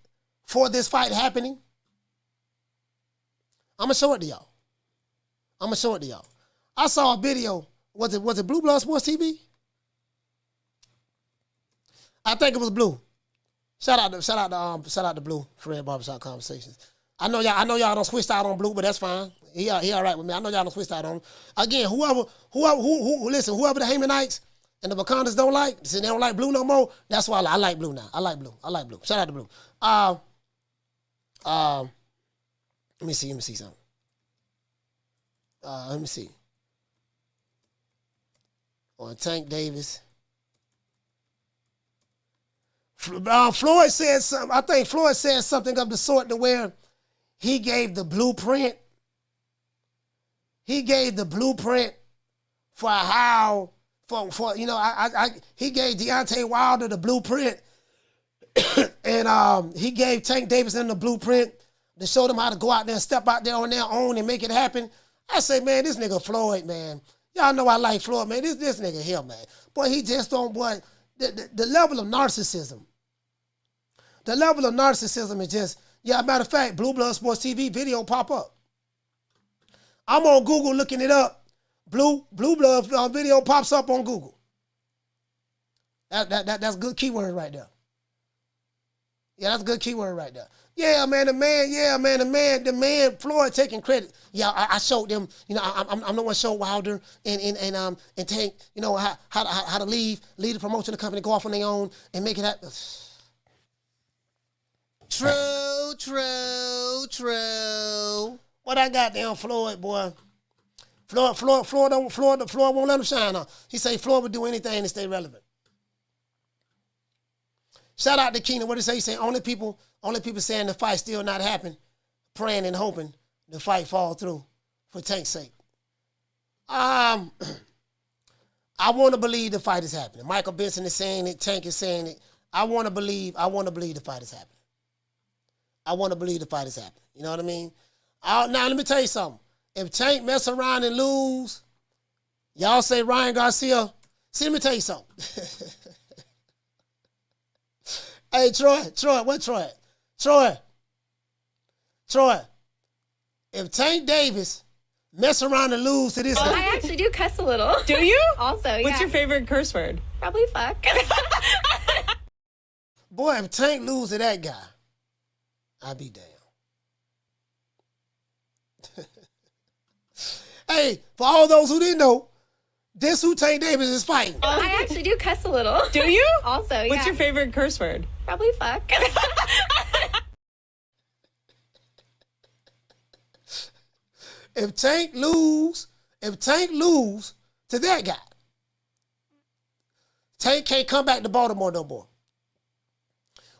for this fight happening? I'm going to show it to y'all. I saw a video. Was it Blue Blood Sports TV? I think it was Blue. Shout out to Blue for Red Barbershop Conversations. I know y'all don't switch out on Blue, but that's fine. He all right with me. I know y'all don't switch out on him. Again, whoever the Haymanites and the Wakandas don't like, they don't like Blue no more. That's why I like Blue now. I like Blue. Shout out to Blue. Let me see something. Let me see. On Tank Davis. Floyd said something. I think Floyd said something of the sort to where he gave the blueprint. He gave the blueprint for how, he gave Deontay Wilder the blueprint. And he gave Tank Davis the blueprint to show them how to go out there and step out there on their own and make it happen. I say, man, this nigga Floyd, man. Y'all know I like Floyd, man. This nigga here, man. Boy, he just don't, boy, the level of narcissism. The level of narcissism is just, matter of fact, Blue Blood Sports TV video pop up. I'm on Google looking it up. Blue Blood video pops up on Google. That's good keyword right there. Yeah, that's a good keyword right there. The man, Floyd taking credit. Yeah, I showed them, I'm the one showed Wilder and Tank, how to leave the promotion of the company, go off on their own and make it happen. True True. What I got down Floyd, boy? Floyd won't let him shine, huh? He say Floyd would do anything to stay relevant. Shout out to Keenan. What did he say? He say only people saying the fight still not happen, praying and hoping the fight fall through for Tank's sake. I want to believe the fight is happening. Michael Benson is saying it. Tank is saying it. I want to believe the fight is happening. I want to believe the fight is happening. You know what I mean? Now, let me tell you something. If Tank mess around and lose, y'all say Ryan Garcia. See, let me tell you something. Hey, Troy, what Troy? Troy, if Tank Davis mess around and lose to this guy. I actually do cuss a little. Do you? Also, yeah. What's your favorite curse word? Probably fuck. Boy, if Tank lose to that guy, I'd be damned. Hey, for all those who didn't know, this who Tank Davis is fighting. I actually do cuss a little. Do you? Also, yeah. What's your favorite curse word? Probably fuck. If Tank lose to that guy, Tank can't come back to Baltimore no more.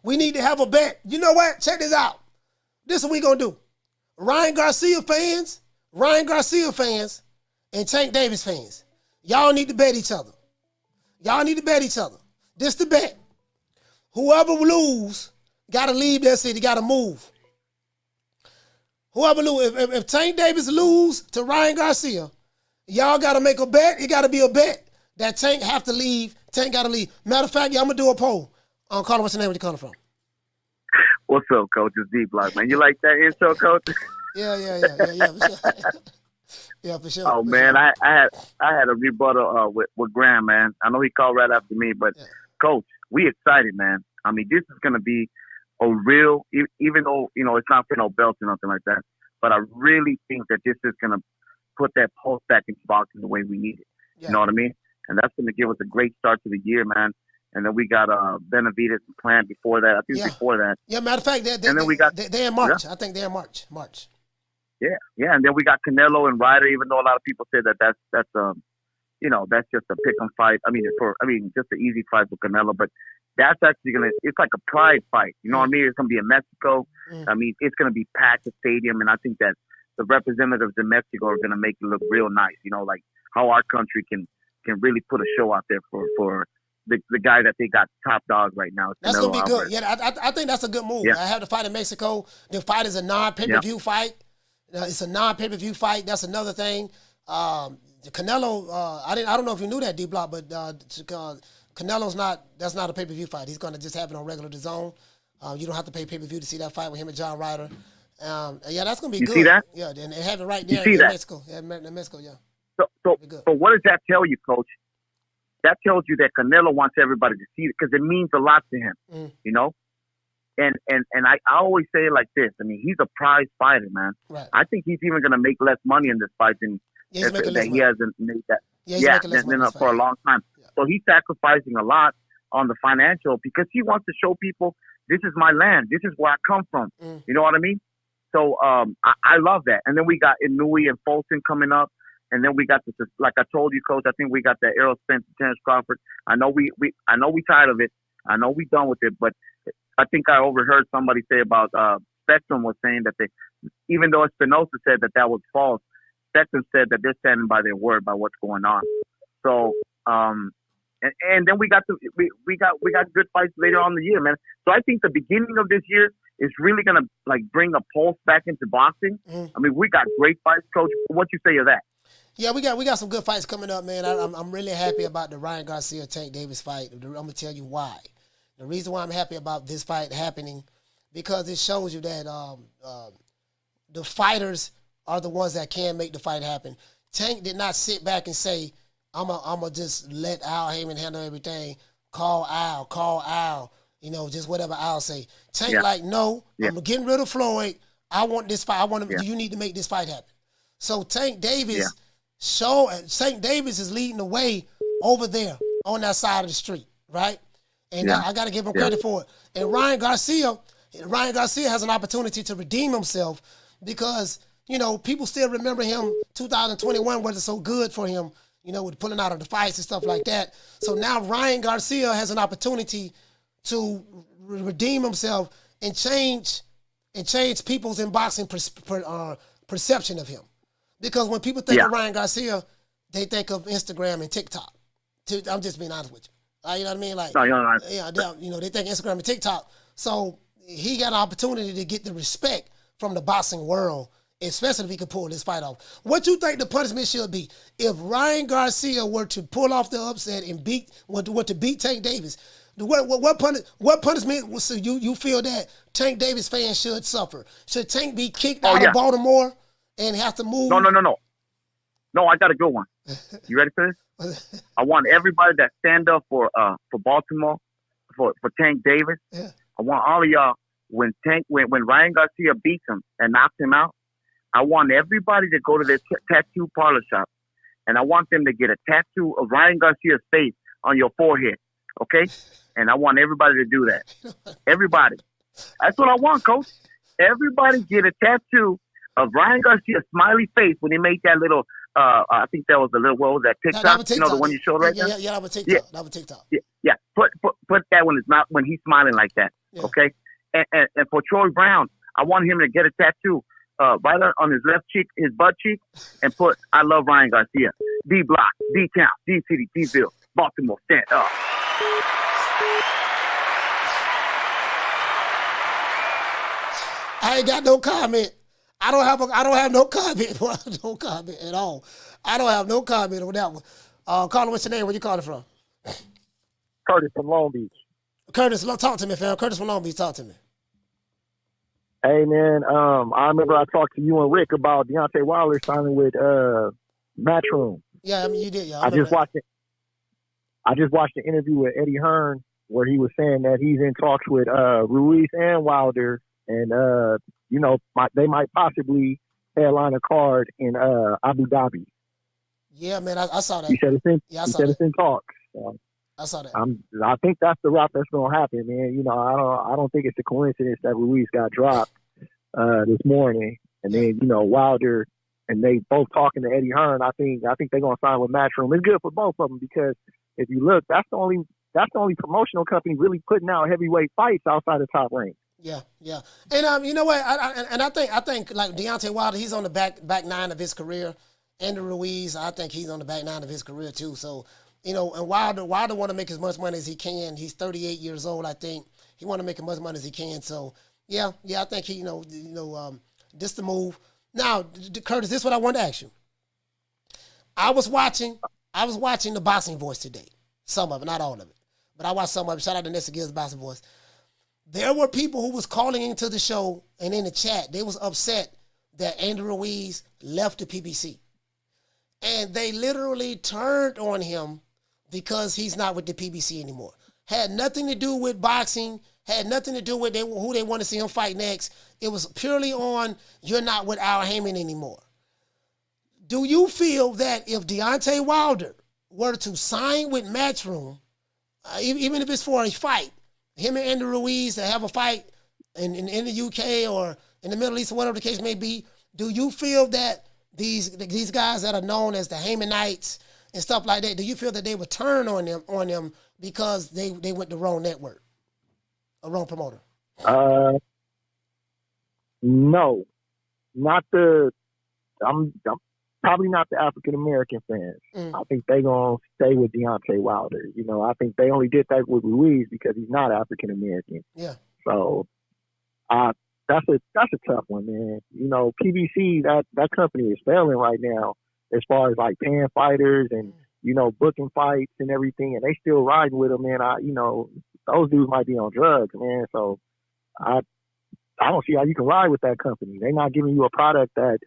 We need to have a bet. You know what? Check this out. This is what we gonna do. Ryan Garcia fans, and Tank Davis fans. Y'all need to bet each other. This the bet. Whoever lose, gotta leave that city, gotta move. Whoever lose, if Tank Davis lose to Ryan Garcia, y'all gotta make a bet. It gotta be a bet that Tank have to leave. Tank gotta leave. Matter of fact, I'm gonna do a poll. Carter, what's your name? Where you calling from? What's up, Coach? It's D-Block, man. You like that intro, Coach? Yeah, for sure. Yeah, for sure. Oh, man, I had a rebuttal with Graham, man. I know he called right after me, but Coach, we excited, man. I mean, this is gonna be a real, even though it's not for no belts or nothing like that, but I really think that this is gonna put that pulse back into boxing the way we need it. Yeah. You know what I mean? And that's gonna give us a great start to the year, man. And then we got Benavidez planned before that. I think before that. Yeah, matter of fact, they're in March. Yeah. I think they're in March. Yeah, and then we got Canelo and Ryder. Even though a lot of people say that's just a pick 'em fight. Just an easy fight for Canelo, but that's actually it's like a pride fight. You know what I mean? It's gonna be in Mexico. I mean, it's gonna be packed the stadium, and I think that the representatives in Mexico are gonna make it look real nice. You know, like how our country can really put a show out there for the guy that they got top dog right now. That's going to be good. Yeah, I think that's a good move. Yeah. I have the fight in Mexico. The fight is a non-pay-per-view fight. It's a non-pay-per-view fight. That's another thing. Canelo, I don't know if you knew that, D-Block, but Canelo's that's not a pay-per-view fight. He's going to just have it on regular DAZN. You don't have to pay pay-per-view to see that fight with him and John Ryder. That's going to be good. You see that? Yeah, and have it right there in Mexico. Yeah, in Mexico, yeah. So what does that tell you, Coach? That tells you that Canelo wants everybody to see it because it means a lot to him, you know? And I always say it like this. I mean, he's a prize fighter, man. Right. I think he's even going to make less money in this fight than he hasn't made that. For a long time. Yeah. So he's sacrificing a lot on the financial because he wants to show people this is my land. This is where I come from. You know what I mean? So I love that. And then we got Inouye and Fulton coming up. And then we got this, like I told you, Coach. I think we got that Errol Spence and Terence Crawford. I know we tired of it. I know we done with it. But I think I overheard somebody say about Spectrum was saying that even though Espinosa said that was false, Spectrum said that they're standing by their word by what's going on. So and then we got good fights later on in the year, man. So I think the beginning of this year is really gonna bring a pulse back into boxing. I mean, we got great fights, Coach. What you say of that? Yeah, we got some good fights coming up, man. I'm really happy about the Ryan Garcia Tank Davis fight. I'm gonna tell you why. The reason why I'm happy about this fight happening because it shows you that the fighters are the ones that can make the fight happen. Tank did not sit back and say, I'm a just let Al Heyman handle everything. Call Al. You know, just whatever Al say. Tank no, I'm getting rid of Floyd. I want this fight. You need to make this fight happen. So Tank Davis. St. Davis is leading the way over there on that side of the street, right? And I got to give him credit for it. And Ryan Garcia, Ryan Garcia has an opportunity to redeem himself because, you know, people still remember him. 2021 wasn't so good for him, you know, with pulling out of the fights and stuff like that. So now Ryan Garcia has an opportunity to redeem himself and change people's in boxing perception of him. Because when people think of Ryan Garcia, they think of Instagram and TikTok. I'm just being honest with you. You know what I mean? Like, no, you're right. Yeah, you know, they think Instagram and TikTok. So he got an opportunity to get the respect from the boxing world, especially if he could pull this fight off. What you think the punishment should be if Ryan Garcia were to pull off the upset and beat Tank Davis? What punishment so you feel that Tank Davis fans should suffer? Should Tank be kicked out of Baltimore and have to move? No, I got a good one. You ready for this? I want everybody that stand up for Baltimore, for Tank Davis. Yeah. I want all of y'all when Ryan Garcia beats him and knocks him out. I want everybody to go to their tattoo parlor shop, and I want them to get a tattoo of Ryan Garcia's face on your forehead. Okay? And I want everybody to do that. Everybody. That's what I want, Coach. Everybody get a tattoo of Ryan Garcia's smiley face when he made that little, I think that was the little, what was that, TikTok? You know, the one you showed right now? Yeah, that was TikTok. That was TikTok. Yeah. Put that when he's smiling like that, okay? And for Troy Brown, I want him to get a tattoo right on his left cheek, his butt cheek, and put, I love Ryan Garcia. D-Block, D-Town, D-City, D-Ville, Baltimore, stand up. I ain't got no comment. I don't have no comment. No comment at all. I don't have no comment on that one. Carla, what's your name? Where you calling from? Curtis from Long Beach. Curtis, talk to me, fam. Curtis from Long Beach, talk to me. Hey, man. I remember I talked to you and Rick about Deontay Wilder signing with Matchroom. Yeah, I mean you did. Yeah, I just watched the interview with Eddie Hearn where he was saying that he's in talks with Ruiz and Wilder, and you know, they might possibly headline a card in Abu Dhabi. Yeah, man, I saw that. He said it's in. Yeah, he said it's in talks. So I saw that. I think that's the route that's going to happen, man. You know, I don't think it's a coincidence that Ruiz got dropped this morning, and then you know Wilder and they both talking to Eddie Hearn. I think they're going to sign with Matchroom. It's good for both of them because if you look, that's the only promotional company really putting out heavyweight fights outside of Top Rank. Yeah. And you know what? I think like Deontay Wilder, he's on the back nine of his career. Andy Ruiz, I think he's on the back nine of his career too. So, you know, and Wilder want to make as much money as he can. He's 38 years old, I think. He want to make as much money as he can. So, yeah, I think he, this the move. Now, Curtis, this is what I wanted to ask you. I was watching the Boxing Voice today. Some of it, not all of it. But I watched some of it. Shout out to Nessa Gill's Boxing Voice. There were people who was calling into the show and in the chat, they was upset that Andy Ruiz left the PBC. And they literally turned on him because he's not with the PBC anymore. Had nothing to do with boxing, had nothing to do with who they want to see him fight next. It was purely on, you're not with Al Heyman anymore. Do you feel that if Deontay Wilder were to sign with Matchroom, even if it's for a fight, him and Andy Ruiz to have a fight in the UK or in the Middle East or whatever the case may be, do you feel that these guys that are known as the Heymanites and stuff like that, do you feel that they would turn on them because they went the wrong network, a wrong promoter? No, not the. I'm probably not the African American fans. I think they're gonna stay with Deontay Wilder. You know, I think they only did that with Ruiz because he's not African American. Yeah. So, that's a tough one, man. You know, PBC that company is failing right now as far as like paying fighters and booking fights and everything, and they still riding with them, man. Those dudes might be on drugs, man. So I don't see how you can ride with that company. They're not giving you a product that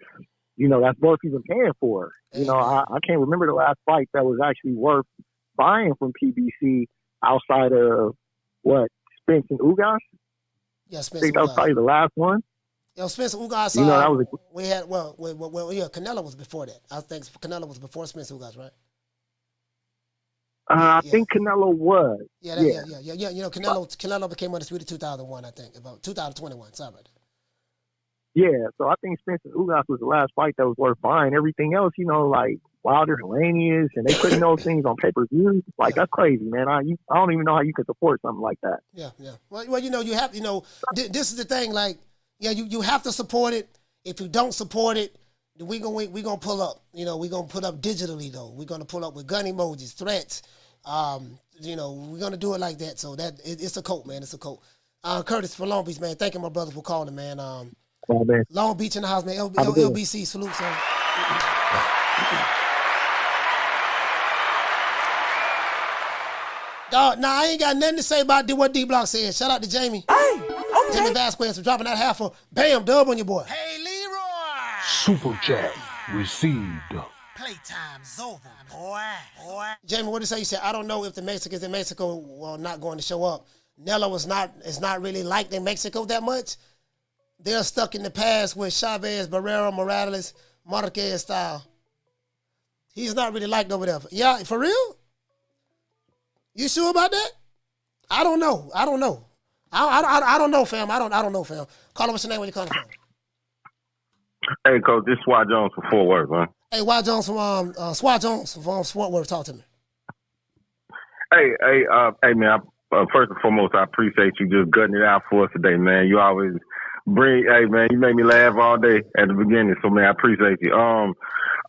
that's worth even paying for. I can't remember the last fight that was actually worth buying from PBC outside of Spence and Ugas. Yeah, Spence. I think that was probably the last one. Spence Ugas. That was we had Canelo was before that. I think Canelo was before Spence Ugas, right? I think Canelo was. Yeah. You know, Canelo became undisputed 2001, I think, about 2021. Sorry about that. Yeah, so I think Spencer Ugas was the last fight that was worth buying. Everything else, you know, like Wilder, Helenius, and they putting those things on pay-per-view. Like, that's crazy, man. I don't even know how you can support something like that. Yeah. Well, you know, you have, you know, this is the thing. Like, yeah, you have to support it. If you don't support it, then we gonna pull up. You know, we gonna put up digitally though. We're gonna pull up with gun emojis, threats. You know, we're gonna do it like that. So that it's a cult, man. It's a cult. Curtis for Long Beach, man. Thank you, my brother, for calling, man. Man. Long Beach in the house, man. LBC, salute, son. Dog, I ain't got nothing to say about what D-Block said. Shout out to Jamie. Hey, okay. Jamie Vasquez for dropping that half a bam dub on your boy. Hey, Leroy. Super chat received. Playtime's over, boy. Jamie, what did you say? You said, I don't know if the Mexicans in Mexico are not going to show up. Nella is not really liked in Mexico that much. They're stuck in the past with Chavez, Barrera, Morales, Marquez style. He's not really liked over there. Yeah, for real? You sure about that? I don't know. I don't know, fam. I don't know, fam. Call him, what's your name when you calling from? Hey, Coach, this is Swat Jones from Fort Worth, man. Hey, Swat Jones from Fort Worth. Talk to me. Hey, man. First and foremost, I appreciate you just gutting it out for us today, man. You always hey, man, you made me laugh all day at the beginning, so, man, I appreciate you. I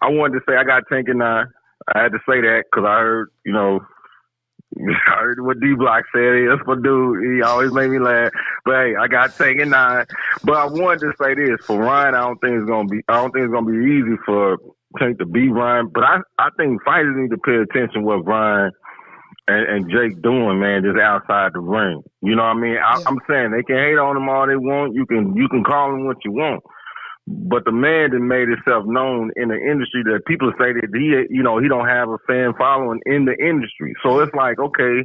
wanted to say I got Tank and 9. I had to say that because I heard, you know, I heard what D-Block said. That's my dude. He always made me laugh. But hey, I got Tank and 9. But I wanted to say this for Ryan. I don't think it's gonna be easy for Tank to beat Ryan. But I think fighters need to pay attention what Ryan and Jake doing, man, just outside the ring. You know what I mean? I'm saying they can hate on him all they want. You can call him what you want. But the man that made himself known in the industry that people say that he don't have a fan following in the industry. So it's like, okay,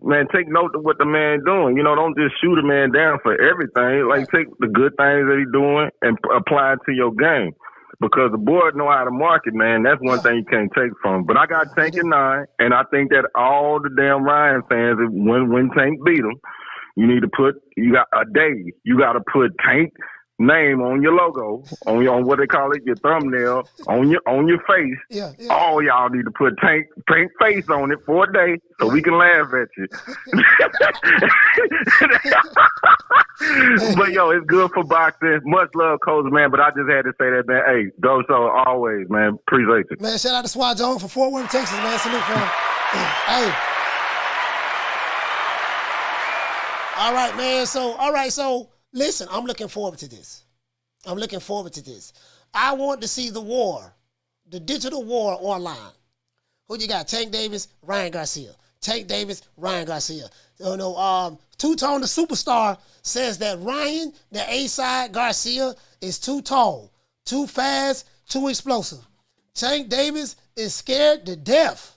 man, take note of what the man doing. You know, don't just shoot a man down for everything. Like, take the good things that he's doing and apply it to your game. Because the board know how to market, man. That's one thing you can't take from him. But I got Tank and 9, and I think that all the damn Ryan fans, when Tank beat him, you got to put Tank name on your logo, on what they call it, your thumbnail, on your face. Yeah. All y'all need to put Tank face on it for a day so we can laugh at you. But yo, it's good for boxing. Much love, Coach, man. But I just had to say that, man. Hey, go so always, man. Appreciate it. Man, shout out to Swat Jones from Fort Worth, Texas, man. Salute, fam. Hey. All right, man. So listen, I'm looking forward to this. I want to see the war, the digital war online. Who you got? Tank Davis, Ryan Garcia. Tank Davis, Ryan Garcia. Two-Tone the Superstar says that Ryan, the A-side Garcia, is too tall, too fast, too explosive. Tank Davis is scared to death.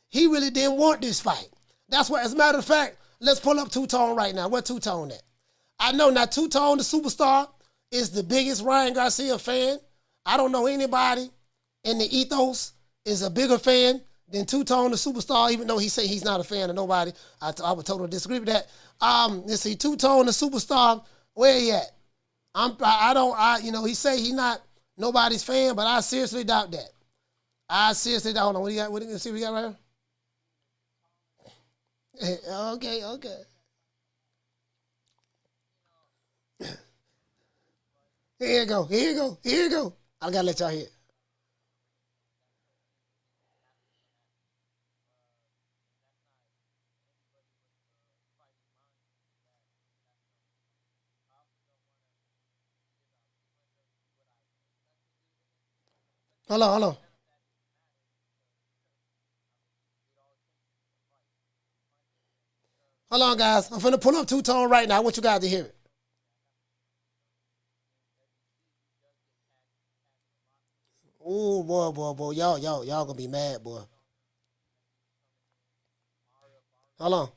He really didn't want this fight. That's why, as a matter of fact, let's pull up Two-Tone right now. Where Two-Tone at? I know now Two-Tone the Superstar is the biggest Ryan Garcia fan. I don't know anybody in the ethos is a bigger fan than Two-Tone the Superstar, even though he say he's not a fan of nobody. I would totally disagree with that. Let's see, Two-Tone the Superstar, where he at? He say he not nobody's fan, but I seriously doubt that. Hold on, what do you got? What do you see we got right here? Okay. Here you go. I gotta let y'all hear. Hold on. Hold on, guys. I'm finna pull up Two-Tone right now. I want you guys to hear it. Oh, boy. Y'all gonna be mad, boy. Hold on.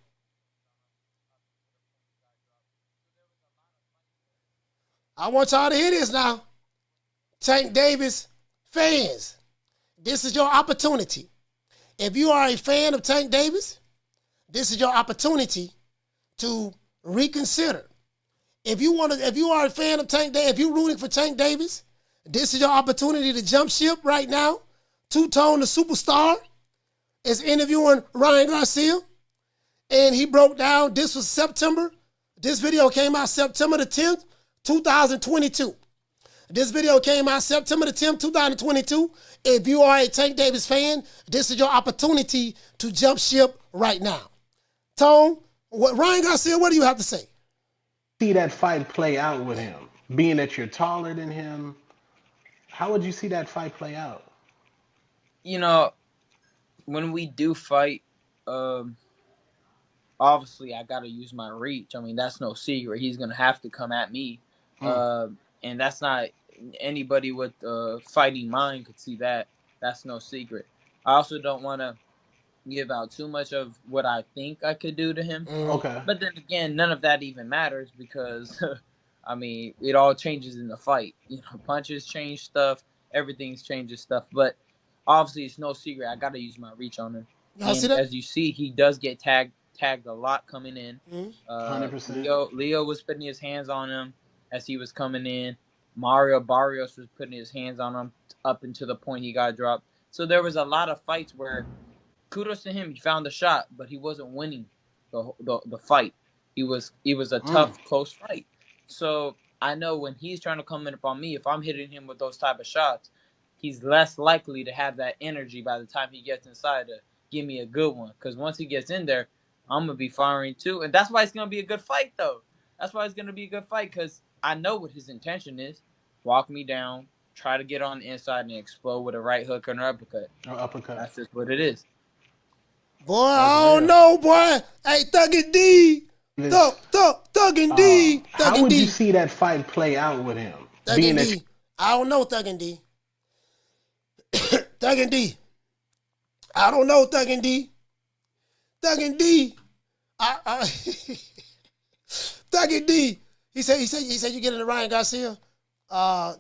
I want y'all to hear this now. Tank Davis fans, this is your opportunity. If you are a fan of Tank Davis, this is your opportunity to reconsider. If you are a fan of Tank Davis, if you're rooting for Tank Davis, this is your opportunity to jump ship right now. Two-Tone, the superstar, is interviewing Ryan Garcia, and he broke down, this was September. This video came out September the 10th, 2022. This video came out September the 10th, 2022. If you are a Tank Davis fan, this is your opportunity to jump ship right now. Tone, Ryan Garcia, what do you have to say? See that fight play out with him, being that you're taller than him. How would you see that fight play out? You know, when we do fight, obviously I got to use my reach. I mean, that's no secret. He's going to have to come at me. And that's not anybody with fighting mind could see that. That's no secret. I also don't want to give out too much of what I think I could do to him. Okay. But then again, none of that even matters because, I mean, it all changes in the fight. You know, punches change stuff. Everything changes stuff. But obviously, it's no secret. I got to use my reach on him. And as you see, he does get tagged a lot coming in. 100%. Leo was putting his hands on him as he was coming in. Mario Barrios was putting his hands on him up until the point he got dropped. So there was a lot of fights where, kudos to him, he found the shot, but he wasn't winning the fight. It was a tough, close fight. So I know when he's trying to come in upon me, if I'm hitting him with those type of shots, he's less likely to have that energy by the time he gets inside to give me a good one. Because once he gets in there, I'm going to be firing too. And that's why it's going to be a good fight, though. That's why it's going to be a good fight, because I know what his intention is. Walk me down, try to get on the inside and explode with a right hook or an uppercut. That's just what it is. Boy, I don't know, boy. Hey, Thuggin' D. Thuggin' D. How would you see that fight play out with him? Thuggin' D. I don't know, Thuggin' D. Thuggin' D. I don't know, Thuggin' D. Thuggin' D. Thuggin' D. He said you getting the Ryan Garcia.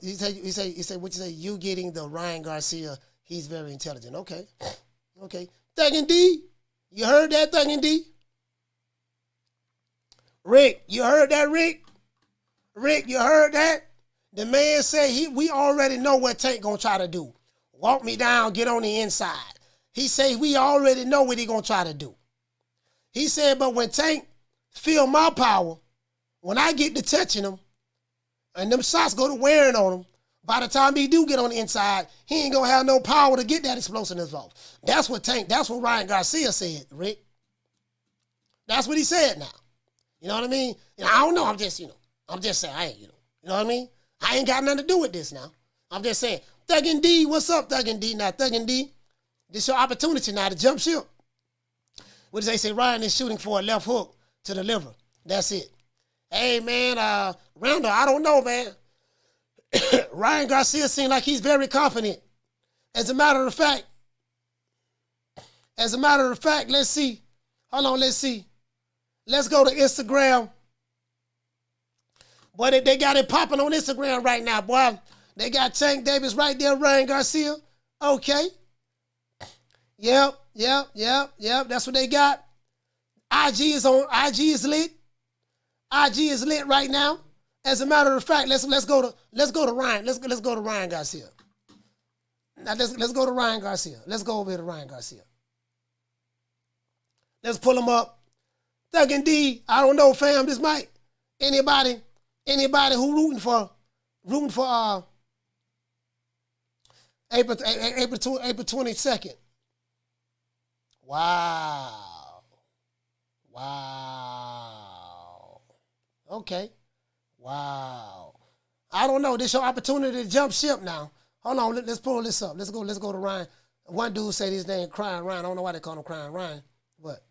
He said what you say, you getting the Ryan Garcia. He's very intelligent. Okay. Thuggin' D. You heard that, Thuggin' D? Rick, you heard that, Rick? Rick, you heard that? The man said we already know what Tank gonna try to do. Walk me down, get on the inside. He said we already know what he gonna try to do. He said, but when Tank feel my power, when I get to touching him, and them shots go to wearing on him, by the time he do get on the inside, he ain't gonna have no power to get that explosiveness off. That's what Ryan Garcia said, Rick. That's what he said now. You know what I mean? I don't know. I'm just saying, you know what I mean? I ain't got nothing to do with this now. I'm just saying, Thuggin' D, what's up, Thuggin' D? Now, Thuggin' D, this your opportunity now to jump ship. What does they say? Ryan is shooting for a left hook to the liver. That's it. Hey, man, Randall, I don't know, man. Ryan Garcia seems like he's very confident. As a matter of fact, let's see. Hold on, let's see. Let's go to Instagram. Boy, they got it popping on Instagram right now, boy. They got Tank Davis right there, Ryan Garcia. Okay. Yep. That's what they got. IG is lit. IG is lit right now. As a matter of fact, let's go to Ryan. Let's go to Ryan Garcia. Now let's go to Ryan Garcia. Let's go over here to Ryan Garcia. Let's pull him up. Thuggin' D, I don't know, fam. This might anybody who rooting for April 22nd. Wow. Okay. Wow. I don't know. This is your opportunity to jump ship now. Hold on. Let's pull this up. Let's go to Ryan. One dude said his name Crying Ryan. I don't know why they call him Crying Ryan. But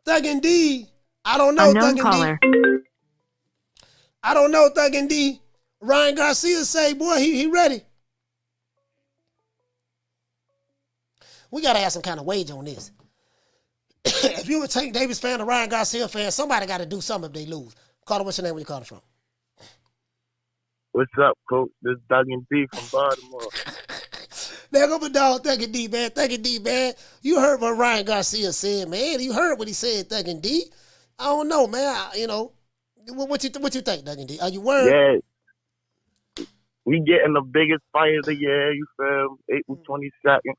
Thuggin' D. I don't know, Thuggin' D. I don't know, Thuggin' D. Ryan Garcia say, boy, he ready. We got to have some kind of wage on this. If you a Tank Davis fan or Ryan Garcia fan, somebody got to do something if they lose. Carter, what's your name? Where you calling from? What's up, Coach? This is Thuggin' D from Baltimore. There go my dog, Thuggin' D, man. Thuggin' D, man. You heard what Ryan Garcia said, man. You heard what he said, Thuggin' D. I don't know, man. What you think, Thuggin' D? Are you worried? Yeah. We getting the biggest fight of the year, you feel me? April 22nd.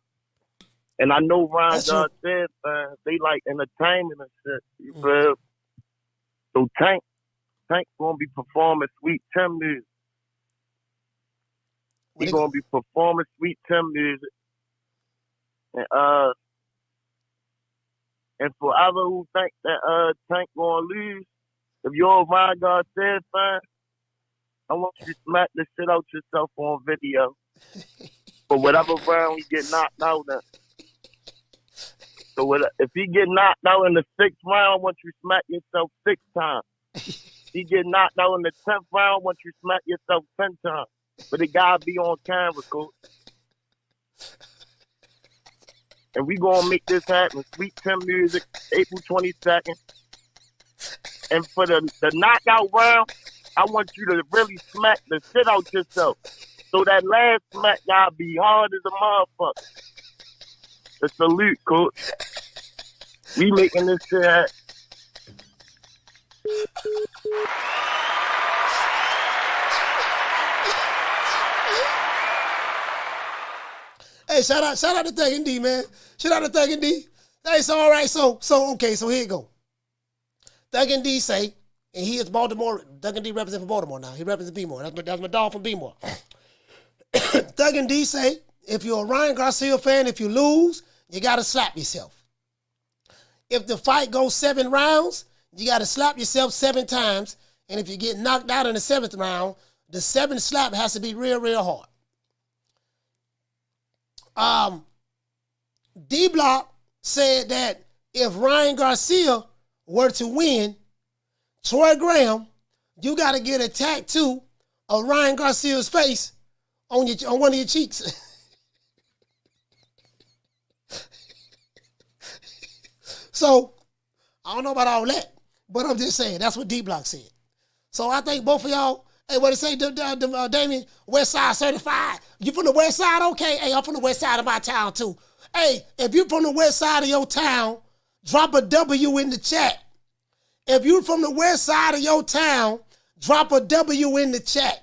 And I know Ryan Garcia, man, they like entertainment and shit, you feel? So Tank gonna be performing Sweet Tim music. He's gonna be performing Sweet Tim music. And forever who think that Tank gonna lose, if you're a Ryan Garcia fan, I want you to smack the shit out yourself on video. For whatever round he get knocked out in. So if he get knocked out in the 6th round, I want you to smack yourself 6 times. If he get knocked out in the 10th round, I want you to smack yourself 10 times. But it gotta be on camera, coach. And we gonna make this happen. Sweet Tim music, April 22nd. And for the knockout round, I want you to really smack the shit out yourself. So that last smack gotta be hard as a motherfucker. A salute, coach. We making this shit happen. Hey, shout out to Thuggin' D, man. Shout out to Thuggin' D. Hey, so all right, so here you go. Thuggin' D say, and he is Baltimore. Thuggin' D represents for Baltimore now. He represents B-More. That's my dog from B-More. Thuggin' D say, if you're a Ryan Garcia fan, if you lose, you got to slap yourself. If the fight goes 7 rounds, you got to slap yourself 7 times. And if you get knocked out in the 7th round, the 7th slap has to be real, real hard. D-Block said that if Ryan Garcia were to win, Troy Graham, you got to get a tattoo of Ryan Garcia's face on one of your cheeks. So, I don't know about all that, but I'm just saying, that's what D-Block said. So I think both of y'all, hey, what it say, Damien, West Side certified. You from the West Side? Okay. Hey, I'm from the West Side of my town, too. Hey, if you from the West Side of your town, drop a W in the chat. If you from the West Side of your town, drop a W in the chat.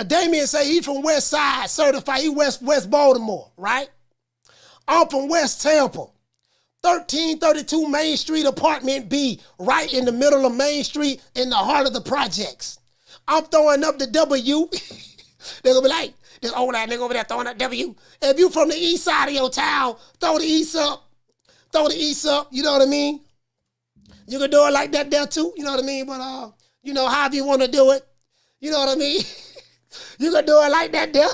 Damien say he from West Side certified. He West Baltimore, right? I'm from West Tampa. 1332 Main Street, Apartment B, right in the middle of Main Street, in the heart of the projects. I'm throwing up the W. They're going to be like, this old ass nigga over there throwing up W. If you from the east side of your town, throw the east up. Throw the east up, you know what I mean? You can do it like that there too, you know what I mean? But, however you want to do it, you know what I mean? You can do it like that there.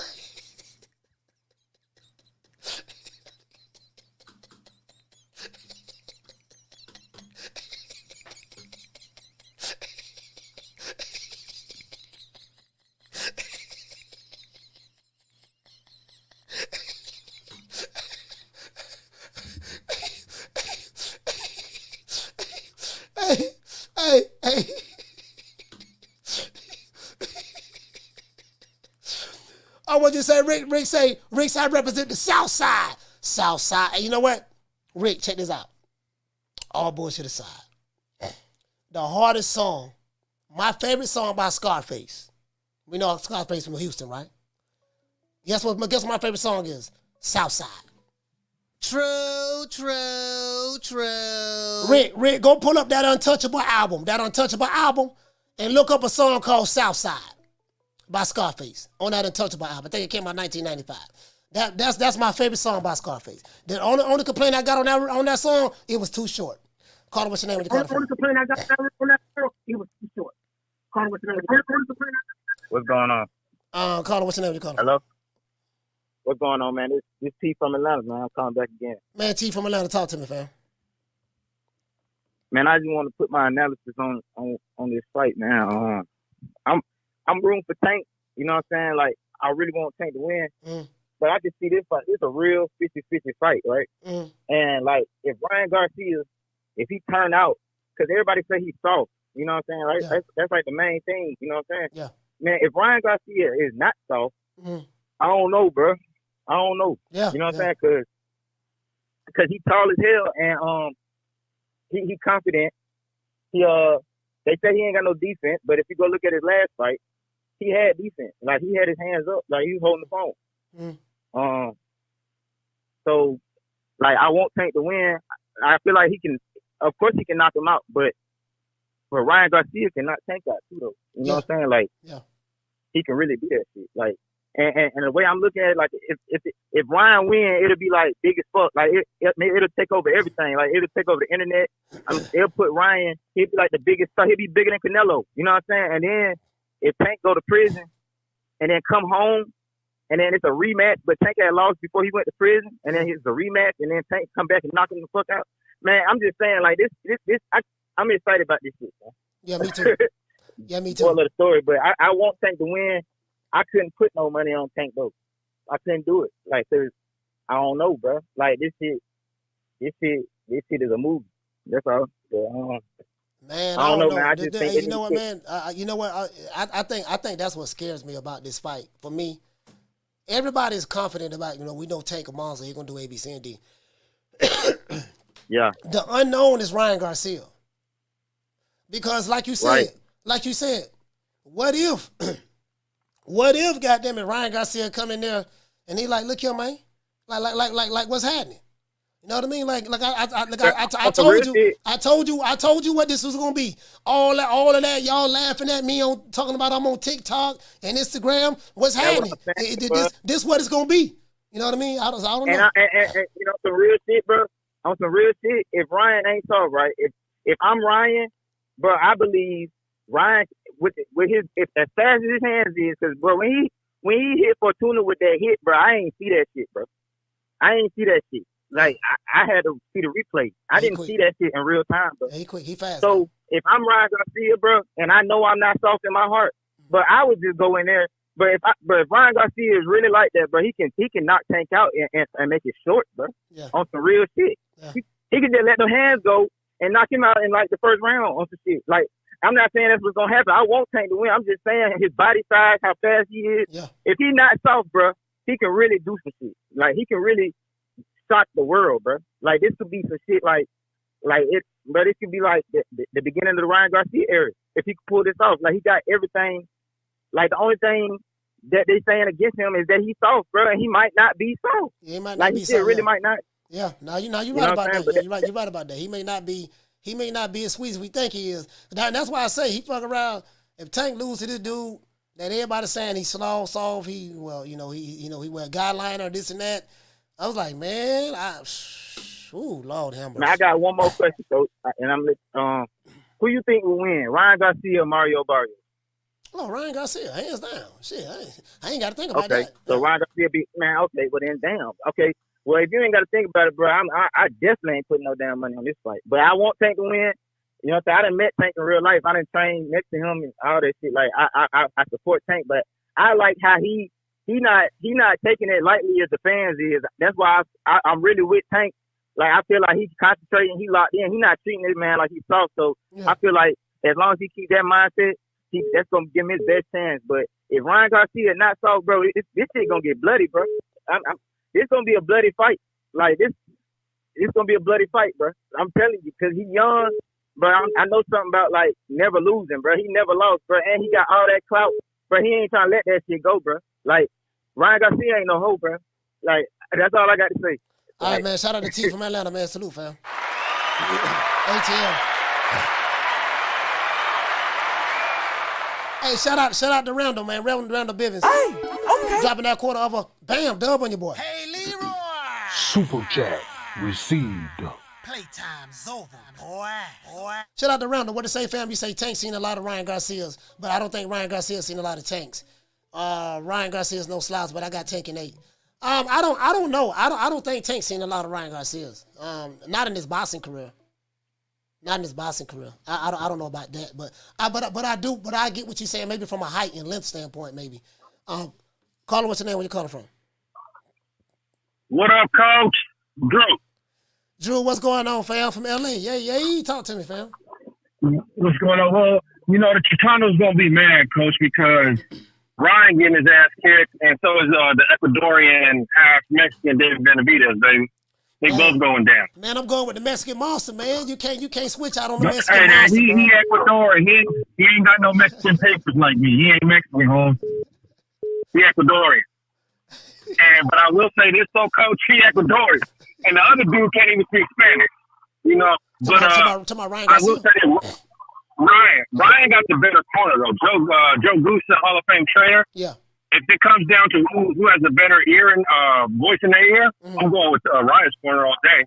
Hey. I want you to say, Rick say, I represent the South Side. South Side. And you know what? Rick, check this out. All bullshit aside. The hardest song, my favorite song by Scarface. We know Scarface from Houston, right? Guess what my favorite song is? South Side. True. Rick, go pull up that Untouchable album. And look up a song called Southside by Scarface on that Untouchable album. I think it came out in 1995. That's my favorite song by Scarface. The only complaint I got on that song, it was too short. Carter, what's your name? The only complaint I got on that song, it was too short. Carter, what's your name? What's going on? Carter, what's your name? Hello? What's going on, man? This T from Atlanta, man. I'm calling back again. Man, T from Atlanta, talk to me, fam. Man, I just want to put my analysis on this fight, man. I'm rooting for Tank. You know what I'm saying? Like, I really want Tank to win. But I just see this fight. It's a real 50-50 fight, right? And, like, if Ryan Garcia, if he turn out, because everybody say he's soft. You know what I'm saying? Right? Yeah. That's like the main thing. You know what I'm saying? Yeah. Man, if Ryan Garcia is not soft, I don't know, bro. I don't know. Yeah. You know what I'm saying? Because he's tall as hell and he confident. They say he ain't got no defense, but if you go look at his last fight, he had defense. Like he had his hands up, like he was holding the phone. So like I won't Tank to win. I feel like he can. Of course he can knock him out, but Ryan Garcia cannot Tank out too though. You know what I'm saying? Like he can really do that shit. Like and the way I'm looking at it, like if Ryan win, it'll be like big as fuck. Like it'll take over everything. Like it'll take over the internet. They'll put Ryan. He'll be like the biggest star. He'll be bigger than Canelo. You know what I'm saying? And then if Tank go to prison and then come home and then it's a rematch, but Tank had lost before he went to prison, and then it's a rematch, and then Tank come back and knock him the fuck out. Man, I'm just saying, like this. I'm excited about this shit, man. Yeah, me too. Yeah, me too. More of the story, but I want Tank to win. I couldn't put no money on Tank though. I couldn't do it. Like, I don't know, bro. Like this shit is a movie. That's all. Man, I don't know, man. I just think you know what, man. You know what? I think that's what scares me about this fight. For me, everybody's confident about we know Tank a monster. He's gonna do A, B, C, and D. Yeah. The unknown is Ryan Garcia. Because like you said, what if goddamn it, Ryan Garcia come in there and he like, look here, man, like what's happening? You know what I mean? I told you what this was gonna be. All of that, y'all laughing at me on talking about I'm on TikTok and Instagram. What's happening? This what it's gonna be. You know what I mean? I don't know. And you know some real shit, bro. On some real shit, if Ryan ain't soft, right? If I'm Ryan, bro, I believe Ryan with his as fast as his hands is, because bro, when he hit Fortuna with that hit, bro, I ain't see that shit, bro. I ain't see that shit. Like I had to see the replay. I didn't see that shit in real time, bro. He quick, he fast. So if I'm Ryan Garcia, bro, and I know I'm not soft in my heart, but I would just go in there. But if Ryan Garcia is really like that, bro, he can knock Tank out and make it short, bro. Yeah. On some real shit. Yeah. He can just let them hands go and knock him out in like the first round on some shit. Like I'm not saying that's what's gonna happen. I won't Tank to win. I'm just saying his body size, how fast he is. Yeah. If he's not soft, bro, he can really do some shit. Like he can really shock the world, bro. Like this could be some shit like it, but it could be like the beginning of the Ryan Garcia era if he could pull this off. Like he got everything. Like the only thing that they saying against him is that he's soft, bro, and he might not be soft. Yeah, he might not like be he soft. Really might not. Yeah, you're right about that. Yeah, you're right about that. He may not be as sweet as we think he is. That's why I say he fuck around. If Tank lose to this dude that everybody's saying he's slow, soft, he wear guideline or this and that. I was like, man, Lord have mercy. Man, I got one more question, Coach, and I'm who you think will win, Ryan Garcia or Mario Barrios? Oh, Ryan Garcia, hands down. Shit, I ain't got to think about that. Okay, so Ryan Garcia okay, well then, damn. Okay, well, if you ain't got to think about it, bro, I definitely ain't putting no damn money on this fight. But I want Tank to win. You know what I'm saying? I done met Tank in real life. I done trained next to him and all that shit. Like, I support Tank, but I like how he not taking it lightly as the fans is. That's why I'm really with Tank. Like, I feel like he's concentrating, he locked in. He not treating this man like he's soft. So I feel like as long as he keep that mindset, that's gonna give him his best chance. But if Ryan Garcia not soft, bro, this shit gonna get bloody, bro. It's gonna be a bloody fight. Like it's gonna be a bloody fight, bro. I'm telling you, because he's young, but I know something about like never losing, bro. He never lost, bro, and he got all that clout, bro. He ain't trying to let that shit go, bro. Like Ryan Garcia ain't no hoe, bro. Like that's all I got to say. All right, man. Shout out to T from Atlanta, man. Salute, fam. ATL. Hey, shout out to Randall, man. Randall Bivens. Hey, okay. Dropping that quarter of a bam dub on your boy. Hey, Leroy. Super chat received. Playtime's over, boy. Shout out to Randall. What to say, fam? You say Tank seen a lot of Ryan Garcias, but I don't think Ryan Garcia's seen a lot of Tanks. Ryan Garcia's no slouch, but I got Tank in 8. I don't know. I don't think Tank's seen a lot of Ryan Garcias. Not in his boxing career. I don't know about that, but I get what you're saying. Maybe from a height and length standpoint, maybe. Caller, what's your name? Where you calling from? What up, Coach? Drew, what's going on, fam? From LA. Yeah. Talk to me, fam. What's going on? Well, you know the Chicano's gonna be mad, Coach, because Ryan getting his ass kicked, and so is the Ecuadorian half Mexican David Benavidez, baby. They both going down. Man, I'm going with the Mexican monster, man. You can't switch out on the Mexican hey, monster. He Ecuadorian. He ain't got no Mexican papers like me. He ain't Mexican, home. He Ecuadorian. But I will say this, though, Coach, he Ecuadorian. And the other dude can't even speak Spanish. You know, but I will say this. Ryan got the better corner, though. Joe Goose, the Hall of Fame trainer. Yeah. If it comes down to who has a better ear and voice in their ear, I'm going with Ryan's corner all day.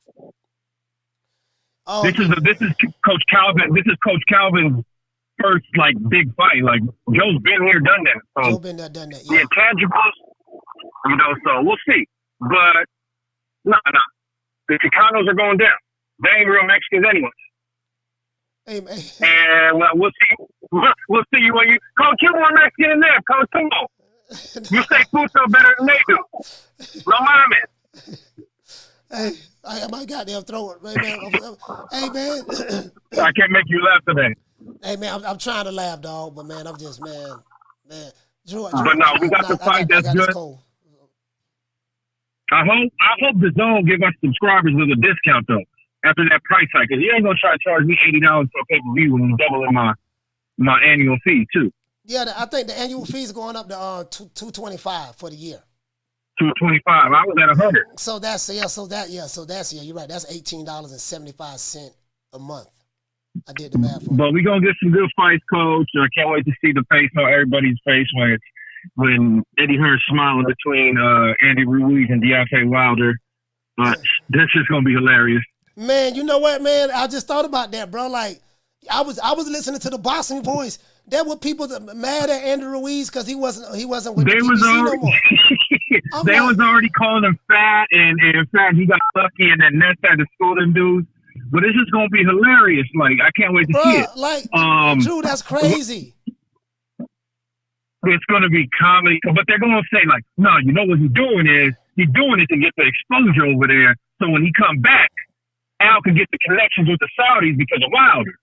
Oh, this is Coach Calvin. This is Coach Calvin's first big fight. Like Joe's been here, done that. So Joe been there, done that. Yeah. The intangibles, So we'll see. But no, the Chicanos are going down. They ain't real Mexicans anyway. Hey, man. And we'll see. We'll see you when you Coach. You're more Mexican than them, Coach. Come on. You say Puto better than they do. No mames. Hey, I got my goddamn throat. Hey, man. Hey, man. I can't make you laugh today. Hey, man, I'm trying to laugh, dog, but, man, I'm just, man. Drew, but no, we got the fight that's good. I hope the Zone give us subscribers with a discount, though, after that price hike. Because you ain't going to try to charge me $80 for a pay-per-view when you doubling my annual fee, too. Yeah, I think the annual fee is going up to $225 for the year. $225. I was at $100. So that's you're right. That's $18.75 a month. I did the math. But we're gonna get some good fights, Coach. I can't wait to see the face on everybody's face when Eddie Hearn's smiling between Andy Ruiz and Deontay Wilder. This is gonna be hilarious. Man, you know what, man? I just thought about that, bro. Like I was listening to the Boxing Voice. There were people that mad at Andy Ruiz because he wasn't with the PBC no more. They was already calling him fat, and in fact he got lucky, and then Ness had to school them dudes. But this is gonna be hilarious. Like I can't wait to see it. Drew, that's crazy. It's gonna be comedy, but they're gonna say no, you know what he's doing is he's doing it to get the exposure over there. So when he come back, Al can get the connections with the Saudis because of Wilder.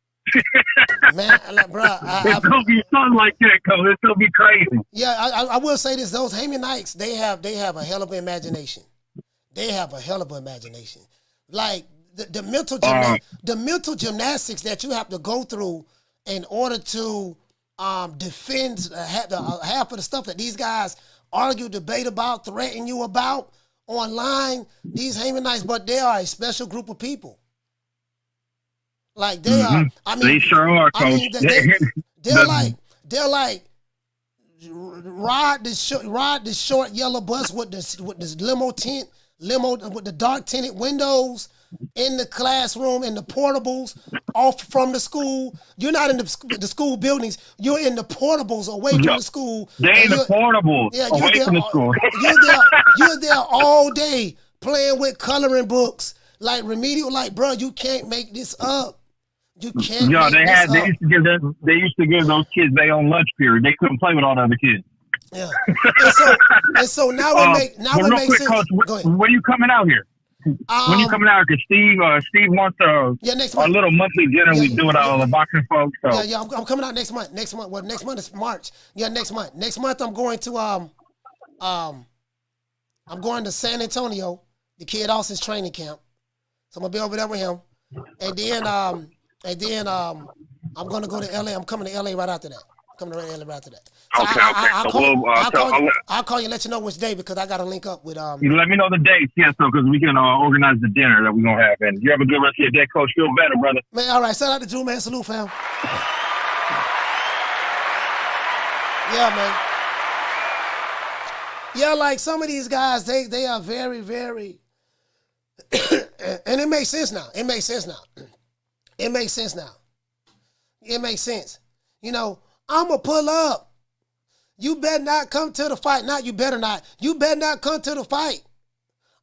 Man, bro, it's gonna be something like that, Cole. It's gonna be crazy. Yeah, I will say this: those Haymanites, they have a hell of an imagination. They have a hell of an imagination. Like the mental gymnastics that you have to go through in order to defend half of the stuff that these guys argue, debate about, threaten you about online. These Haymanites, but they are a special group of people. Like they are. I mean, they sure are, Coach. I mean, they're like ride the short yellow bus with this limo with the dark tinted windows in the classroom, in the portables off from the school. You're not in the school buildings. You're in the portables away from the school. They're in the portables away from the school. You're there all day playing with coloring books, like remedial. Like, bro, you can't make this up. You can't. Yo, they used to give those kids their own lunch period. They couldn't play with all the other kids. Yeah. And so now it makes sense. Coach, when are you coming out here? When you coming out? Because Steve wants a little monthly dinner we do with all the boxing folks. So. Yeah, I'm coming out next month. Well, next month is March. Yeah, next month. Next month I'm going to I'm going to San Antonio, the Kid Austin's training camp. So I'm gonna be over there with him, and then I'm gonna go to LA. I'm coming to LA right after that. So I'll call you and let you know which day because I got to link up with. You let me know the dates, because we can organize the dinner that we're gonna have. And you have a good rest of your day, Coach. Feel better, brother. Man, all right. Shout out to Drew, man. Salute, fam. Yeah, man. Yeah, like some of these guys, they are very, very, and it makes sense now. It makes sense now. You know. I'm going to pull up. You better not come to the fight. Not you better not. You better not come to the fight.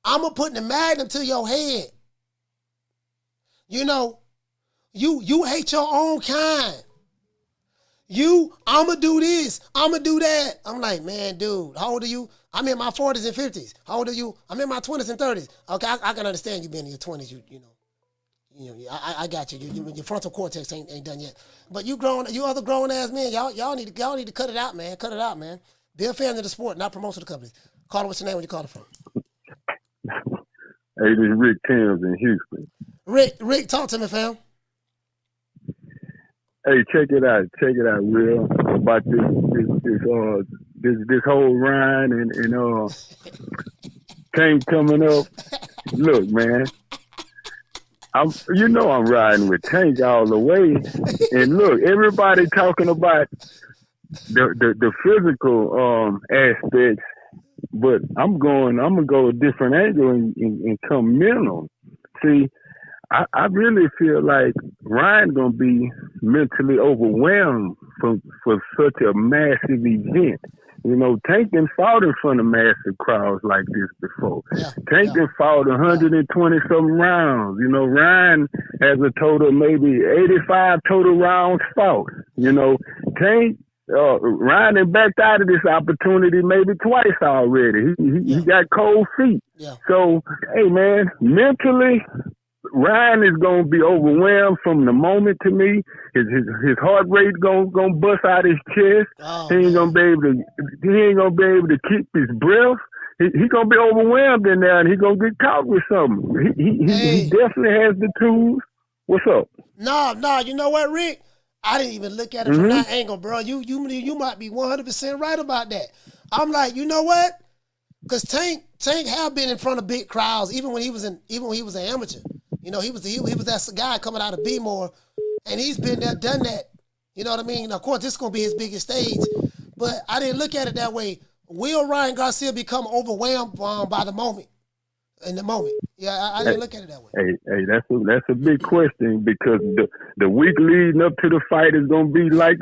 I'm going to put the magnum to your head. You know, you hate your own kind. I'm going to do this. I'm going to do that. I'm like, man, dude, how old are you? I'm in my 40s and 50s. How old are you? I'm in my 20s and 30s. Okay, I can understand you being in your 20s, you know. I got you. Your frontal cortex ain't done yet. But you other grown ass men, y'all need to cut it out, man. Cut it out, man. Be a fan of the sport, not promotion of the company. Call it what's your name when you call it from. Hey, this is Rick Timms in Houston. Rick, talk to me, fam. Hey, check it out, Will, about this whole Ryan and Tank coming up. Look, man, I'm riding with Tank all the way, and look, everybody talking about the physical aspects, but I'm gonna go a different angle and come mental. See, I really feel like Ryan gonna be mentally overwhelmed for such a massive event. You know, Tank done fought in front of massive crowds like this before. Tank done fought 120 something rounds. You know, Ryan has a total maybe 85 total rounds fought. You know, Tank Ryan done backed out of this opportunity maybe twice already. He got cold feet. So, hey man, mentally, Ryan is gonna be overwhelmed from the moment. To me, his heart rate gonna bust out his chest. He ain't gonna be able to keep his breath. He gonna be overwhelmed in there, and he gonna get caught with something. He definitely has the tools. What's up? No, you know what, Rick? I didn't even look at it from that angle, bro. You might be 100% right about that. I'm like, you know what? Because Tank have been in front of big crowds, even when he was an amateur. You know, he was that guy coming out of B-more, and he's been there, done that. You know what I mean? Of course, this is going to be his biggest stage, but I didn't look at it that way. Will Ryan Garcia become overwhelmed by the moment? In the moment, yeah, I didn't look at it that way. Hey, that's a big question, because the week leading up to the fight is gonna be like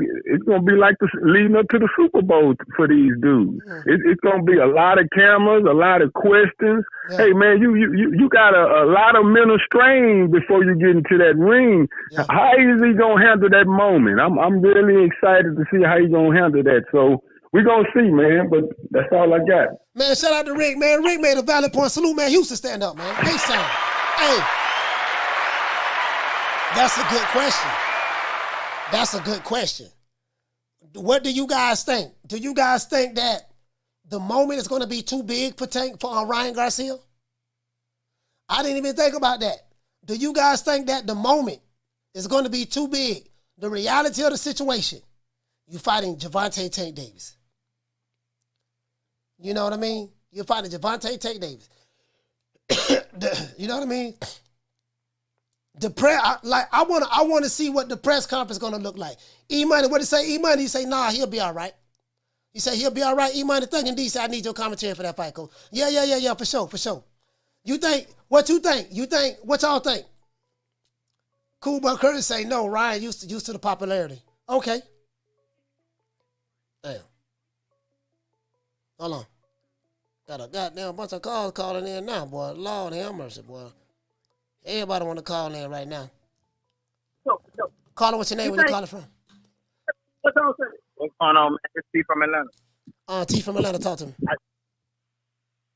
leading up to the Super Bowl for these dudes. It's gonna be a lot of cameras, a lot of questions. Hey man, you got a lot of mental strain before you get into that ring. How is he gonna handle that moment? I'm really excited to see how he's gonna handle that. So we're going to see, man, but that's all I got. Man, shout out to Rick, man. Rick made a valid point. Salute, man. Houston, stand up, man. FaceTime. Hey. That's a good question. What do you guys think? Do you guys think that the moment is going to be too big for Ryan Garcia? I didn't even think about that. Do you guys think that the moment is going to be too big? The reality of the situation. You fighting Gervonta Tank Davis. You know what I mean? You're fighting Gervonta Tank Davis. You know what I mean? I want to see what the press conference is gonna look like. E-Money, what did he say? E-Money, he say, nah, he'll be all right. He said he'll be all right. E-Money thugging D said, I need your commentary for that fight, coach. Yeah, for sure. You think? What you think? What y'all think? Cool Buck Curtis say no. Ryan used to the popularity. Okay. Damn. Hold on. Got a goddamn bunch of calls calling in now, boy. Lord have mercy, boy. Everybody want to call in right now. Call it what's your name when you call it from? What's on, sir? What's going on, man? It's T from Atlanta. T from Atlanta, talk to me.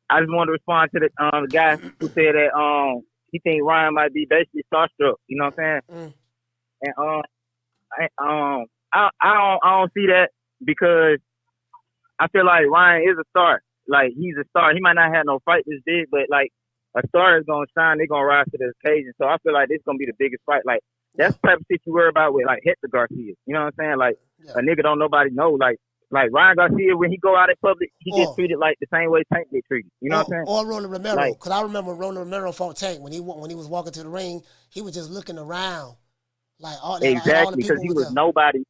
I just wanted to respond to the guy who said that he think Ryan might be basically starstruck. You know what I'm saying? And I don't see that, because I feel like Ryan is a star. Like, he's a star. He might not have no fight this big, but like, a star is gonna shine. They're gonna rise to the occasion. So I feel like this is gonna be the biggest fight. Like, that's the type of shit you worry about with like Hector Garcia. You know what I'm saying? Like, a nigga don't nobody know. Like Ryan Garcia, when he go out in public, he gets treated like the same way Tank get treated. You know what I'm saying? Or Roland Romero, because I remember Roland Romero fought Tank when he was walking to the ring. He was just looking around, like all exactly, because he was nobody.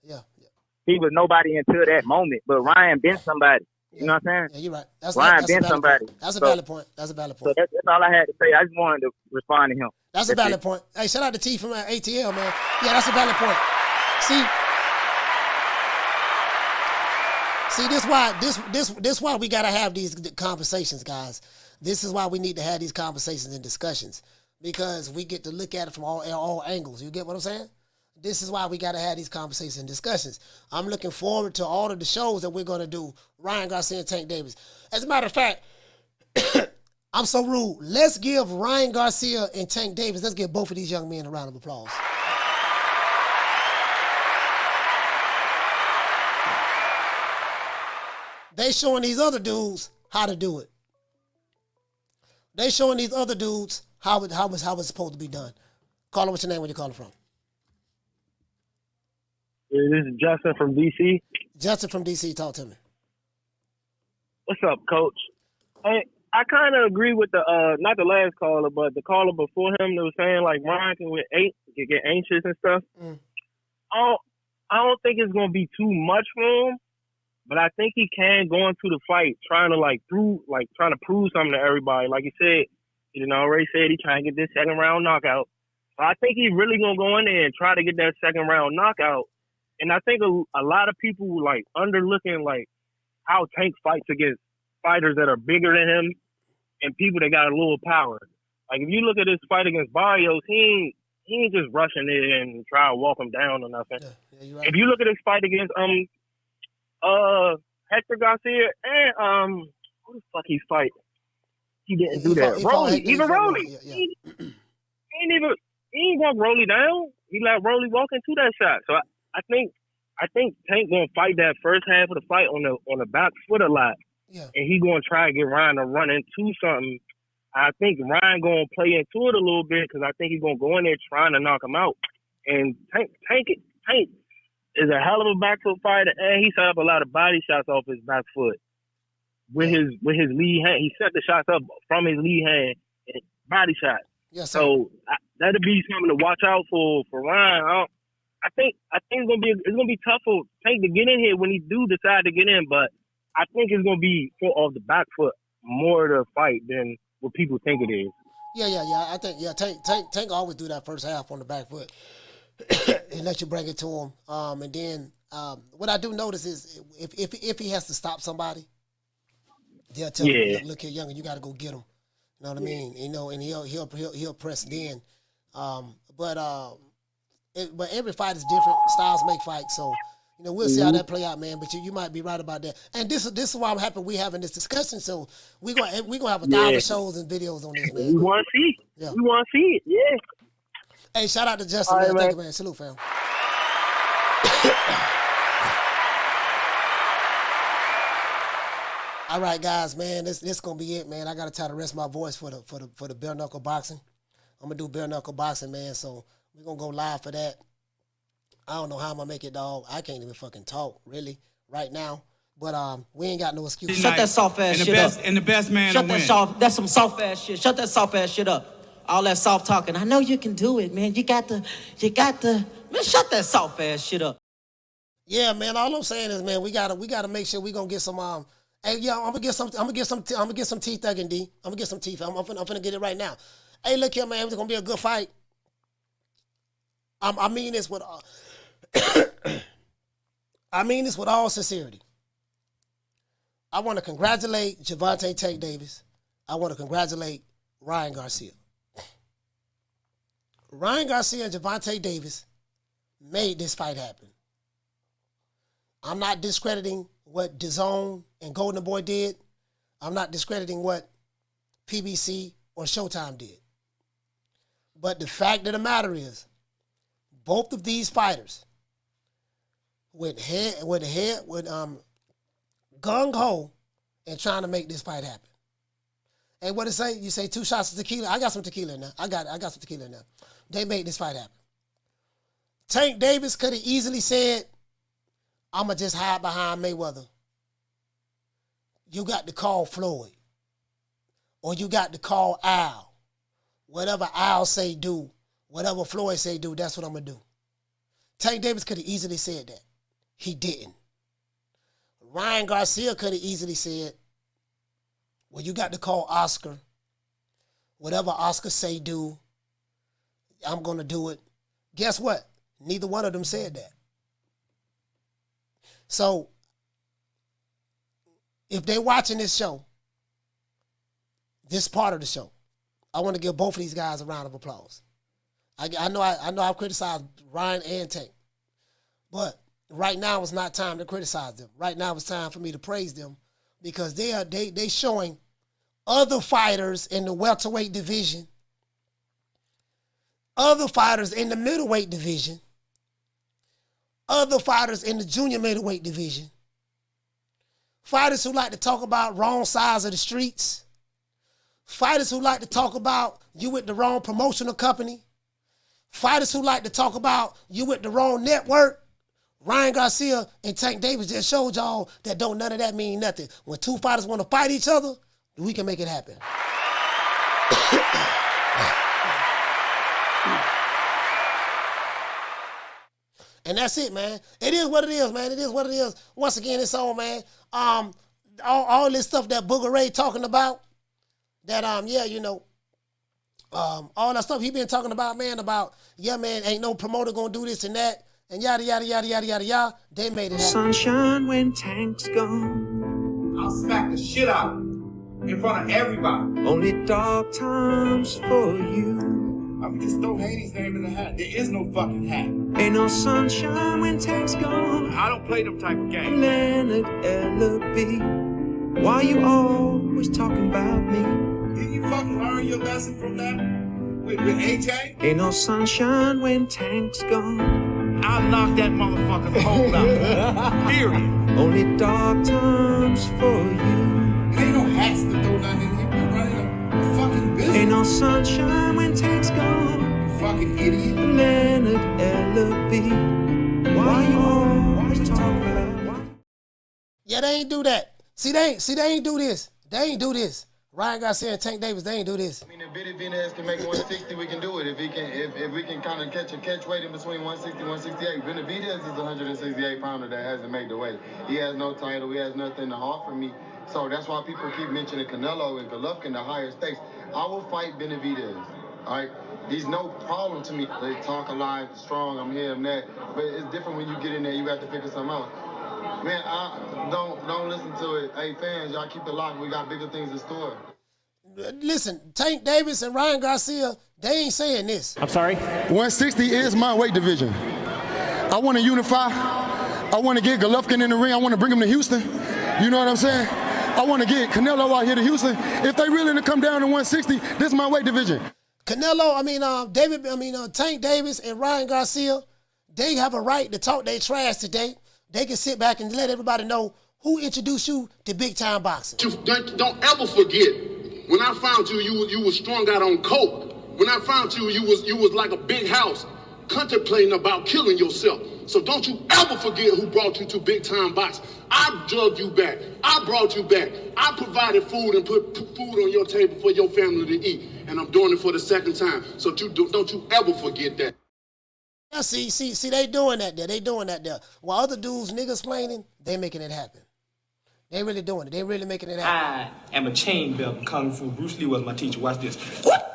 He was nobody until that moment. But Ryan been somebody. You know what I'm saying? Yeah, you're right. Ryan been somebody. That's a valid point. So that's all I had to say. I just wanted to respond to him. That's a valid point. Hey, shout out to T from ATL, man. Yeah, that's a valid point. See, this why we gotta have these conversations, guys. This is why we need to have these conversations and discussions, because we get to look at it from all angles. You get what I'm saying? This is why we got to have these conversations and discussions. I'm looking forward to all of the shows that we're going to do. Ryan Garcia and Tank Davis. As a matter of fact, I'm so rude. Let's give Ryan Garcia and Tank Davis, let's give both of these young men a round of applause. They showing these other dudes how to do it. They showing these other dudes how it's supposed to be done. Call them, what's your name, where you calling from? This is Justin from DC. Justin from DC, talk to me. What's up, Coach? Hey, I kind of agree with the not the last caller, but the caller before him that was saying like Ryan can get anxious and stuff. I don't think it's gonna be too much for him, but I think he can go into the fight trying to prove something to everybody. Like you said, he already said he trying to get this second round knockout. So I think he's really gonna go in there and try to get that second round knockout. And I think a lot of people like underlooking like how Tank fights against fighters that are bigger than him and people that got a little power. Like if you look at his fight against Barrios, he ain't just rushing in and try to walk him down or nothing. Yeah, right. If you look at his fight against Hector Garcia and who the fuck he fight? He didn't do that. Rolly, even Rolly. He ain't walk Rolly down. He let Rolly walk into that shot. So I think Tank gonna fight that first half of the fight on the back foot a lot. Yeah. And he gonna try to get Ryan to run into something. I think Ryan gonna play into it a little bit because I think he's gonna go in there trying to knock him out. And Tank is a hell of a back foot fighter, and he set up a lot of body shots off his back foot with his lead hand. He set the shots up from his lead hand and body shot. Yes, so that'll be something to watch out for Ryan. I think it's gonna be tough for Tank to get in here when he do decide to get in, but I think it's gonna be off the back foot more to fight than what people think it is. Yeah. I think Tank always do that first half on the back foot and let you bring it to him. And then what I do notice is if he has to stop somebody, they'll tell him, look here, younger, you got to go get him. You know what I mean? And he'll press then. But every fight is different. Styles make fights, so we'll see how that play out, man. But you might be right about that. And this is why I'm happy we having this discussion. So we gonna have 1,000 shows and videos on this, man. We want to see. Yeah. We want to see it. Yeah. Hey, shout out to Justin, All man. right, Thank you, man. Salute, fam. All right, guys, man. This gonna be it, man. I gotta try to rest my voice for the bare knuckle boxing. I'm gonna do bare knuckle boxing, man. So we're gonna go live for that. I don't know how I'm gonna make it, dog. I can't even fucking talk, really, right now. But we ain't got no excuse. Shut that soft ass shit up. And the best man will win. That's some soft ass shit. Shut that soft ass shit up. All that soft talking. I know you can do it, man. You got to. Man, shut that soft ass shit up. Yeah, man. All I'm saying is, man, we gotta make sure we gonna get some. Hey, yo, I'm gonna get some teeth, thugging D. I'm gonna get some teeth. I'm finna get it right now. Hey, look here, man. It's gonna be a good fight. I mean this with. I mean this with all sincerity. I want to congratulate Gervonta Tank Davis. I want to congratulate Ryan Garcia. Ryan Garcia and Gervonta Davis made this fight happen. I'm not discrediting what DAZN and Golden Boy did. I'm not discrediting what PBC or Showtime did. But the fact of the matter is, both of these fighters went gung-ho and trying to make this fight happen. And what it say? You say 2 shots of tequila. I got some tequila now. I got some tequila now. They made this fight happen. Tank Davis could have easily said, I'm going to just hide behind Mayweather. You got to call Floyd. Or you got to call Al. Whatever Al say do, whatever Floyd say do, that's what I'm going to do. Tank Davis could have easily said that. He didn't. Ryan Garcia could have easily said, well, you got to call Oscar. Whatever Oscar say do, I'm going to do it. Guess what? Neither one of them said that. So, if they're watching this show, this part of the show, I want to give both of these guys a round of applause. I know I've criticized Ryan and Tank, but right now it's not time to criticize them. Right now it's time for me to praise them because they showing other fighters in the welterweight division, other fighters in the middleweight division, other fighters in the junior middleweight division, Fighters who like to talk about wrong sides of the streets. Fighters who like to talk about you with the wrong promotional company. Fighters who like to talk about you with the wrong network. Ryan Garcia and Tank Davis just showed y'all that don't none of that mean nothing. When two fighters want to fight each other, we can make it happen. And that's it, man. It is what it is, man. It is what it is. Once again, it's on, man. All this stuff that Booger Ray talking about, that all that stuff he been talking about, man, ain't no promoter gonna do this and that, and yada yada yada yada yada yada. They made it happen. Sunshine when Tank's gone. I'll smack the shit out of him in front of everybody. Only dark times for you. I mean, just throw Haney's name in the hat. There is no fucking hat. Ain't no sunshine when Tank's gone. I don't play them type of games. Leonard L.B. Why you always talking about me? Didn't you fucking learn your lesson from that? With AJ? Ain't no sunshine when Tank's gone. I'll knock that motherfucker the whole out. Period. Only dark times for you. Ain't no hats to throw nothing in here. We're running a fucking business. Ain't no sunshine when Tank's gone. You fucking idiot. Leonard L.B. Why you always talking about? Yeah, they ain't do that. See, they ain't do this. They ain't do this. Ryan Garcia and Tank Davis, they ain't do this. I mean, if Bitty Benitez can make 160, we can do it. If we can kind of catch weight in between 160 and 168. Benitez is a 168 pounder that hasn't made the weight. He has no title. He has nothing to offer me. So that's why people keep mentioning Canelo and Golovkin, the higher stakes. I will fight Benitez. All right, he's no problem to me. They talk a lot, strong. I'm here, I'm that. But it's different when you get in there. You have to figure something out. Man, don't listen to it. Hey, fans, y'all keep it locked. We got bigger things in store. Listen, Tank Davis and Ryan Garcia, they ain't saying this. I'm sorry? 160 is my weight division. I want to unify. I want to get Golovkin in the ring. I want to bring him to Houston. You know what I'm saying? I want to get Canelo out here to Houston. If they really to come down to 160, this is my weight division. Tank Davis and Ryan Garcia, they have a right to talk their trash today. They can sit back and let everybody know who introduced you to big time boxing. Don't ever forget, when I found you, you was strung out on coke. When I found you, you was like a big house, contemplating about killing yourself. So don't you ever forget who brought you to big time boxing. I drugged you back. I brought you back. I provided food and put food on your table for your family to eat. And I'm doing it for the second time. So don't you ever forget that. Yeah, see, they doing that there. They doing that there. While other dudes niggas explaining, they making it happen. They really doing it. They really making it happen. I am a chain belt in Kung Fu. Bruce Lee was my teacher. Watch this. What?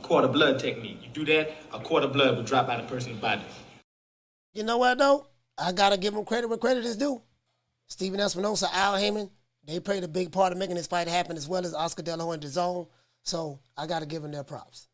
Quarter blood technique. You do that, a quarter blood will drop out of a person's body. You know what, though? I got to give them credit where credit is due. Steven Espinosa, Al Heyman, they played a big part of making this fight happen, as well as Oscar De La Hoya and DAZN. So I got to give them their props.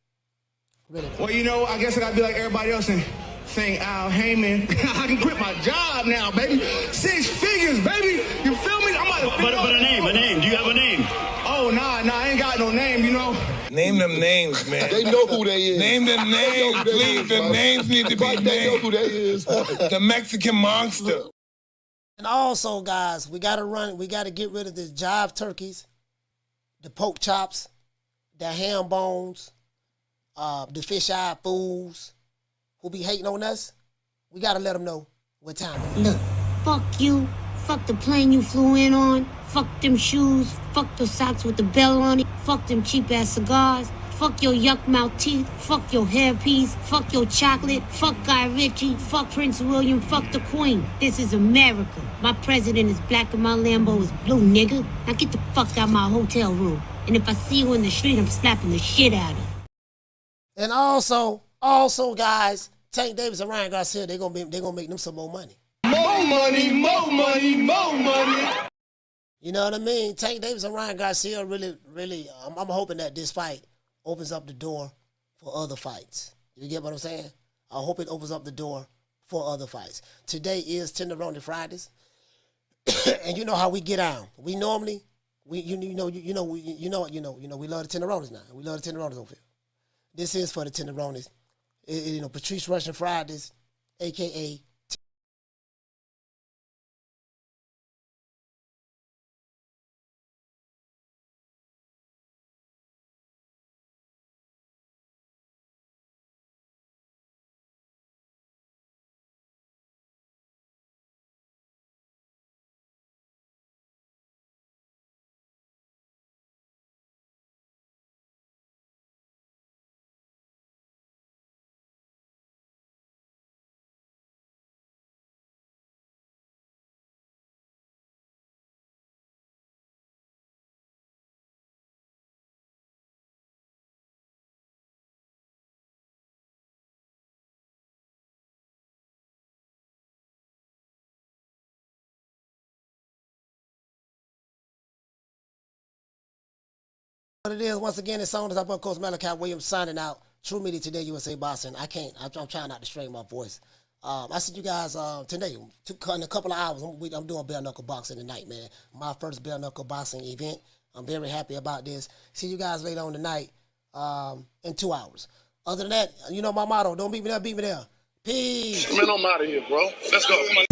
Really. Well, you know, I guess I got to be like everybody else and saying Al Heyman. I can quit my job now, baby. 6 figures, baby. You feel me? I'm about to But a name. Do you have a name? Oh, nah, I ain't got no name, you know. Name them names, man. They know who they is. Name them names, please. The names need to be named. They know who they is. The Mexican monster. And also, guys, we got to get rid of the jive turkeys, the pork chops, the ham bones, the fish-eyed fools who be hating on us. We got to let them know what time it is. Look, fuck you. Fuck the plane you flew in on. Fuck them shoes. Fuck the socks with the bell on it. Fuck them cheap-ass cigars. Fuck your yuck-mouth teeth. Fuck your hairpiece. Fuck your chocolate. Fuck Guy Ritchie. Fuck Prince William. Fuck the Queen. This is America. My president is black and my Lambo is blue, nigga. Now get the fuck out my hotel room. And if I see you in the street, I'm slapping the shit out of you. And also, guys, Tank Davis and Ryan Garcia, they gonna make them some more money. More money. You know what I mean? Tank Davis and Ryan Garcia really, I'm hoping that this fight opens up the door for other fights. You get what I'm saying? I hope it opens up the door for other fights. Today is Tenderoni Fridays, and you know how we get down. We normally, we love the Tenderonis now. We love the Tenderonis over here. This is for the Tenderonis. Patrice Russian Fridays, aka. What it is, once again, it's on as I'm Coach Malachi Williams signing out. True Media Today USA Boxing. I'm trying not to strain my voice. I see you guys today, in a couple of hours, I'm doing bare knuckle boxing tonight, man. My first bare knuckle boxing event. I'm very happy about this. See you guys later on tonight in 2 hours. Other than that, you know my motto, don't beat me there, beat me there. Peace. Man, I'm out of here, bro. Let's go. Come on.